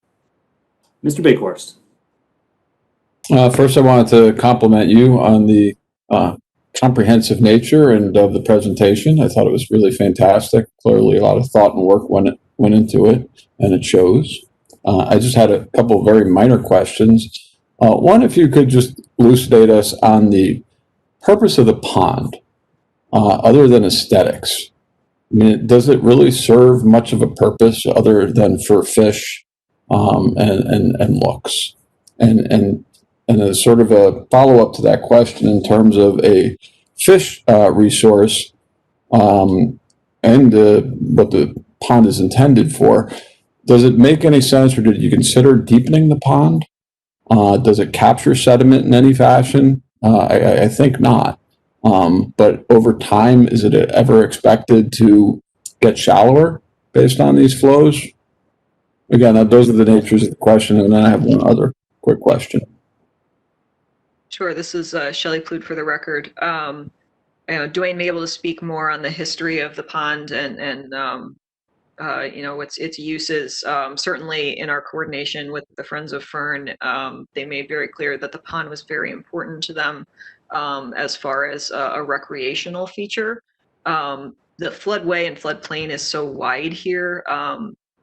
Mr. Bakhorst.
First, I wanted to compliment you on the comprehensive nature and of the presentation. I thought it was really fantastic. Clearly, a lot of thought and work went into it, and it shows. I just had a couple of very minor questions. One, if you could just elucidate us on the purpose of the pond, other than aesthetics. I mean, does it really serve much of a purpose other than for fish and looks? And as sort of a follow-up to that question in terms of a fish resource and what the pond is intended for, does it make any sense, or did you consider deepening the pond? Does it capture sediment in any fashion? I think not. But over time, is it ever expected to get shallower based on these flows? Again, those are the natures of the question, and then I have one other quick question.
Sure, this is Shelley Plude for the record. Dwayne may be able to speak more on the history of the pond and its uses. Certainly in our coordination with the Friends of Fern, they made very clear that the pond was very important to them as far as a recreational feature. the floodway and floodplain is so wide here.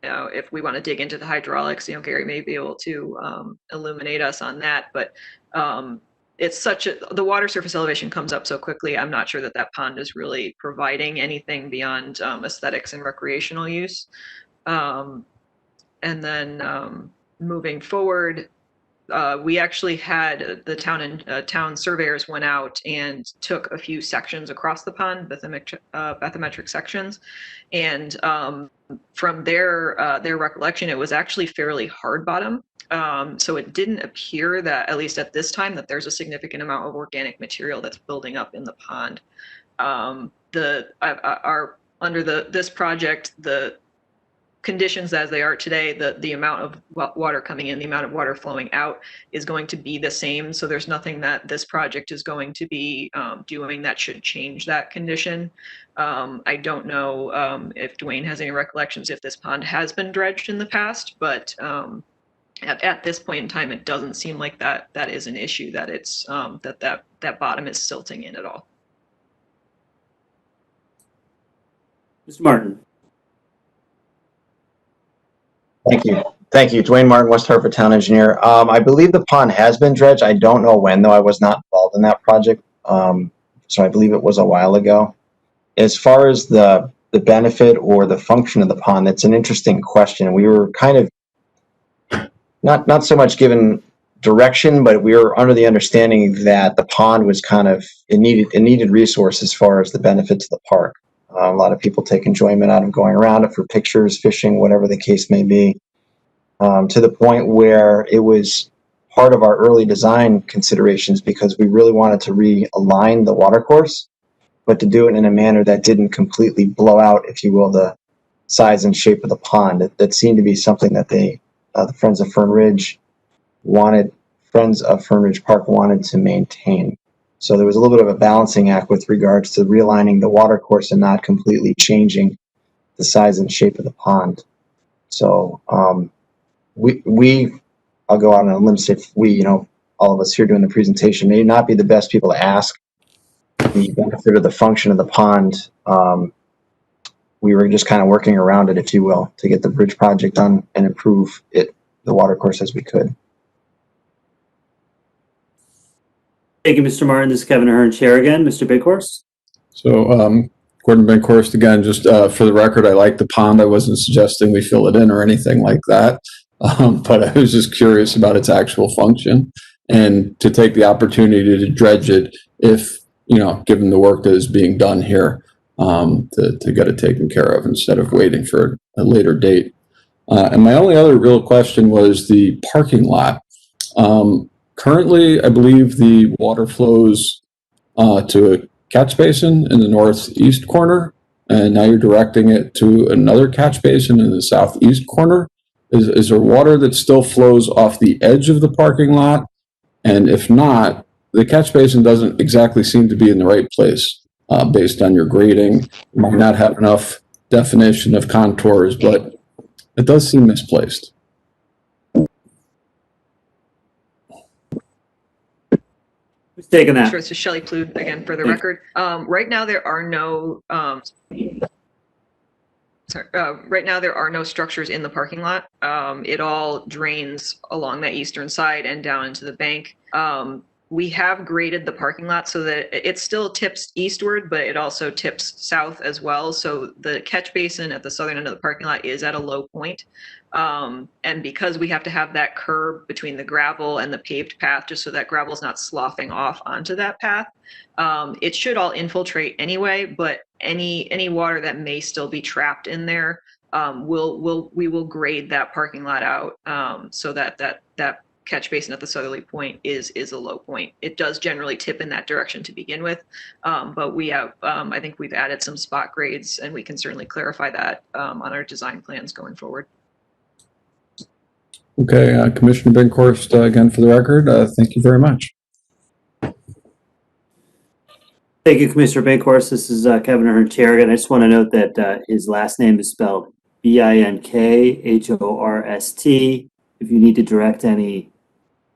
If we want to dig into the hydraulics, Gary may be able to illuminate us on that. But it's the water surface elevation comes up so quickly. I'm not sure that pond is really providing anything beyond aesthetics and recreational use. And then moving forward, we actually had the town surveyors went out and took a few sections across the pond, bathymetric sections, and from their recollection, it was actually fairly hard bottom. So it didn't appear that, at least at this time, that there's a significant amount of organic material that's building up in the pond. Under this project, the conditions as they are today, the amount of water coming in, the amount of water flowing out is going to be the same. So there's nothing that this project is going to be doing that should change that condition. I don't know if Dwayne has any recollections if this pond has been dredged in the past, but at this point in time, it doesn't seem like that is an issue, that it's that bottom is silting in at all.
Mr. Martin.
Thank you. Thank you. Dwayne Martin, West Hartford Town Engineer. I believe the pond has been dredged. I don't know when, though. I was not involved in that project. So I believe it was a while ago. As far as the benefit or the function of the pond, that's an interesting question. We were kind of not so much given direction, but we were under the understanding that the pond was kind of a needed resource as far as the benefit to the park. A lot of people take enjoyment out of going around it for pictures, fishing, whatever the case may be, to the point where it was part of our early design considerations because we really wanted to realign the watercourse, but to do it in a manner that didn't completely blow out, if you will, the size and shape of the pond. That seemed to be something that the Friends of Fern Ridge Park wanted to maintain. So there was a little bit of a balancing act with regards to realigning the water course and not completely changing the size and shape of the pond. So I'll go out on a limb, say all of us here doing the presentation may not be the best people to ask the benefit or the function of the pond. We were just kind of working around it, if you will, to get the bridge project done and improve the water course as we could.
Thank you, Mr. Martin. This is Kevin Ahern, Chair again. Mr. Bighorst.
So, Gordon Bighorst again, just for the record, I like the pond. I wasn't suggesting we fill it in or anything like that. But I was just curious about its actual function and to take the opportunity to dredge it if, given the work that is being done here, to get it taken care of instead of waiting for a later date. And my only other real question was the parking lot. Currently, I believe the water flows to a catch basin in the northeast corner, and now you're directing it to another catch basin in the southeast corner. Is there water that still flows off the edge of the parking lot? And if not, the catch basin doesn't exactly seem to be in the right place based on your grading. You might not have enough definition of contours, but it does seem misplaced.
Who's taking that?
Sure, it's just Shelley Plude again for the record. Right now there are no right now there are no structures in the parking lot. It all drains along the eastern side and down into the bank. We have graded the parking lot so that it still tips eastward, but it also tips south as well. So the catch basin at the southern end of the parking lot is at a low point. And because we have to have that curb between the gravel and the paved path, just so that gravel is not sloughing off onto that path, it should all infiltrate anyway, but any water that may still be trapped in there, we will grade that parking lot out so that catch basin at the southerly point is a low point. It does generally tip in that direction to begin with, but we have, I think we've added some spot grades, and we can certainly clarify that on our design plans going forward.
Okay, Commissioner Bighorst, again for the record, thank you very much.
Thank you, Commissioner Bighorst. This is Kevin Ahern, Chair again. I just want to note that his last name is spelled Binkhorst. If you need to direct any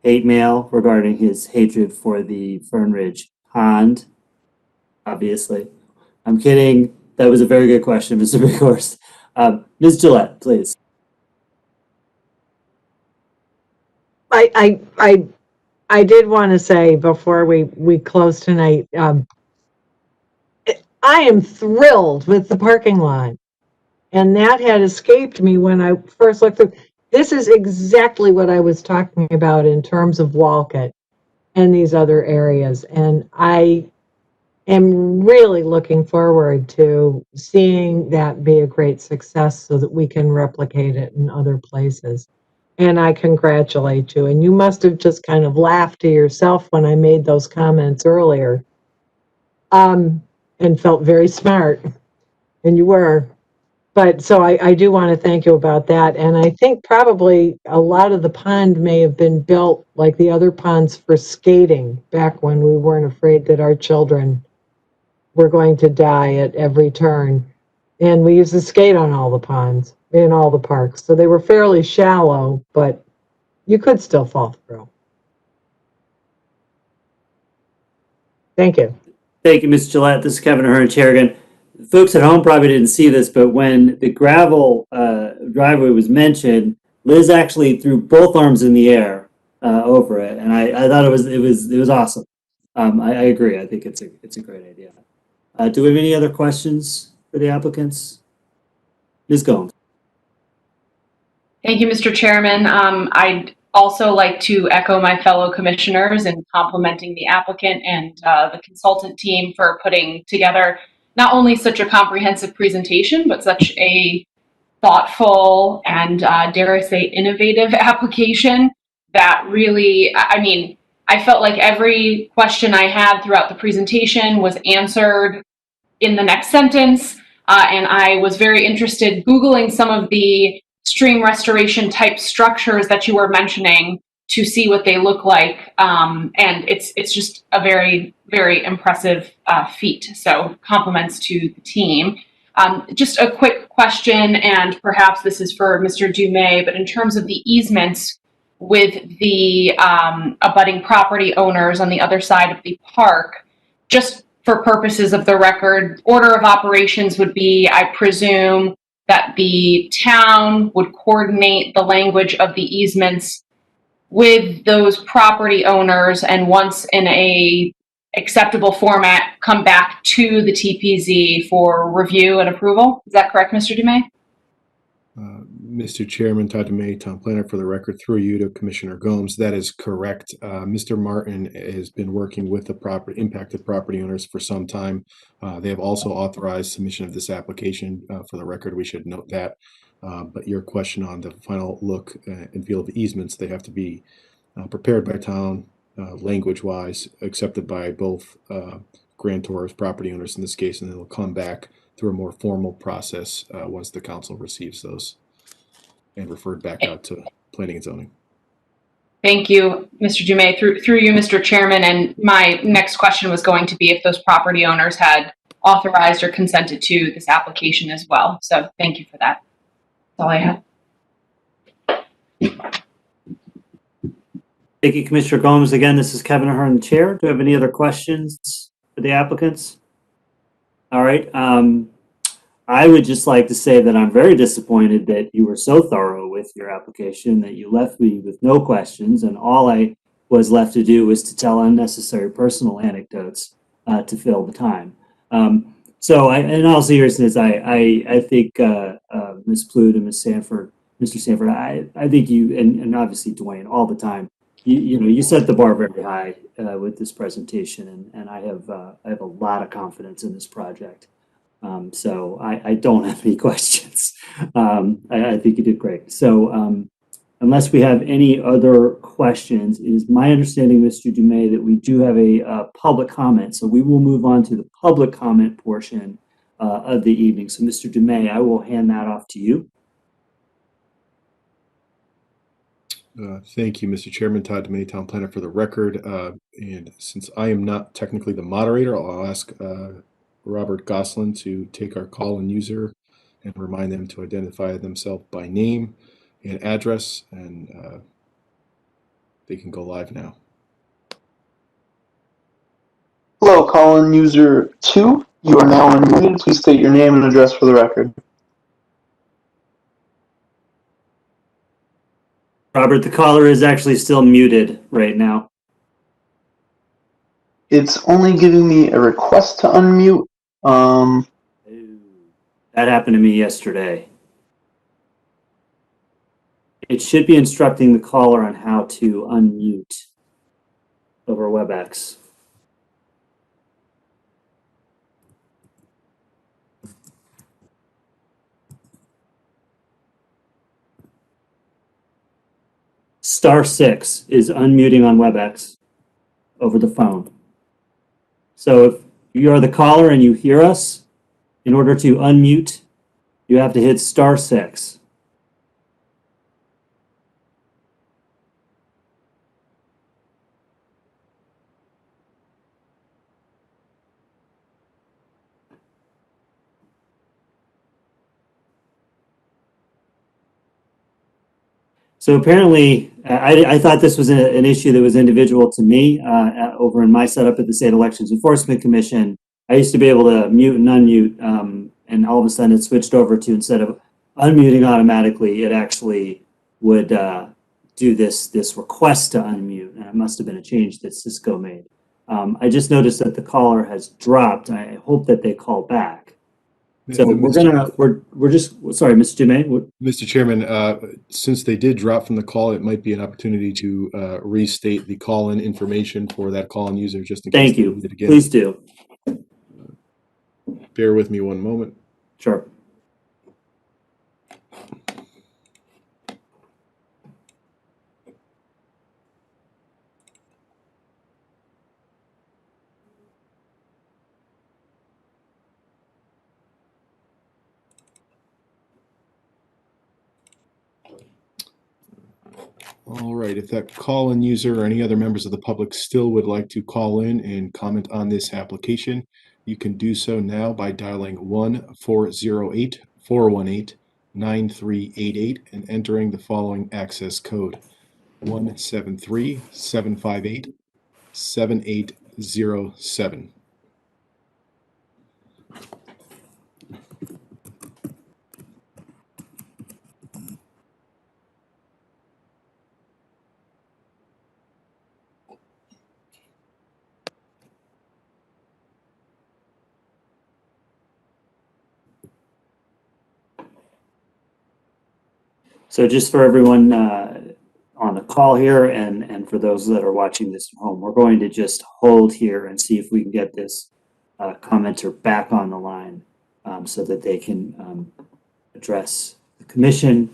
hate mail regarding his hatred for the Fern Ridge Pond, obviously. I'm kidding. That was a very good question, Mr. Bighorst. Ms. Gillette, please.
I did want to say before we close tonight, I am thrilled with the parking lot. And that had escaped me when I first looked through. This is exactly what I was talking about in terms of Wolcott and these other areas. And I am really looking forward to seeing that be a great success so that we can replicate it in other places. And I congratulate you. And you must have just kind of laughed to yourself when I made those comments earlier, and felt very smart. And you were. But so I do want to thank you about that. And I think probably a lot of the pond may have been built like the other ponds for skating back when we weren't afraid that our children were going to die at every turn. And we used to skate on all the ponds in all the parks. So they were fairly shallow, but you could still fall through. Thank you.
Thank you, Ms. Gillette. This is Kevin Ahern, Chair again. Folks at home probably didn't see this, but when the gravel driveway was mentioned, Liz actually threw both arms in the air over it, and I thought it was awesome. I agree. I think it's a great idea. Do we have any other questions for the applicants? Ms. Gomes.
Thank you, Mr. Chairman. I'd also like to echo my fellow commissioners in complimenting the applicant and the consultant team for putting together not only such a comprehensive presentation, but such a thoughtful and, dare I say, innovative application that really, I mean, I felt like every question I had throughout the presentation was answered in the next sentence. And I was very interested Googling some of the stream restoration type structures that you were mentioning to see what they look like. And it's just a very, very impressive feat. So compliments to the team. Just a quick question, and perhaps this is for Mr. Dumais, but in terms of the easements with the abutting property owners on the other side of the park, just for purposes of the record, order of operations would be, I presume, that the town would coordinate the language of the easements with those property owners, and once in a acceptable format, come back to the TPZ for review and approval. Is that correct, Mr. Dumais?
Mr. Chairman, Todd Dumais, Town Planner, for the record, through you to Commissioner Gomes. That is correct. Mr. Martin has been working with the impacted property owners for some time. They have also authorized submission of this application. For the record, we should note that. But your question on the final look and feel of easements, they have to be prepared by town, language-wise, accepted by both grantors, property owners in this case, and then they'll come back through a more formal process once the council receives those and referred back out to planning and zoning.
Thank you, Mr. Dumais. Through you, Mr. Chairman, and my next question was going to be if those property owners had authorized or consented to this application as well. So thank you for that. That's all I have.
Thank you, Commissioner Gomes. Again, this is Kevin Ahern, Chair. Do you have any other questions for the applicants? All right. I would just like to say that I'm very disappointed that you were so thorough with your application that you left me with no questions, and all I was left to do was to tell unnecessary personal anecdotes to fill the time. So, in all seriousness, I think Ms. Plude and Ms. Sanford, Mr. Sanford, I think you, and obviously Dwayne, all the time, you set the bar very high with this presentation, and I have a lot of confidence in this project. So I don't have any questions. I think you did great. So unless we have any other questions, it is my understanding, Mr. Dumais, that we do have a public comment. So we will move on to the public comment portion of the evening. So Mr. Dumais, I will hand that off to you.
Thank you, Mr. Chairman. Todd Dumais, Town Planner, for the record. And since I am not technically the moderator, I'll ask Robert Goslin to take our call and user and remind them to identify themselves by name and address, and they can go live now.
Hello, call-in user 2. You are now unmuted. Please state your name and address for the record.
Robert, the caller is actually still muted right now.
It's only giving me a request to unmute.
That happened to me yesterday. It should be instructing the caller on how to unmute over WebEx. *6 is unmuting on WebEx over the phone. So if you are the caller and you hear us, in order to unmute, you have to hit *6. So apparently, I thought this was an issue that was individual to me over in my setup at the State Elections Enforcement Commission. I used to be able to mute and unmute, and all of a sudden it switched over to, instead of unmuting automatically, it actually would do this request to unmute. And it must have been a change that Cisco made. I just noticed that the caller has dropped. I hope that they call back. So we're just, sorry, Mr. Dumais.
Mr. Chairman, since they did drop from the call, it might be an opportunity to restate the call-in information for that call-in user, just in case.
Thank
they
you.
need it again.
Please do.
Bear with me one moment.
Sure.
All right, if that call-in user or any other members of the public still would like to call in and comment on this application, you can do so now by dialing 1-408-418-9388 and entering the following access code: 173-758-7807.
So just for everyone on the call here and for those that are watching this at home, we're going to just hold here and see if we can get this commenter back on the line so that they can address the commission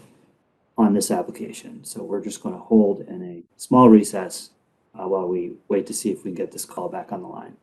on this application. So we're just going to hold in a small recess while we wait to see if we can get this call back on the line.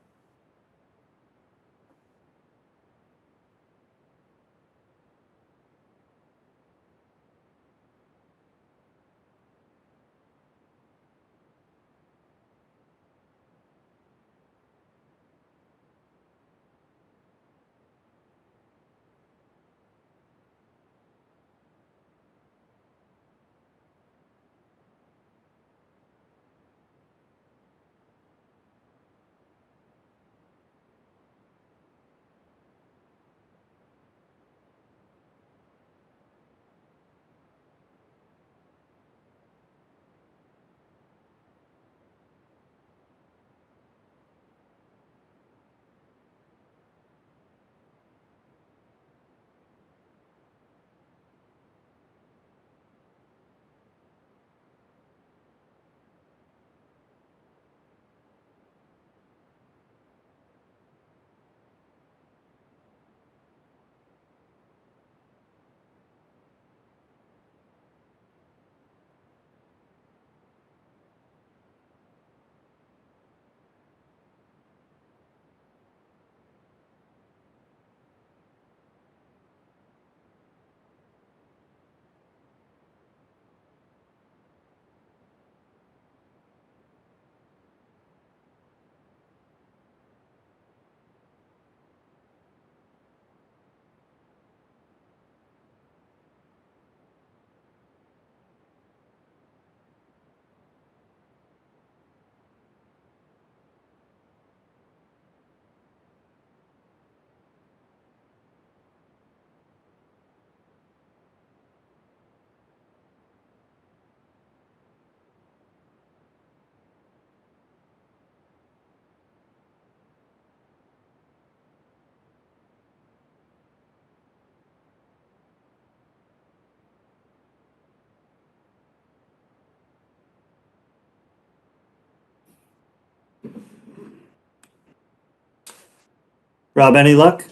Rob, any luck?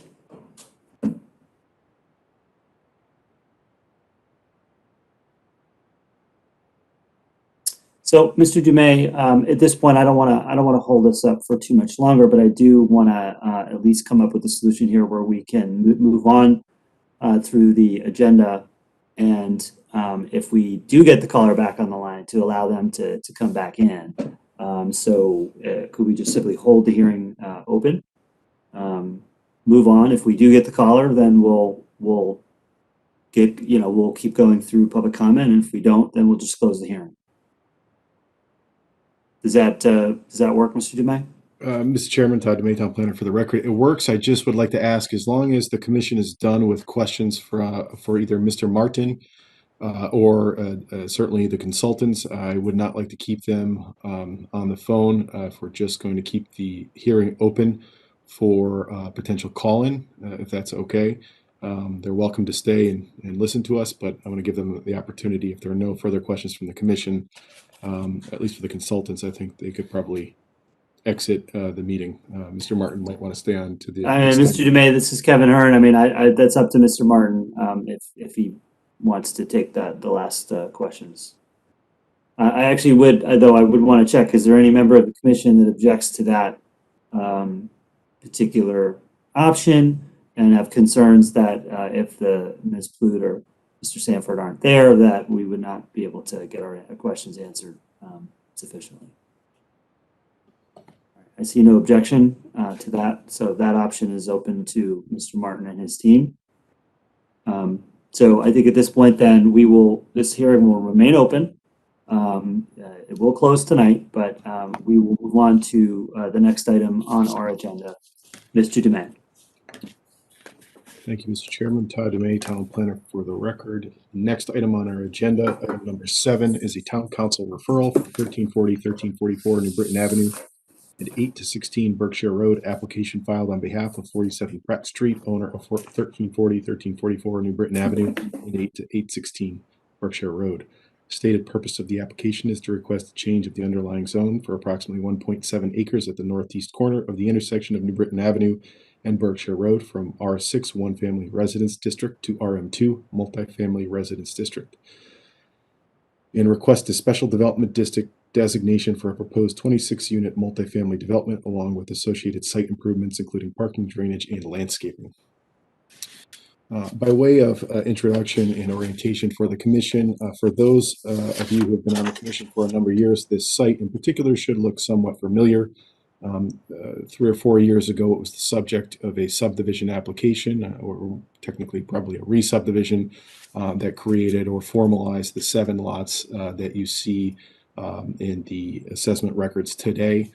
So, Mr. Dumais, at this point, I don't want to hold this up for too much longer, but I do want to at least come up with a solution here where we can move on through the agenda, and if we do get the caller back on the line, to allow them to come back in. Could we just simply hold the hearing open? Move on. If we do get the caller, then we'll keep going through public comment, and if we don't, then we'll just close the hearing. Does that work, Mr. Dumais?
Mr. Chairman, Todd Dumais, Town Planner, for the record. It works. I just would like to ask, as long as the commission is done with questions for either Mr. Martin or certainly the consultants, I would not like to keep them on the phone if we're just going to keep the hearing open for potential call-in, if that's okay. They're welcome to stay and listen to us, but I want to give them the opportunity, if there are no further questions from the commission, at least for the consultants, I think they could probably exit the meeting. Mr. Martin might want to stay on to the.
Mr. Dumais, this is Kevin Hearn. I mean, that's up to Mr. Martin if he wants to take the last questions. I actually would, though, I would want to check. Is there any member of the commission that objects to that particular option and have concerns that if Ms. Plude or Mr. Sanford aren't there, that we would not be able to get our questions answered sufficiently? I see no objection to that, so that option is open to Mr. Martin and his team. So I think at this point, then this hearing will remain open. It will close tonight, but we will move on to the next item on our agenda. Mr. Dumais.
Thank you, Mr. Chairman. Todd Dumais, Town Planner, for the record. Next item on our agenda, item number 7, is a Town Council referral for 1340, 1344 New Britain Avenue and 8 to 16 Berkshire Road, application filed on behalf of 47 Pratt Street, owner of 1340, 1344 New Britain Avenue and 8 to 816 Berkshire Road. Stated purpose of the application is to request a change of the underlying zone for approximately 1.7 acres at the northeast corner of the intersection of New Britain Avenue and Berkshire Road from R6 One-Family Residence District to RM2 Multifamily Residence District. And request a special development district designation for a proposed 26-unit multifamily development along with associated site improvements, including parking, drainage, and landscaping. By way of introduction and orientation for the commission, for those of you who have been on the commission for a number of years, this site in particular should look somewhat familiar. 3 or 4 years ago, it was the subject of a subdivision application, or technically probably a re-subdivision, that created or formalized the 7 lots that you see in the assessment records today.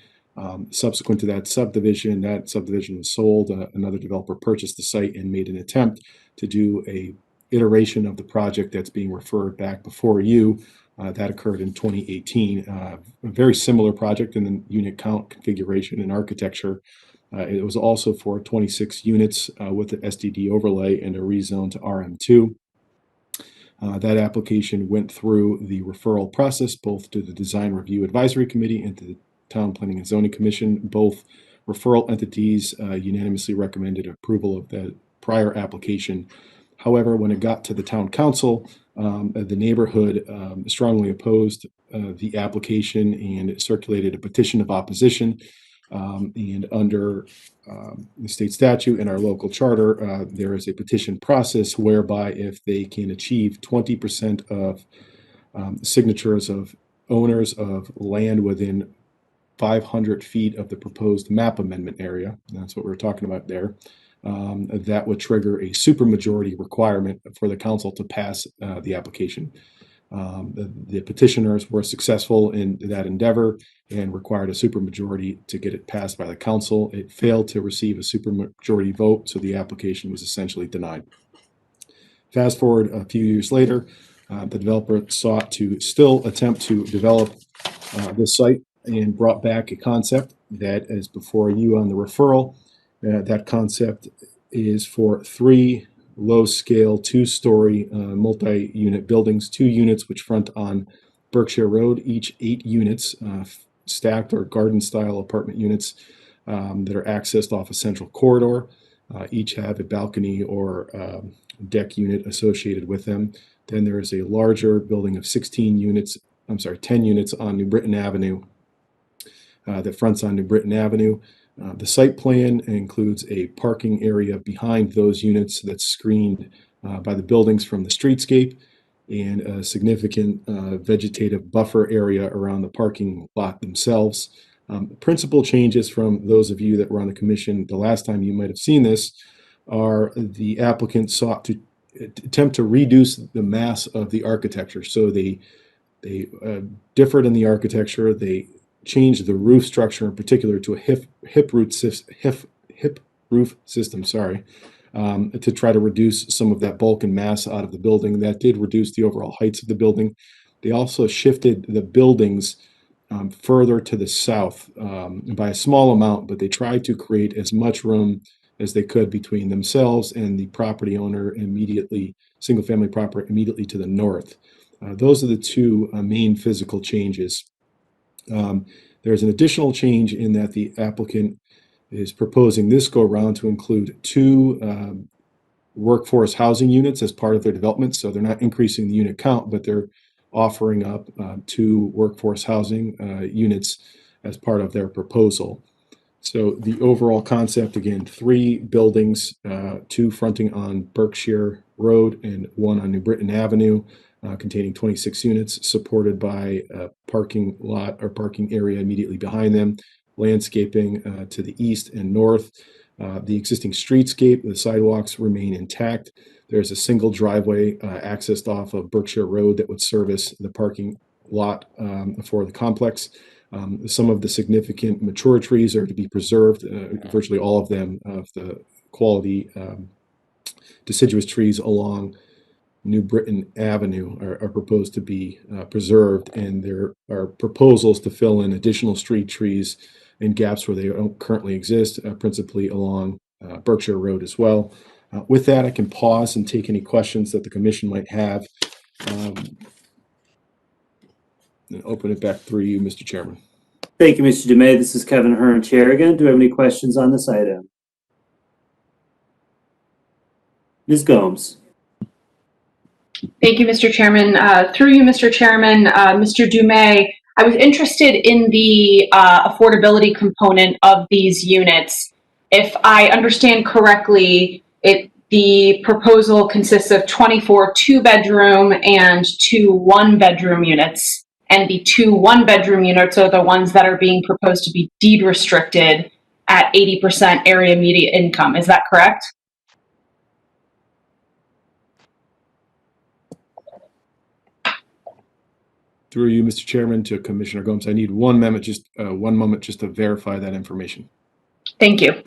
Subsequent to that subdivision was sold. Another developer purchased the site and made an attempt to do a iteration of the project that's being referred back before you. That occurred in 2018. A very similar project in the unit count, configuration, and architecture. It was also for 26 units with the SDD overlay and a rezone to RM2. That application went through the referral process, both to the Design Review Advisory Committee and to the Town Planning and Zoning Commission. Both referral entities unanimously recommended approval of the prior application. However, when it got to the Town Council, the neighborhood strongly opposed the application and circulated a petition of opposition. And under the state statute and our local charter, there is a petition process whereby if they can achieve 20% of signatures of owners of land within 500 feet of the proposed map amendment area, that's what we're talking about there, that would trigger a supermajority requirement for the council to pass the application. The petitioners were successful in that endeavor and required a supermajority to get it passed by the council. It failed to receive a supermajority vote, so the application was essentially denied. Fast forward a few years later, the developer sought to still attempt to develop this site and brought back a concept that is before you on the referral. That concept is for 3 low-scale, 2-story multi-unit buildings, 2 units which front on Berkshire Road, each 8 units, stacked or garden-style apartment units that are accessed off a central corridor. Each have a balcony or deck unit associated with them. Then there is a larger building of 10 units on New Britain Avenue that fronts on New Britain Avenue. The site plan includes a parking area behind those units that's screened by the buildings from the streetscape, and a significant vegetative buffer area around the parking lot themselves. Principal changes from those of you that were on the commission the last time you might have seen this are the applicant sought to attempt to reduce the mass of the architecture. So they differed in the architecture. They changed the roof structure in particular to a hip roof system. To try to reduce some of that bulk and mass out of the building. That did reduce the overall heights of the building. They also shifted the buildings further to the south by a small amount, but they tried to create as much room as they could between themselves and the property owner immediately, single family property immediately to the north. Those are the two main physical changes. There's an additional change in that the applicant is proposing this go around to include two workforce housing units as part of their development. So they're not increasing the unit count, but they're offering up two workforce housing units as part of their proposal. So the overall concept, again, 3 buildings, 2 fronting on Berkshire Road and 1 on New Britain Avenue, containing 26 units, supported by a parking lot or parking area immediately behind them, landscaping to the east and north. The existing streetscape, the sidewalks remain intact. There's a single driveway accessed off of Berkshire Road that would service the parking lot for the complex. Some of the significant mature trees are to be preserved, virtually all of them of the quality deciduous trees along New Britain Avenue are proposed to be preserved, and there are proposals to fill in additional street trees in gaps where they don't currently exist, principally along Berkshire Road as well. With that, I can pause and take any questions that the commission might have. And open it back through you, Mr. Chairman.
Thank you, Mr. Dumais. This is Kevin Hearn, Chair again. Do we have any questions on this item? Ms. Gomes.
Thank you, Mr. Chairman. Through you, Mr. Chairman, Mr. Dumais, I was interested in the affordability component of these units. If I understand correctly, the proposal consists of 24 2-bedroom and 2 1-bedroom units. And the 2 1-bedroom units are the ones that are being proposed to be deed restricted at 80% area median income. Is that correct?
Through you, Mr. Chairman, to Commissioner Gomes. I need one moment just to verify that information.
Thank you.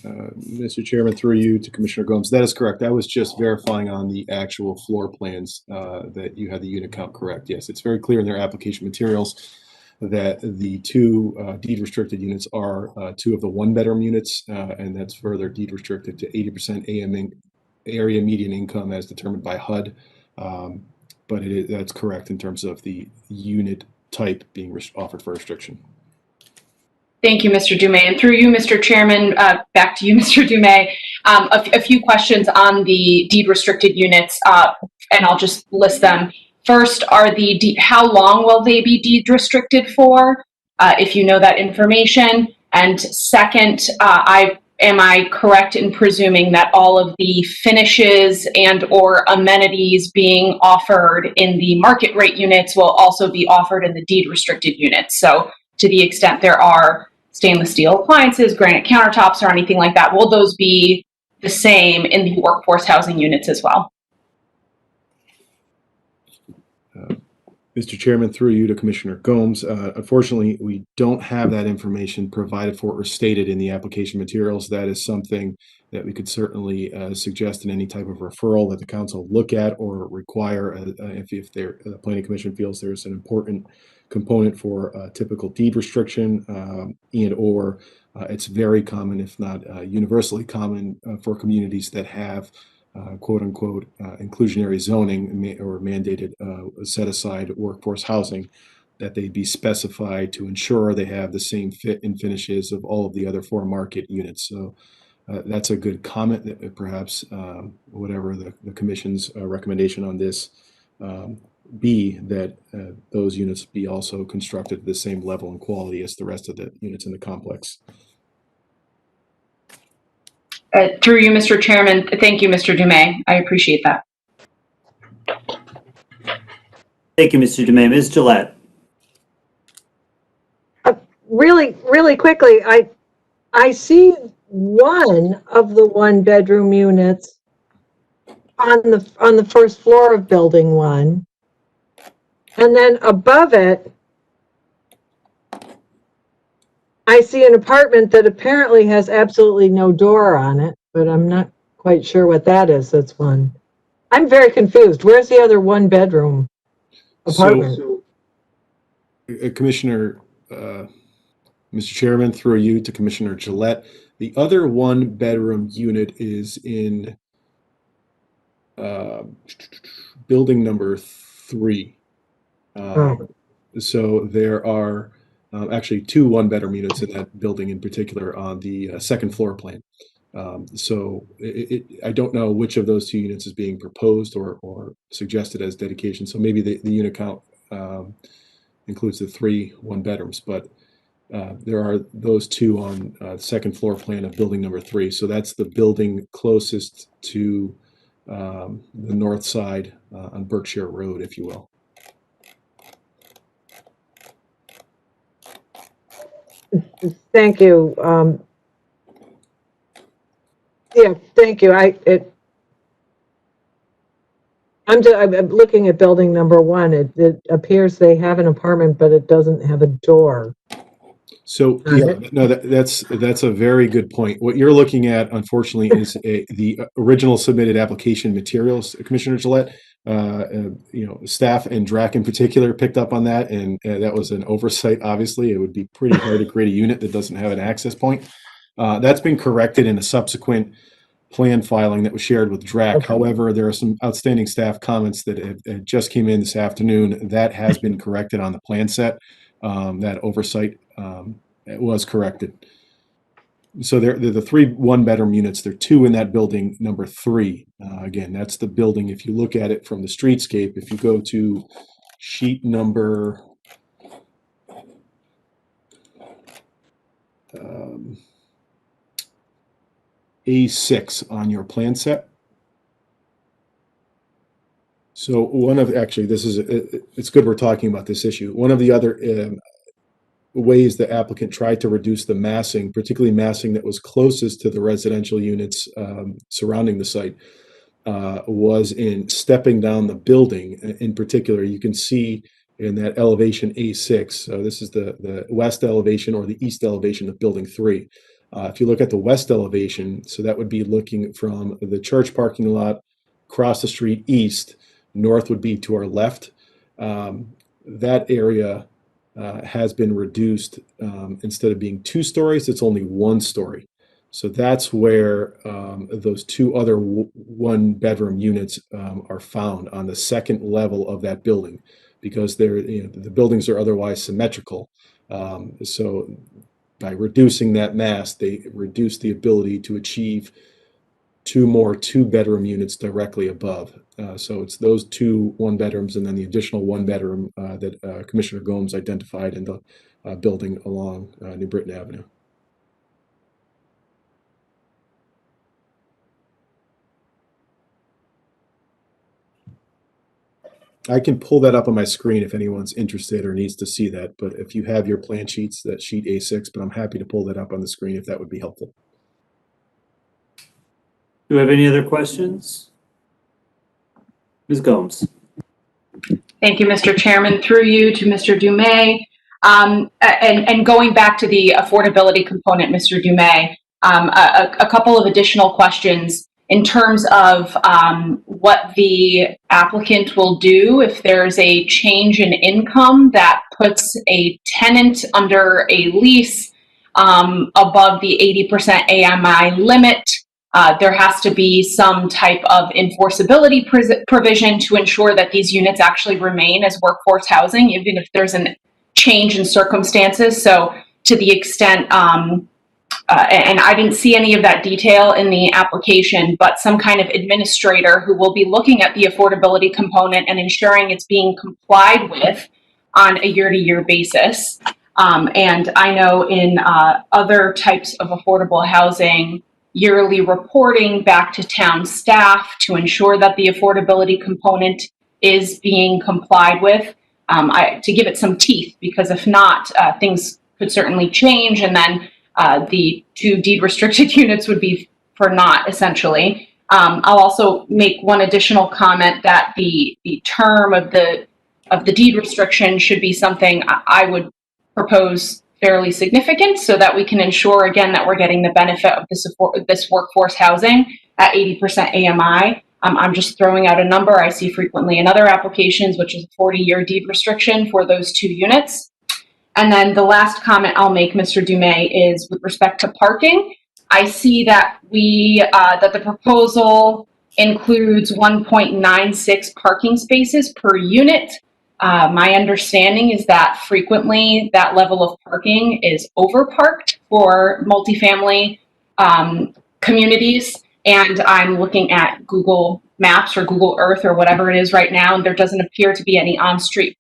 Mr. Chairman, through you to Commissioner Gomes. That is correct. I was just verifying on the actual floor plans that you had the unit count correct. Yes, it's very clear in their application materials that the two deed restricted units are two of the one-bedroom units, and that's further deed restricted to 80% area median income as determined by HUD. But that's correct in terms of the unit type being offered for restriction.
Thank you, Mr. Dumais. And through you, Mr. Chairman, back to you, Mr. Dumais. A few questions on the deed restricted units, and I'll just list them. First, how long will they be deed restricted for, if you know that information? And second, am I correct in presuming that all of the finishes and or amenities being offered in the market rate units will also be offered in the deed restricted units? So to the extent there are stainless steel appliances, granite countertops, or anything like that, will those be the same in the workforce housing units as well?
Mr. Chairman, through you to Commissioner Gomes. Unfortunately, we don't have that information provided for or stated in the application materials. That is something that we could certainly suggest in any type of referral that the council look at or require if the Planning Commission feels there's an important component for typical deed restriction and or it's very common, if not universally common, for communities that have quote unquote inclusionary zoning or mandated set aside workforce housing, that they be specified to ensure they have the same fit and finishes of all of the other four market units. So that's a good comment that perhaps whatever the commission's recommendation on this be, that those units be also constructed at the same level and quality as the rest of the units in the complex.
Through you, Mr. Chairman. Thank you, Mr. Dumais. I appreciate that.
Thank you, Mr. Dumais. Ms. Gillette.
Really quickly, I see one of the one-bedroom units on the first floor of building one, and then above it, I see an apartment that apparently has absolutely no door on it, but I'm not quite sure what that is. That's one. I'm very confused. Where's the other one-bedroom apartment?
So, Commissioner, Mr. Chairman, through you to Commissioner Gillette, the other one-bedroom unit is in building number 3. So there are actually 2 one-bedroom units in that building in particular on the second floor plan. So I don't know which of those 2 units is being proposed or suggested as dedication. So maybe the unit count includes the 3 one-bedrooms, but there are those 2 on the second floor plan of building number 3. So that's the building closest to the north side on Berkshire Road, if you will.
Thank you. Yeah, thank you. I'm looking at building number 1. It appears they have an apartment, but it doesn't have a door.
So yeah, no, that's a very good point. What you're looking at, unfortunately, is the original submitted application materials, Commissioner Gillette. Staff and DRAC in particular picked up on that, and that was an oversight. Obviously, it would be pretty hard to create a unit that doesn't have an access point. That's been corrected in a subsequent plan filing that was shared with DRAC. Okay. However, there are some outstanding staff comments that just came in this afternoon. That has been corrected on the plan set. That oversight was corrected. So they're the 3 one-bedroom units. There are 2 in that building number 3. Again, that's the building. If you look at it from the streetscape, if you go to sheet number A6 on your plan set. So it's good we're talking about this issue. One of the other ways the applicant tried to reduce the massing, particularly massing that was closest to the residential units surrounding the site, was in stepping down the building. In particular, you can see in that elevation A6, so this is the west elevation or the east elevation of building 3. If you look at the west elevation, so that would be looking from the church parking lot across the street east, north would be to our left. That area has been reduced. Instead of being 2 stories, it's only 1 story. So that's where those 2 other 1-bedroom units are found on the second level of that building, because they're, the buildings are otherwise symmetrical. So by reducing that mass, they reduce the ability to achieve 2 more 2-bedroom units directly above. So it's those 2 1-bedrooms and then the additional 1-bedroom that Commissioner Gomes identified in the building along New Britain Avenue. I can pull that up on my screen if anyone's interested or needs to see that, but if you have your plan sheets, that sheet A6, but I'm happy to pull that up on the screen if that would be helpful.
Do we have any other questions? Ms. Gomes.
Thank you, Mr. Chairman. Through you to Mr. Dumais. And going back to the affordability component, Mr. Dumais, a couple of additional questions in terms of what the applicant will do if there's a change in income that puts a tenant under a lease above the 80% AMI limit. There has to be some type of enforceability provision to ensure that these units actually remain as workforce housing, even if there's a change in circumstances. So to the extent, and I didn't see any of that detail in the application, but some kind of administrator who will be looking at the affordability component and ensuring it's being complied with on a year-to-year basis. And I know in other types of affordable housing, yearly reporting back to town staff to ensure that the affordability component is being complied with, to give it some teeth, because if not, things could certainly change, and then the 2 deed restricted units would be for naught, essentially. I'll also make one additional comment that the term of the deed restriction should be something I would propose fairly significant, so that we can ensure again that we're getting the benefit of this workforce housing at 80% AMI. I'm just throwing out a number I see frequently in other applications, which is a 40-year deed restriction for those 2 units. And then the last comment I'll make, Mr. Dumais, is with respect to parking. I see that that the proposal includes 1.96 parking spaces per unit. My understanding is that frequently that level of parking is overparked for multifamily communities. And I'm looking at Google Maps or Google Earth or whatever it is right now, and there doesn't appear to be any on-street.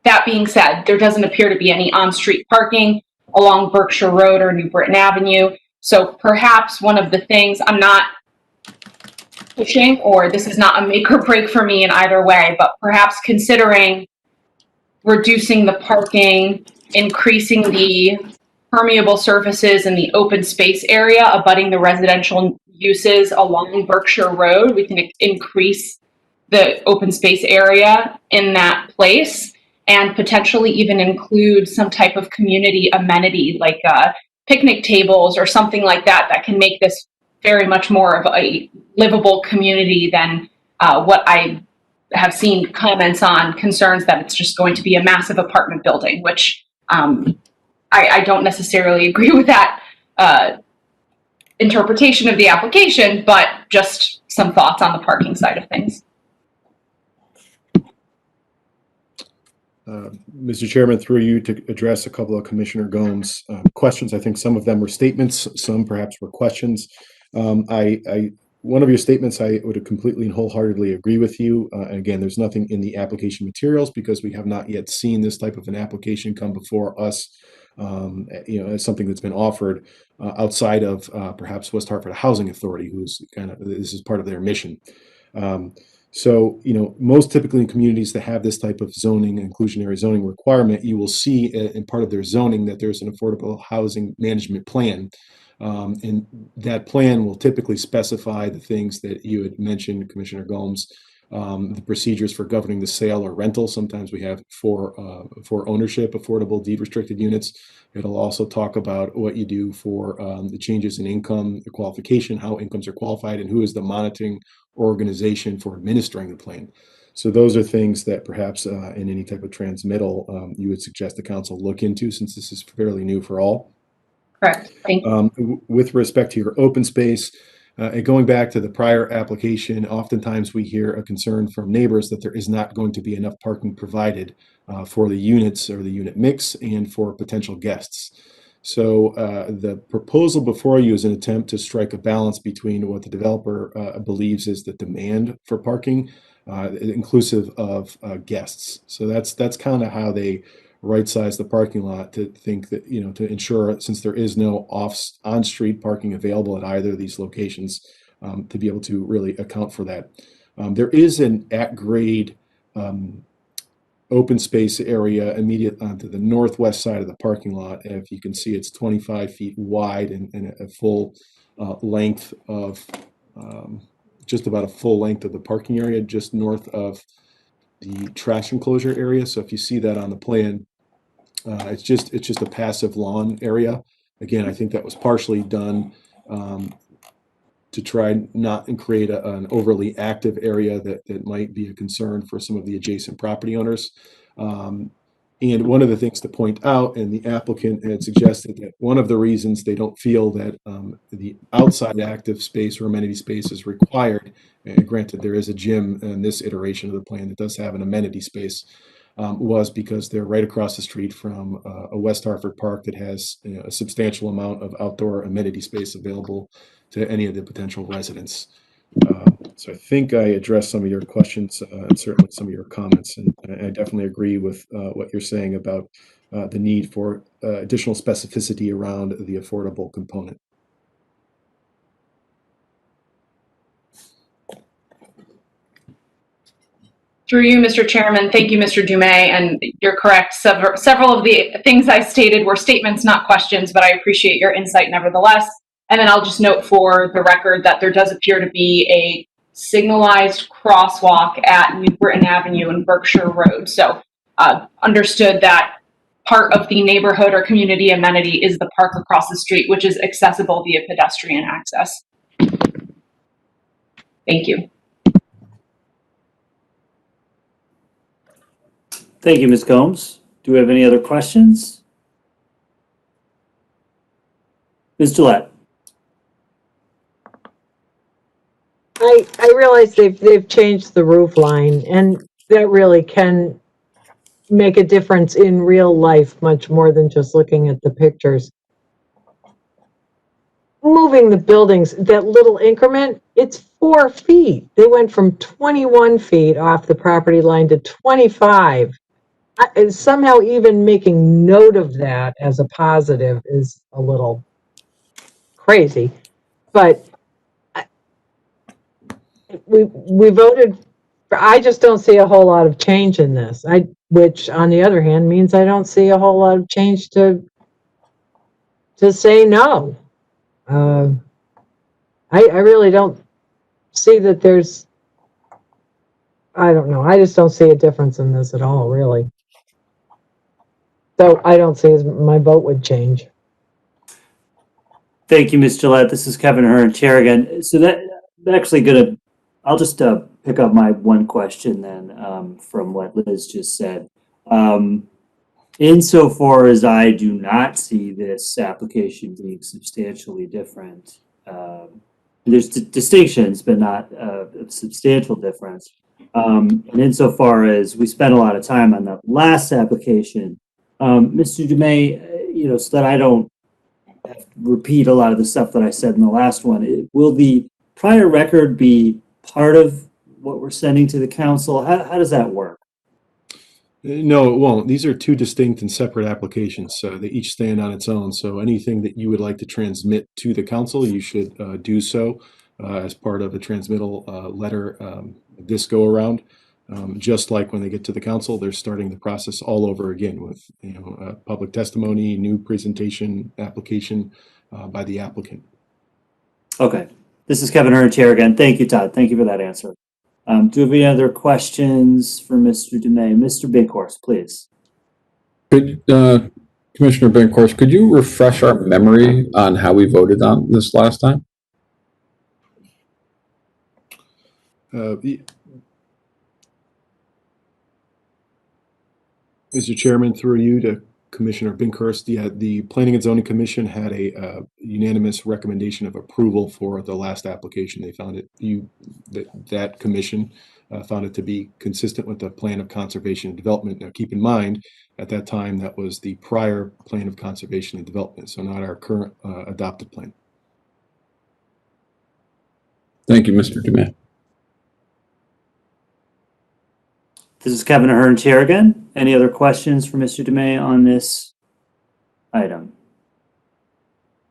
That being said, there doesn't appear to be any on-street parking along Berkshire Road or New Britain Avenue. So perhaps one of the things, I'm not pushing, or this is not a make or break for me in either way, but perhaps considering reducing the parking, increasing the permeable surfaces in the open space area abutting the residential uses along Berkshire Road, we can increase the open space area in that place, and potentially even include some type of community amenity like picnic tables or something like that that can make this very much more of a livable community than what I have seen comments on concerns that it's just going to be a massive apartment building, which I don't necessarily agree with that interpretation of the application, but just some thoughts on the parking side of things.
Mr. Chairman, through you to address a couple of Commissioner Gomes' questions. I think some of them were statements, some perhaps were questions. One of your statements, I would completely and wholeheartedly agree with you. And again, there's nothing in the application materials because we have not yet seen this type of an application come before us, as something that's been offered outside of perhaps West Hartford Housing Authority, who's this is part of their mission. So, most typically in communities that have this type of zoning, inclusionary zoning requirement, you will see in part of their zoning that there's an affordable housing management plan. And that plan will typically specify the things that you had mentioned, Commissioner Gomes, the procedures for governing the sale or rental. Sometimes we have for ownership affordable deed restricted units. It'll also talk about what you do for the changes in income, the qualification, how incomes are qualified, and who is the monitoring organization for administering the plan. So those are things that perhaps in any type of transmittal you would suggest the council look into, since this is fairly new for all.
Correct. Thank you.
With respect to your open space, and going back to the prior application, oftentimes we hear a concern from neighbors that there is not going to be enough parking provided for the units or the unit mix and for potential guests. So the proposal before you is an attempt to strike a balance between what the developer believes is the demand for parking, inclusive of guests. So that's kind of how they right-size the parking lot, to think that, to ensure, since there is no on-street parking available at either of these locations, to be able to really account for that. There is an at-grade open space area immediate onto the northwest side of the parking lot. If you can see, it's 25 feet wide and a full length of, just about a full length of the parking area just north of the trash enclosure area. So if you see that on the plan, it's just a passive lawn area. Again, I think that was partially done to try not and create an overly active area that might be a concern for some of the adjacent property owners. And one of the things to point out, and the applicant had suggested that one of the reasons they don't feel that the outside active space or amenity space is required, and granted there is a gym in this iteration of the plan that does have an amenity space, was because they're right across the street from a West Hartford park that has a substantial amount of outdoor amenity space available to any of the potential residents. So I think I addressed some of your questions and certainly some of your comments, and I definitely agree with what you're saying about the need for additional specificity around the affordable component.
Through you, Mr. Chairman, thank you, Mr. Dumais, and you're correct. Several of the things I stated were statements, not questions, but I appreciate your insight nevertheless. And then I'll just note for the record that there does appear to be a signalized crosswalk at New Britain Avenue and Berkshire Road. So understood that part of the neighborhood or community amenity is the park across the street, which is accessible via pedestrian access. Thank you.
Thank you, Ms. Combs. Do we have any other questions? Ms. Gillette.
I realize they've changed the roof line, and that really can make a difference in real life, much more than just looking at the pictures. Moving the buildings, that little increment, it's 4 feet. They went from 21 feet off the property line to 25. And somehow even making note of that as a positive is a little crazy. But we voted for, I just don't see a whole lot of change in this. Which on the other hand means I don't see a whole lot of change to say no. I really don't see that there's, I don't know. I just don't see a difference in this at all, really. So I don't see as my vote would change.
Thank you, Ms. Gillette. This is Kevin Hearn, Chair again. So that actually I'll just pick up my one question then from what Liz just said. Insofar as I do not see this application being substantially different, there's distinctions, but not a substantial difference. And insofar as we spent a lot of time on the last application, Mr. Dumais, so that I don't have to repeat a lot of the stuff that I said in the last one, will the prior record be part of what we're sending to the council? How does that work?
No, it won't. These are two distinct and separate applications, so they each stand on its own. So anything that you would like to transmit to the council, you should do so as part of a transmittal letter this go around. Just like when they get to the council, they're starting the process all over again with public testimony, new presentation, application by the applicant.
Okay. This is Kevin Hearn, Chair again. Thank you, Todd. Thank you for that answer. Do we have any other questions for Mr. Demay? Mr. Binkhorst, please.
Could, Commissioner Bencourse, could you refresh our memory on how we voted on this last time?
Mr. Chairman, through you to Commissioner Binkhurst, the Planning and Zoning Commission had a unanimous recommendation of approval for the last application. They found that commission found it to be consistent with the Plan of Conservation and Development. Now, keep in mind, at that time, that was the prior Plan of Conservation and Development, so not our current adopted plan.
Thank you, Mr. Demay.
This is Kevin Ahern, Chair again. Any other questions for Mr. Demay on this item?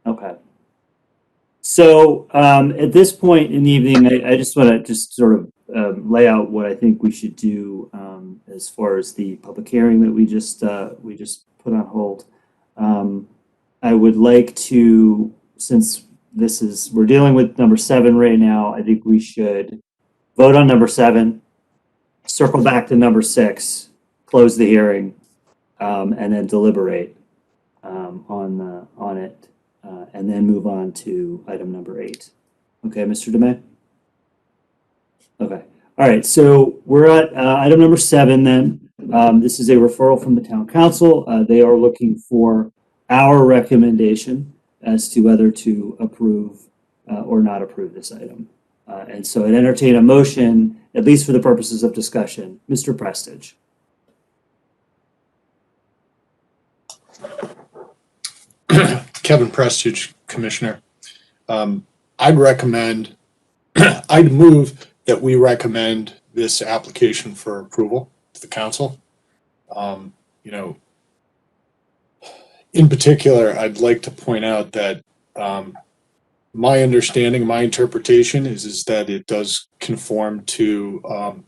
Okay. So at this point in the evening, I just want to sort of lay out what I think we should do as far as the public hearing that we just put on hold. I would like to, since we're dealing with number 7 right now, I think we should vote on number 7. Circle back to number 6, close the hearing, and then deliberate on it, and then move on to item number 8. Okay, Mr. Demay? Okay. All right, so we're at item number 7 then. This is a referral from the town council. They are looking for our recommendation as to whether to approve or not approve this item. And so I'd entertain a motion, at least for the purposes of discussion. Mr. Prestige.
Kevin Prestige, Commissioner. I'd move that we recommend this application for approval to the council. In particular, I'd like to point out that my understanding, my interpretation is that it does conform to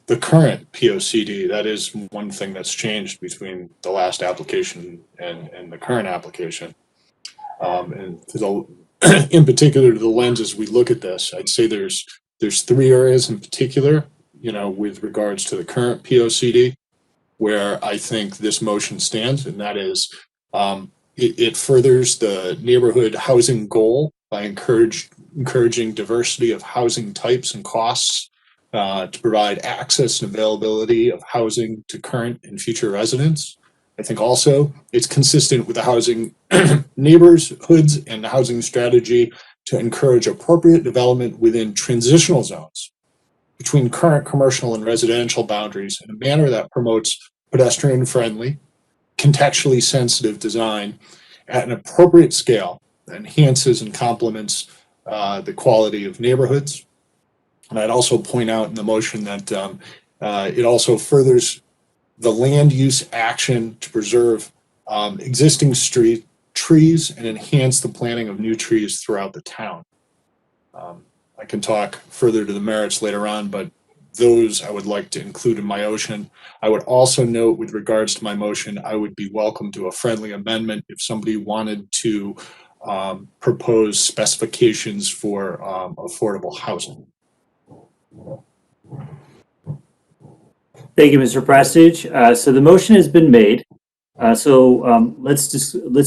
the current POCD. That is one thing that's changed between the last application and the current application. And in particular, to the lenses we look at this, I'd say there's 3 areas in particular, with regards to the current POCD, where I think this motion stands, and that is it furthers the neighborhood housing goal by encouraging diversity of housing types and costs to provide access and availability of housing to current and future residents. I think also it's consistent with the housing neighborhoods and the housing strategy to encourage appropriate development within transitional zones between current commercial and residential boundaries in a manner that promotes pedestrian-friendly, contextually sensitive design at an appropriate scale that enhances and complements the quality of neighborhoods. And I'd also point out in the motion that it also furthers the land use action to preserve existing street trees and enhance the planting of new trees throughout the town. I can talk further to the merits later on, but those I would like to include in my motion. I would also note, with regards to my motion, I would be welcome to a friendly amendment if somebody wanted to propose specifications for affordable housing.
Thank you, Mr. Prestige. So the motion has been made. Let's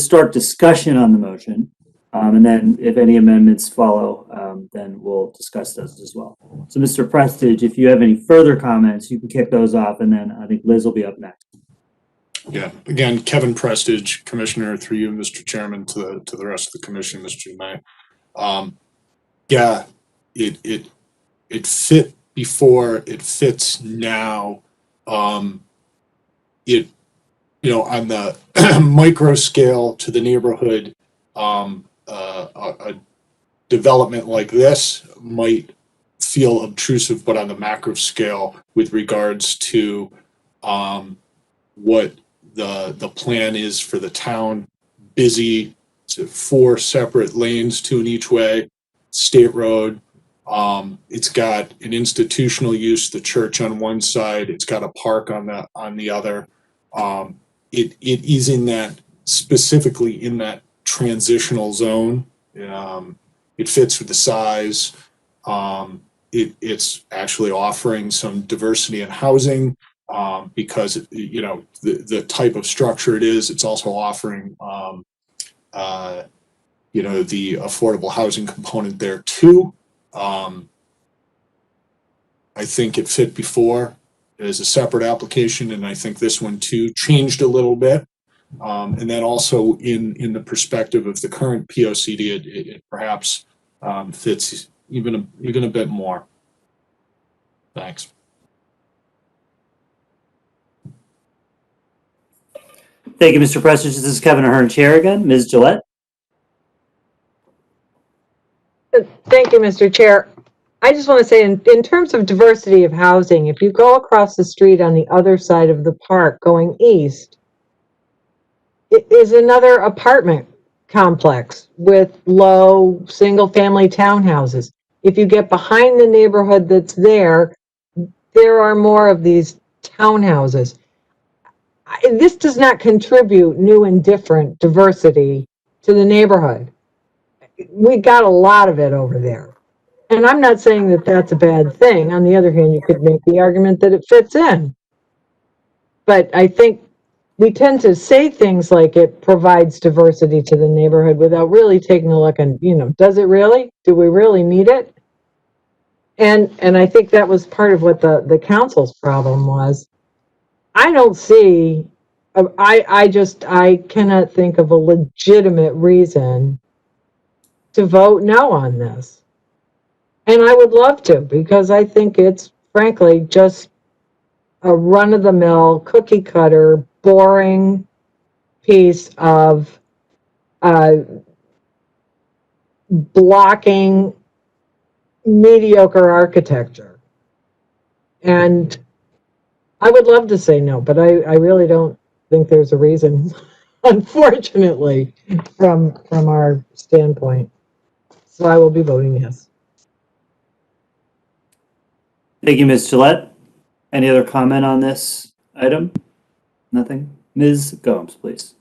start discussion on the motion, and then if any amendments follow, then we'll discuss those as well. So, Mr. Prestige, if you have any further comments, you can kick those off, and then I think Liz will be up next.
Yeah, again, Kevin Prestige, Commissioner, through you, Mr. Chairman, to the rest of the commission, Mr. May. Yeah, it fit before, it fits now. It, on the micro scale to the neighborhood, a development like this might feel obtrusive, but on the macro scale, with regards to what the plan is for the town, busy, 4 separate lanes, 2 in each way, state road. It's got an institutional use, the church on one side. It's got a park on the other. It is in that, specifically in that transitional zone. It fits with the size. it's actually offering some diversity in housing because, the type of structure it is. It's also offering, the affordable housing component there too. I think it fit before as a separate application, and I think this one too changed a little bit. And then also in the perspective of the current POCD, it perhaps fits even a bit more. Thanks.
Thank you, Mr. Prestidge. This is Kevin Ahern, Chair again. Ms. Gillette?
Thank you, Mr. Chair. I just want to say, in terms of diversity of housing, if you go across the street on the other side of the park going east, it is another apartment complex with low single-family townhouses. If you get behind the neighborhood that's there are more of these townhouses. This does not contribute new and different diversity to the neighborhood. We got a lot of it over there. And I'm not saying that that's a bad thing. On the other hand, you could make the argument that it fits in. But I think we tend to say things like it provides diversity to the neighborhood without really taking a look and, does it really? Do we really need it? And I think that was part of what the council's problem was. I don't see, I cannot think of a legitimate reason to vote no on this. And I would love to, because I think it's frankly just a run-of-the-mill, cookie-cutter, boring piece of blocking mediocre architecture. And I would love to say no, but I really don't think there's a reason, unfortunately, from our standpoint. So I will be voting yes.
Thank you, Ms. Gillette. Any other comment on this item? Nothing? Ms. Gomes, please.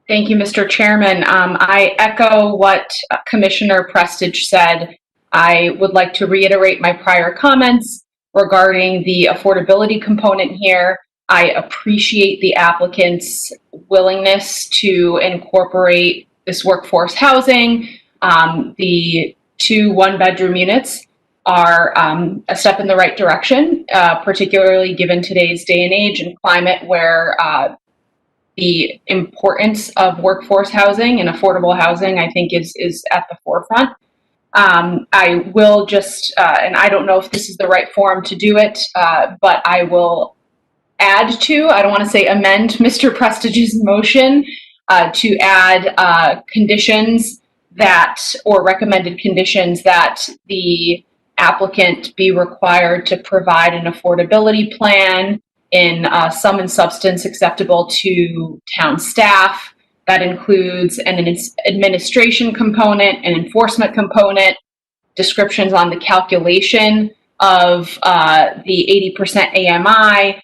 Thank you, Mr. Chairman. I echo what Commissioner Prestidge said. I would like to reiterate my prior comments regarding the affordability component here. I appreciate the applicant's willingness to incorporate this workforce housing. The 2 one-bedroom units are a step in the right direction, particularly given today's day and age and climate where the importance of workforce housing and affordable housing, I think, is at the forefront. I will just, and I don't know if this is the right forum to do it, but I will add to, I don't want to say amend Mr. Prestidge's motion to add conditions that, or recommended conditions that the applicant be required to provide an affordability plan in sum and substance acceptable to town staff. That includes an administration component, an enforcement component, descriptions on the calculation of the 80% AMI,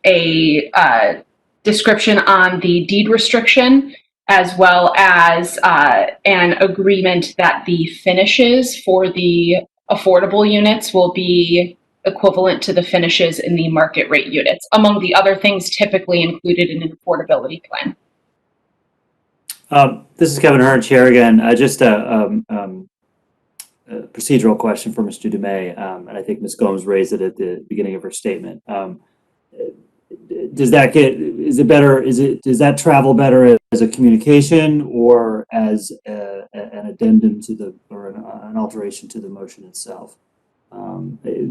a description on the deed restriction, as well as an agreement that the finishes for the affordable units will be equivalent to the finishes in the market rate units, among the other things typically included in an affordability plan.
This is Kevin Ahern, Chair again. Just a procedural question for Mr. Dumais, and I think Ms. Gomes raised it at the beginning of her statement. Does that travel better as a communication or as an addendum to or an alteration to the motion itself?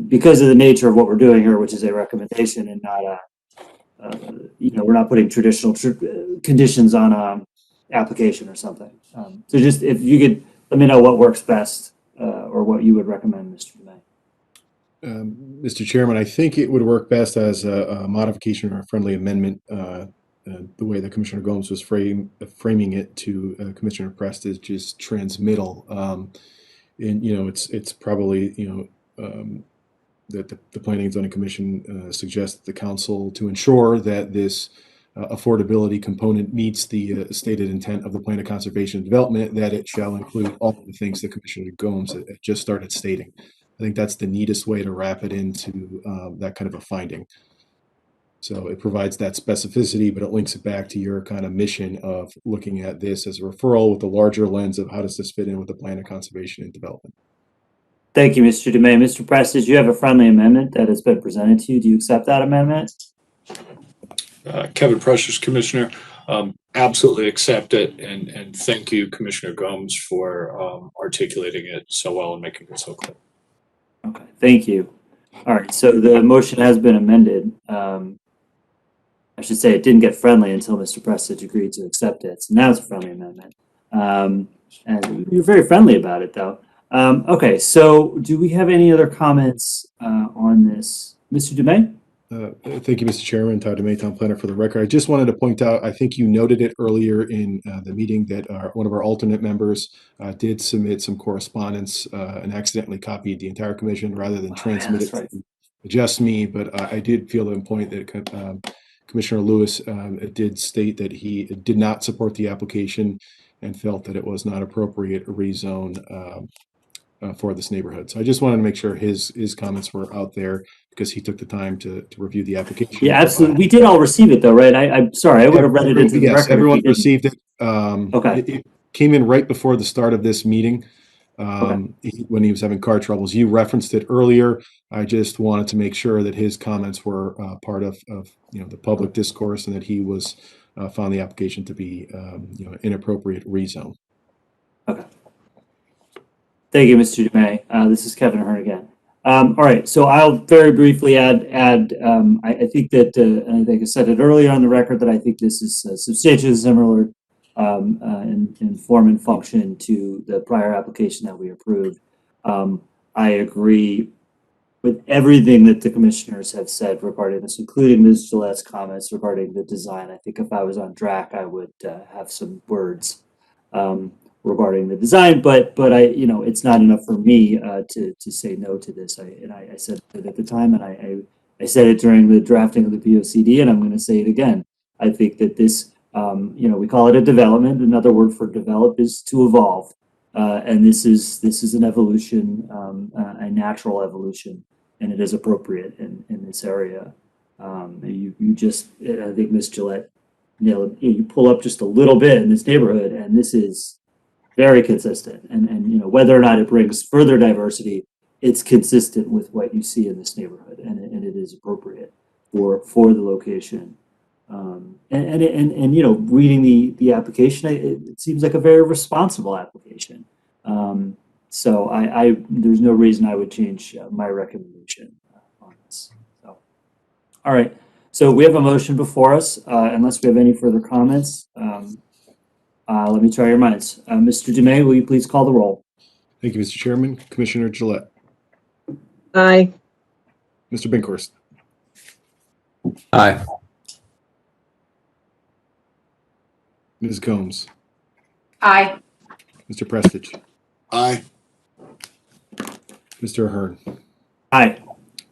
Because of the nature of what we're doing here, which is a recommendation and not we're not putting traditional conditions on a application or something. So just if you could let me know what works best or what you would recommend, Mr. Dumais.
Mr. Chairman, I think it would work best as a modification or a friendly amendment. The way that Commissioner Gomes was framing it to Commissioner Prestidge is transmittal. And it's probably that the Planning and Zoning Commission suggests the council to ensure that this affordability component meets the stated intent of the Plan of Conservation and Development, that it shall include all of the things that Commissioner Gomes just started stating. think that's the neatest way to wrap it into that kind of a finding. So it provides that specificity, but it links it back to your kind of mission of looking at this as a referral with a larger lens of how does this fit in with the plan of conservation and development.
Thank you, Mr. Demay. Mr. Prestage, you have a friendly amendment that has been presented to you. Do you accept that amendment?
Kevin Precious, Commissioner, absolutely accept it, and thank you, Commissioner Gomes, for articulating it so well and making it so clear.
Okay, thank you. All right, so the motion has been amended. I should say it didn't get friendly until Mr. Prestage agreed to accept it. So now it's a friendly amendment. And you're very friendly about it, though. Okay, so do we have any other comments on this? Mr. Demay?
Thank you, Mr. Chairman. Todd DeMay, Town Planner, for the record. I just wanted to point out, I think you noted it earlier in the meeting that one of our alternate members did submit some correspondence and accidentally copied the entire commission rather than transmit it to just me. But I did feel the point that Commissioner Lewis did state that he did not support the application and felt that it was not appropriate to rezone for this neighborhood. So I just wanted to make sure his comments were out there because he took the time to review the application.
Yeah, absolutely. We did all receive it, though, right? I'm sorry, I would have read it into the record.
Yes, everyone received it.
Okay.
It came in right before the start of this meeting when he was having car troubles. You referenced it earlier. I just wanted to make sure that his comments were part of the public discourse and that he was found the application to be inappropriate rezone.
Okay. Thank you, Mr. Demay. This is Kevin Ahern again. All right, so I'll very briefly add. I think that, and I think I said it earlier on the record that I think this is substantially similar in form and function to the prior application that we approved. I agree with everything that the commissioners have said regarding this, including Ms. Gillette's comments regarding the design. I think if I was on DRAC, I would have some words regarding the design, but I, it's not enough for me to say no to this. I said it at the time, and I said it during the drafting of the POCD, and I'm going to say it again. I think that this, we call it a development. Another word for develop is to evolve, and this is an evolution, a natural evolution, and it is appropriate in this area. You just, I think Ms. Gillette, you pull up just a little bit in this neighborhood, and this is very consistent, and whether or not it brings further diversity, it's consistent with what you see in this neighborhood, and it is appropriate for the location. Reading the application, it seems like a very responsible application. So there's no reason I would change my recommendation on this. So, all right. So we have a motion before us, unless we have any further comments. Let me try your minds. Mr. Demay, will you please call the roll?
Thank you, Mr. Chairman. Commissioner Gillette.
Aye.
Mr. Binkhorst.
Aye.
Ms. Combs.
Aye.
Mr. Prestige.
Aye.
Mr. Ahern.
Aye.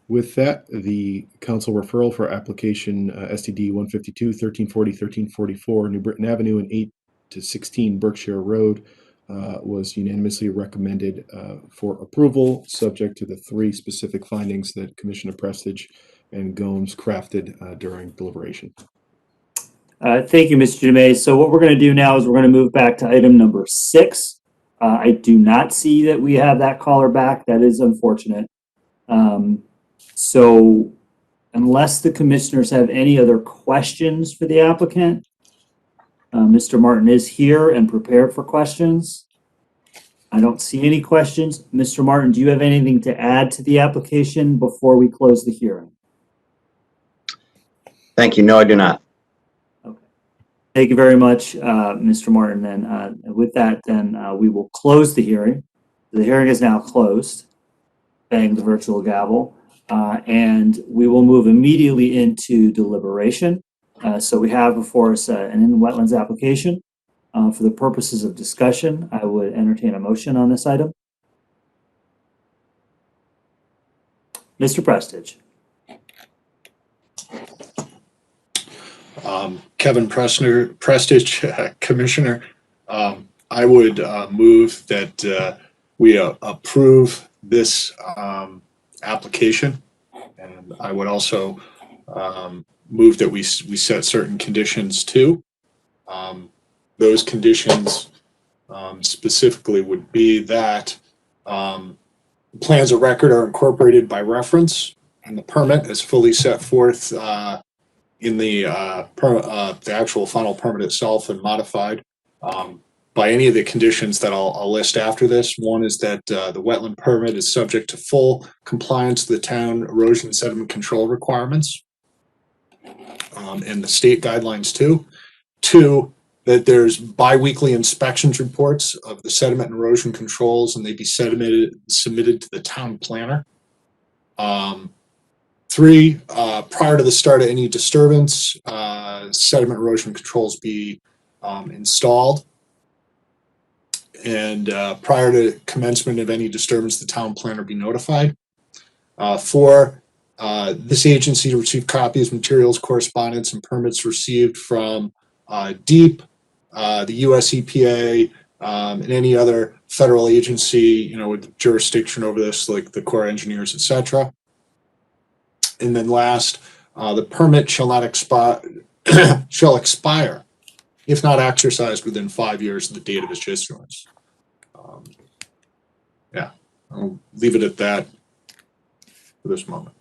With that, the council referral for application STD 152, 1340, 1344 New Britain Avenue and 8 to 16 Berkshire Road was unanimously recommended for approval, subject to the 3 specific findings that Commissioner Prestige and Gomes crafted during deliberation.
Thank you, Mr. Demay. So what we're going to do now is we're going to move back to item number 6. I do not see that we have that caller back. That is unfortunate. So unless the commissioners have any other questions for the applicant, Mr. Martin is here and prepared for questions. I don't see any questions. Mr. Martin, do you have anything to add to the application before we close the hearing?
Thank you. No, I do not.
Okay. Thank you very much, Mr. Martin. And with that, then we will close the hearing. The hearing is now closed. Bang the virtual gavel. And we will move immediately into deliberation. So we have before us an inland wetlands application. For the purposes of discussion, I would entertain a motion on this item. Mr. Prestige.
Kevin Prestige, Commissioner, I would move that we approve this application. And I would also move that we set certain conditions too. Those conditions specifically would be that plans of record are incorporated by reference, and the permit is fully set forth in the actual final permit itself and modified by any of the conditions that I'll list after this. One is that the wetland permit is subject to full compliance to the town erosion and sediment control requirements and the state guidelines too. Two, that there's biweekly inspections reports of the sediment and erosion controls, and they be submitted to the town planner. Three, prior to the start of any disturbance, sediment erosion controls be installed. And prior to commencement of any disturbance, the town planner be notified. Four, this agency to receive copies, materials, correspondence, and permits received from DEEP, the US EPA, and any other federal agency, with jurisdiction over this, like the Corps of Engineers, etc. And then last, the permit shall not expire if not exercised within 5 years of the date of its issuance. Yeah, I'll leave it at that for this moment.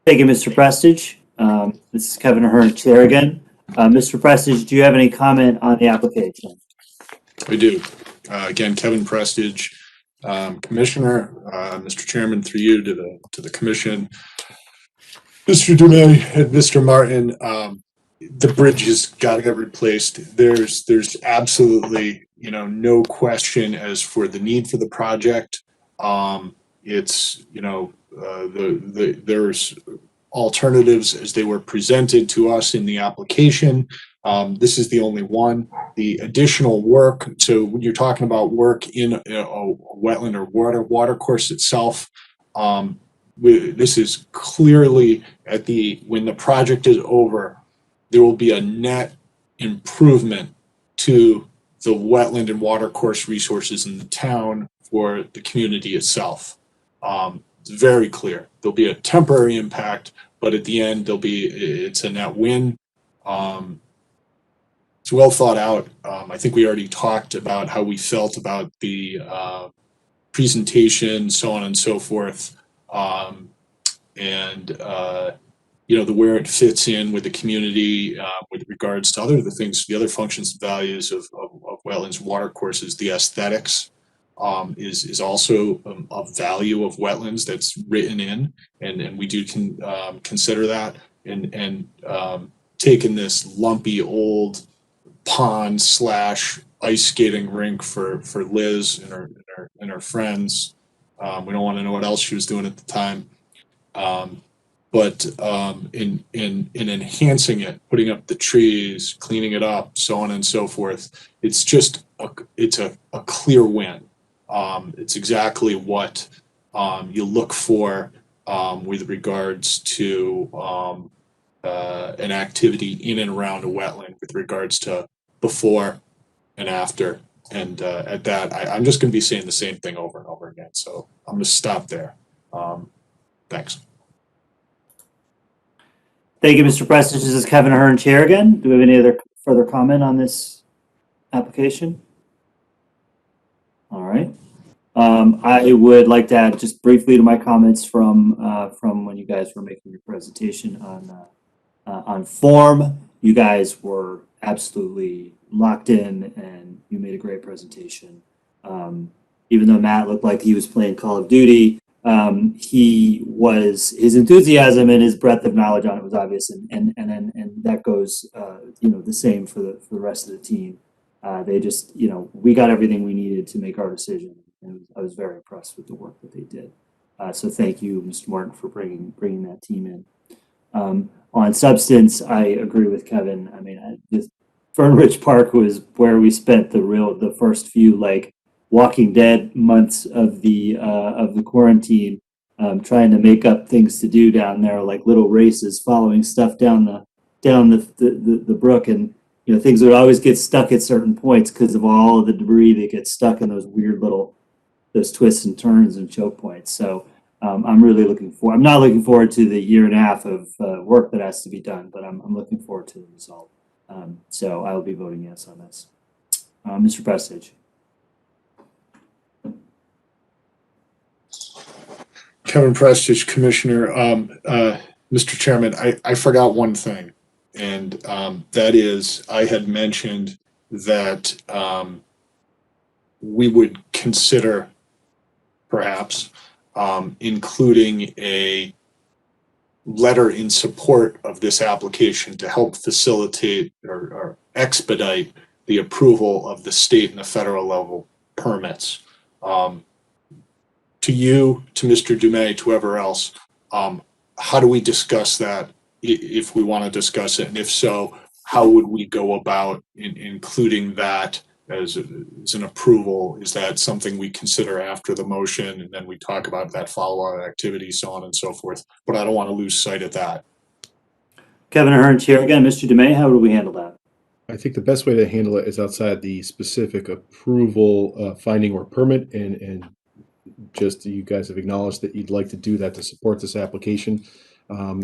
Thank you, Mr. Prestige. This is Kevin Ahern, Chair again. Mr. Prestige, do you have any comment on the application?
I do. Again, Kevin Prestige, Commissioner, Mr. Chairman, through you to the Commission. Mr. Dumais and Mr. Martin, the bridge has got to get replaced. There's absolutely, no question as for the need for the project. It's, there's alternatives as they were presented to us in the application. This is the only one. The additional work, so when you're talking about work in a wetland or water course itself, this is clearly when the project is over, there will be a net improvement to the wetland and water course resources in the town for the community itself. It's very clear. There'll be a temporary impact, but at the end, it's a net win. It's well thought out. I think we already talked about how we felt about the presentation, so on and so forth. Where it fits in with the community with regards to the other functions and values of wetlands and water courses. The aesthetics is also of value of wetlands that's written in, and we do consider that, and taking this lumpy old pond / ice skating rink for Liz and her friends. We don't want to know what else she was doing at the time. But in enhancing it, putting up the trees, cleaning it up, so on and so forth, it's just it's a clear win. It's exactly what you look for with regards to an activity in and around a wetland with regards to before and after. And at that, I'm just going to be saying the same thing over and over again. So I'm going to stop there. Thanks.
Thank you, Mr. Prestige. This is Kevin Ahern, Chair again. Do we have any other further comment on this application? All right. I would like to add just briefly to my comments from when you guys were making your presentation on form. You guys were absolutely locked in, and you made a great presentation. Even though Matt looked like he was playing Call of Duty, his enthusiasm and his breadth of knowledge on it was obvious, and that goes the same for the rest of the team. They just we got everything we needed to make our decision, and I was very impressed with the work that they did. So thank you, Mr. Martin, for bringing that team in. On substance, I agree with Kevin. I mean, Fern Ridge Park was where we spent the first few Walking Dead months of the quarantine, trying to make up things to do down there, like little races, following stuff down the brook, and things would always get stuck at certain points because of all of the debris that gets stuck in those weird little, those twists and turns and choke points. So I'm not looking forward to the year and a half of work that has to be done, but I'm looking forward to the result. So I will be voting yes on this. Mr. Prestige.
Kevin Prestige, Commissioner. Mr. Chairman, I forgot one thing, and that is I had mentioned that we would consider perhaps including a letter in support of this application to help facilitate or expedite the approval of the state and the federal level permits. To you, to Mr. Dumais, to whoever else, how do we discuss that if we want to discuss it? And if so, how would we go about including that as an approval? Is that something we consider after the motion and then we talk about that follow-on activity, so on and so forth? But I don't want to lose sight of that.
Kevin Ahern, Chair again. Mr. Dumais, how do we handle that?
I think the best way to handle it is outside the specific approval finding or permit, and just you guys have acknowledged that you'd like to do that to support this application.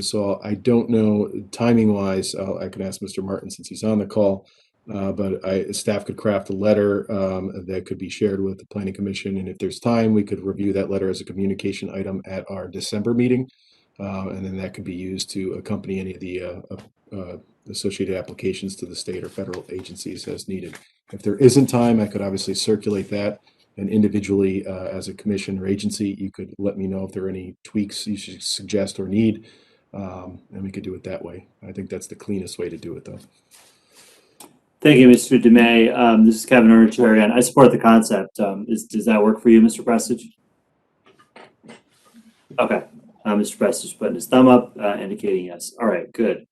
So I don't know timing wise. I can ask Mr. Martin since he's on the call, but staff could craft a letter that could be shared with the Planning Commission, and if there's time, we could review that letter as a communication item at our December meeting, and then that could be used to accompany any of the associated applications to the state or federal agencies as needed. If there isn't time, I could obviously circulate that. And individually, as a commission or agency, you could let me know if there are any tweaks you should suggest or need, and we could do it that way. I think that's the cleanest way to do it, though.
Thank you, Mr. Dumais. This is Kevin Ahern, Chair again. I support the concept. Does that work for you, Mr. Prestige? Okay. Mr. Prestige putting his thumb up, indicating yes. All right, good.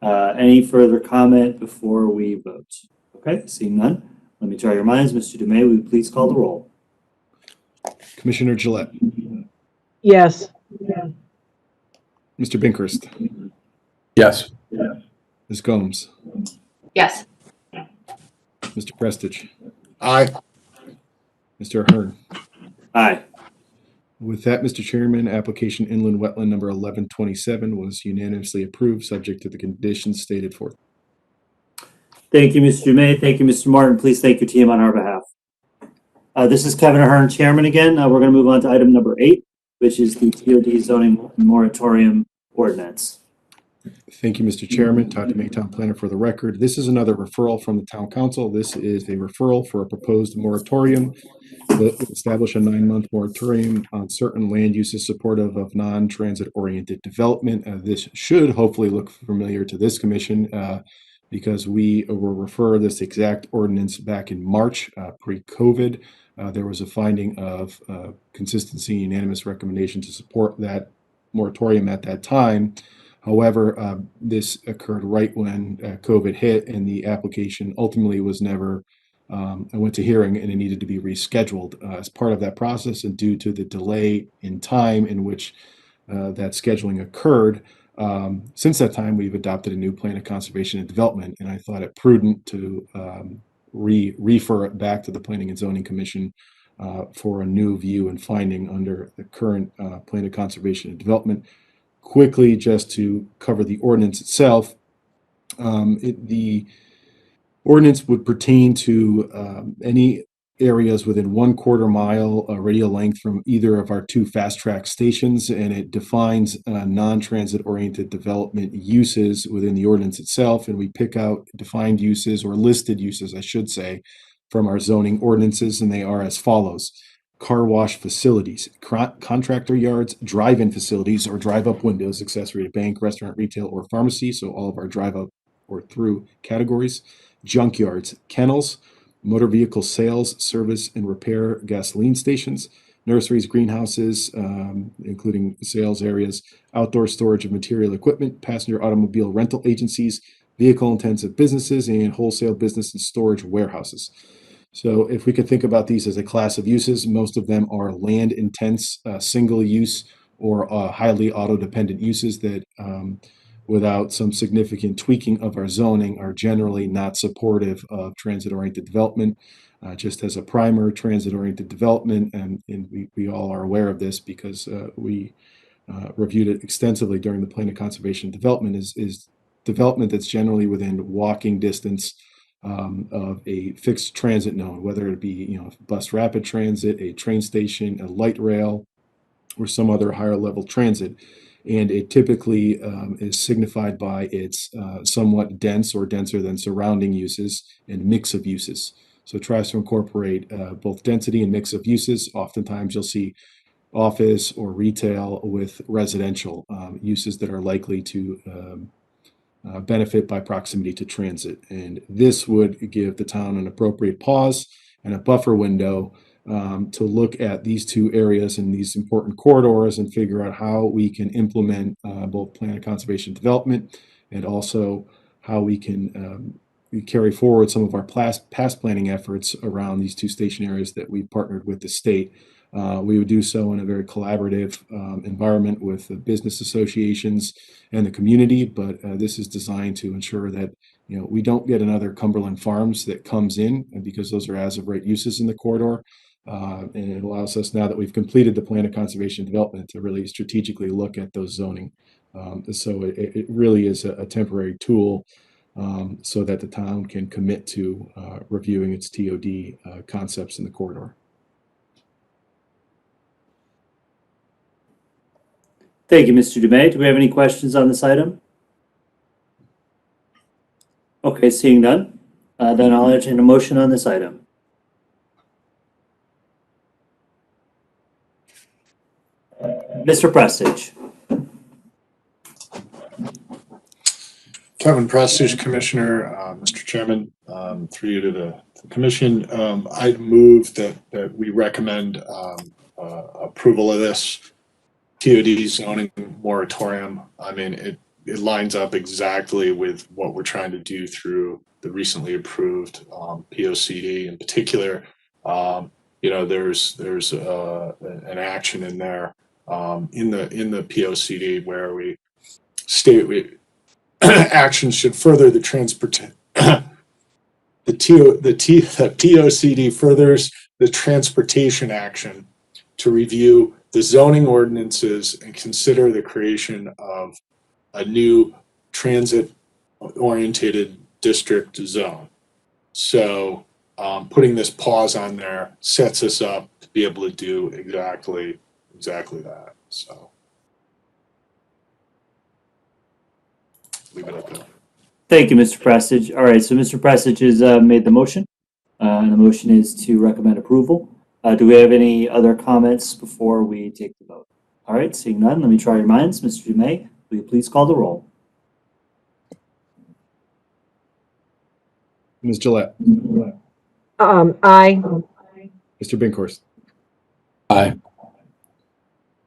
Any further comment before we vote? Okay, seeing none. Let me try your minds. Mr. Dumais, will you please call the roll?
Commissioner Gillette.
Yes.
Mr. Binkhurst.
Yes.
Ms. Gomes.
Yes.
Mr. Prestige.
Aye.
Mr. Ahern.
Aye.
With that, Mr. Chairman, application inland wetland number 1127 was unanimously approved, subject to the conditions stated forth.
Thank you, Mr. Dumais. Thank you, Mr. Martin. Please thank your team on our behalf. This is Kevin Ahern, Chairman again. We're going to move on to item number 8, which is the TOD zoning moratorium ordinance.
Thank you, Mr. Chairman. Todd Dumais, Town Planner, for the record. This is another referral from the Town Council. This is a referral for a proposed moratorium that would establish a 9-month moratorium on certain land uses supportive of non-transit oriented development. This should hopefully look familiar to this commission because we will refer this exact ordinance back in March, pre-COVID. There was a finding of consistency, unanimous recommendation to support that moratorium at that time. However, this occurred right when COVID hit, and the application ultimately was never went to hearing, and it needed to be rescheduled as part of that process. And due to the delay in time in which that scheduling occurred, since that time, we've adopted a new plan of conservation and development, and I thought it prudent to refer it back to the Planning and Zoning Commission for a new view and finding under the current plan of conservation and development. Quickly, just to cover the ordinance itself, the ordinance would pertain to any areas within 1/4 mile radial length from either of our 2 fast track stations, and it defines non-transit oriented development uses within the ordinance itself, and we pick out defined uses, or listed uses, I should say, from our zoning ordinances, and they are as follows: car wash facilities, contractor yards, drive-in facilities or drive-up windows, accessory to bank, restaurant, retail, or pharmacy, so all of our drive-up or through categories, junkyards, kennels, motor vehicle sales, service, and repair gasoline stations, nurseries, greenhouses, including sales areas, outdoor storage of material equipment, passenger automobile rental agencies, vehicle-intensive businesses, and wholesale business and storage warehouses. So if we could think about these as a class of uses, most of them are land-intense, single-use, or highly auto-dependent uses that without some significant tweaking of our zoning are generally not supportive of transit-oriented development. Just as a primer, transit-oriented development, and we all are aware of this because we reviewed it extensively during the plan of conservation development, is development that's generally within walking distance of a fixed transit node, whether it be bus rapid transit, a train station, a light rail, or some other higher level transit. And it typically is signified by its somewhat dense or denser than surrounding uses and mix of uses. So it tries to incorporate both density and mix of uses. Oftentimes you'll see office or retail with residential uses that are likely to benefit by proximity to transit. And this would give the town an appropriate pause and a buffer window to look at these two areas and these important corridors and figure out how we can implement both plan of conservation development and also how we can carry forward some of our past planning efforts around these two station areas that we've partnered with the state. We would do so in a very collaborative environment with the business associations and the community, but this is designed to ensure that we don't get another Cumberland Farms that comes in, because those are as of right uses in the corridor. And it allows us, now that we've completed the plan of conservation development, to really strategically look at those zoning. So it really is a temporary tool so that the town can commit to reviewing its TOD concepts in the corridor.
Thank you, Mr. Dumais. Do we have any questions on this item? Okay, seeing none, then I'll entertain a motion on this item. Mr. Prestige.
Kevin Prestige, Commissioner, Mr. Chairman, through you to the commission. I'd move that we recommend approval of this TOD zoning moratorium. I mean, it lines up exactly with what we're trying to do through the recently approved POCD. In particular, there's an action in there in the POCD where we state action should further the POCD furthers the transportation action to review the zoning ordinances and consider the creation of a new transit-oriented district zone. So putting this pause on there sets us up to be able to do exactly that. So leave it at that.
Thank you, Mr. Prestige. All right, so Mr. Prestige has made the motion, and the motion is to recommend approval. Do we have any other comments before we take the vote? All right, seeing none, let me try your minds. Mr. Dumais, will you please call the roll?
Ms. Gillette.
Aye.
Mr. Binkhorst.
Aye.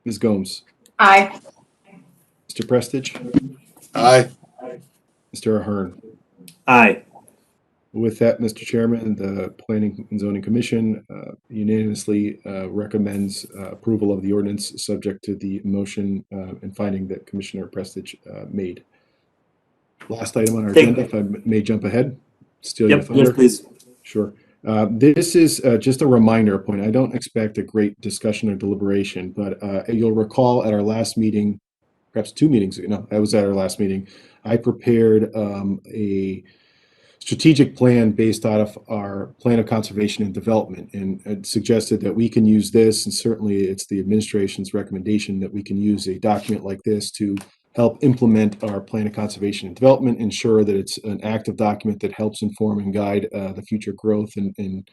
Ms. Gomes.
Aye.
Mr. Prestige.
Aye.
Mr. Ahern.
Aye.
With that, Mr. Chairman, the Planning and Zoning Commission unanimously recommends approval of the ordinance subject to the motion and finding that Commissioner Prestige made. Last item on our agenda, if I may jump ahead, steal your thunder.
Yes, please.
Sure. This is just a reminder point. I don't expect a great discussion or deliberation, but you'll recall at our last meeting, perhaps 2 meetings ago, no, that was at our last meeting, I prepared a strategic plan based out of our plan of conservation and development, and it suggested that we can use this, and certainly it's the administration's recommendation that we can use a document like this to help implement our plan of conservation and development, ensure that it's an active document that helps inform and guide the future growth and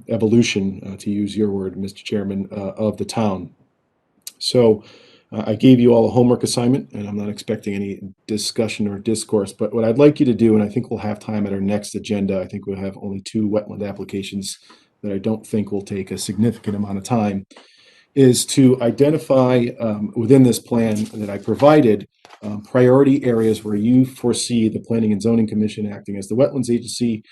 evolution, to use your word, Mr. Chairman, of the town. So I gave you all a homework assignment, and I'm not expecting any discussion or discourse, but what I'd like you to do, and I think we'll have time at our next agenda, I think we'll have only 2 wetland applications that I don't think will take a significant amount of time, is to identify within this plan that I provided priority areas where you foresee the Planning and Zoning Commission acting as the wetlands agency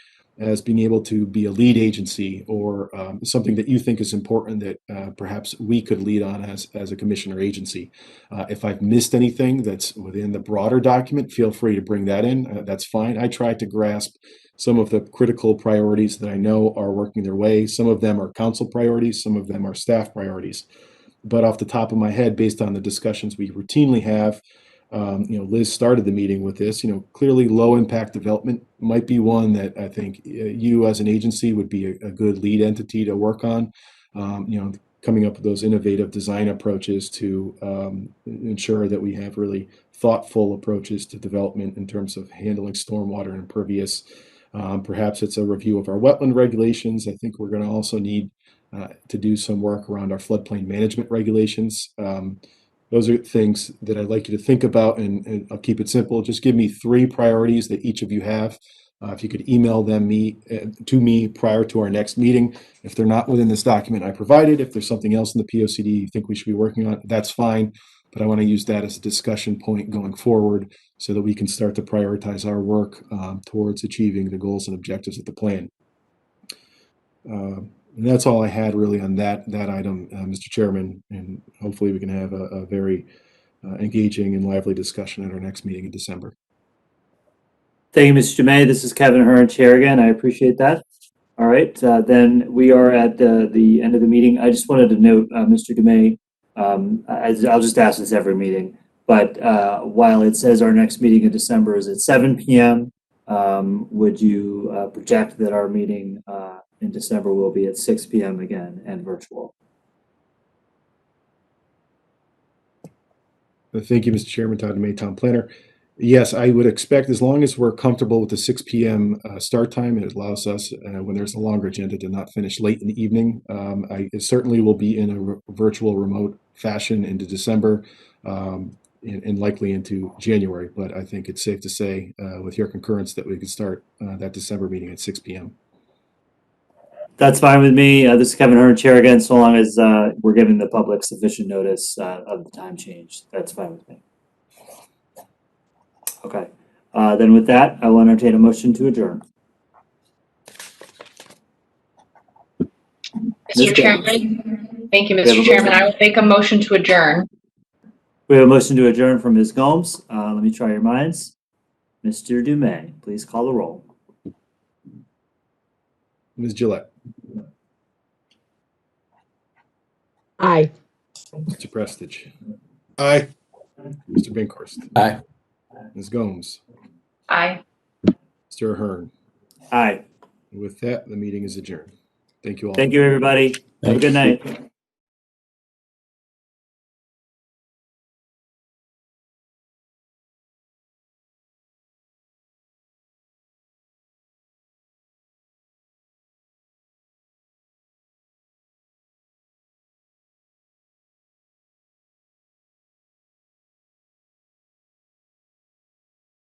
as being able to be a lead agency or something that you think is important that perhaps we could lead on as a commission or agency. If I've missed anything that's within the broader document, feel free to bring that in. That's fine. I tried to grasp some of the critical priorities that I know are working their way. Some of them are council priorities, some of them are staff priorities. But off the top of my head, based on the discussions we routinely have, Liz started the meeting with this. Clearly, low impact development might be one that I think you as an agency would be a good lead entity to work on. Coming up with those innovative design approaches to ensure that we have really thoughtful approaches to development in terms of handling stormwater and impervious. Perhaps it's a review of our wetland regulations. I think we're going to also need to do some work around our floodplain management regulations. Those are things that I'd like you to think about, and I'll keep it simple. Just give me 3 priorities that each of you have. If you could email them to me prior to our next meeting. If they're not within this document I provided, if there's something else in the POCD you think we should be working on, that's fine. But I want to use that as a discussion point going forward so that we can start to prioritize our work towards achieving the goals and objectives of the plan. And that's all I had really on that item, Mr. Chairman, and hopefully we can have a very engaging and lively discussion at our next meeting in December.
Thank you, Mr. Dumais. This is Kevin Hearn, Chair again. I appreciate that. All right, then we are at the end of the meeting. I just wanted to note, Mr. Dumais, I'll just ask this every meeting, but while it says our next meeting in December is at 7 p.m., would you project that our meeting in December will be at 6 p.m. again and virtual?
Thank you, Mr. Chairman. Todd Dumais, Town Planner. Yes, I would expect, as long as we're comfortable with the 6 p.m. Start time, it allows us, when there's a longer agenda, to not finish late in the evening. I certainly will be in a virtual remote fashion into December and likely into January, but I think it's safe to say, with your concurrence, that we could start that December meeting at 6 p.m.
That's fine with me. This is Kevin Hearn, Chair again, so long as we're giving the public sufficient notice of the time change. That's fine with me. Okay. Then with that, I will entertain a motion to adjourn.
Mr. Chairman, thank you, Mr. Chairman. I will make a motion to adjourn.
We have a motion to adjourn from Ms. Gomes. Let me try your minds. Mr. Dumais, please call the roll.
Ms. Gillette.
Aye.
Mr. Prestige.
Aye.
Mr. Binkhorst.
Aye.
Ms. Gomes.
Aye.
Mr. Ahern.
Aye.
With that, the meeting is adjourned. Thank you all.
Thank you, everybody. Have a good night.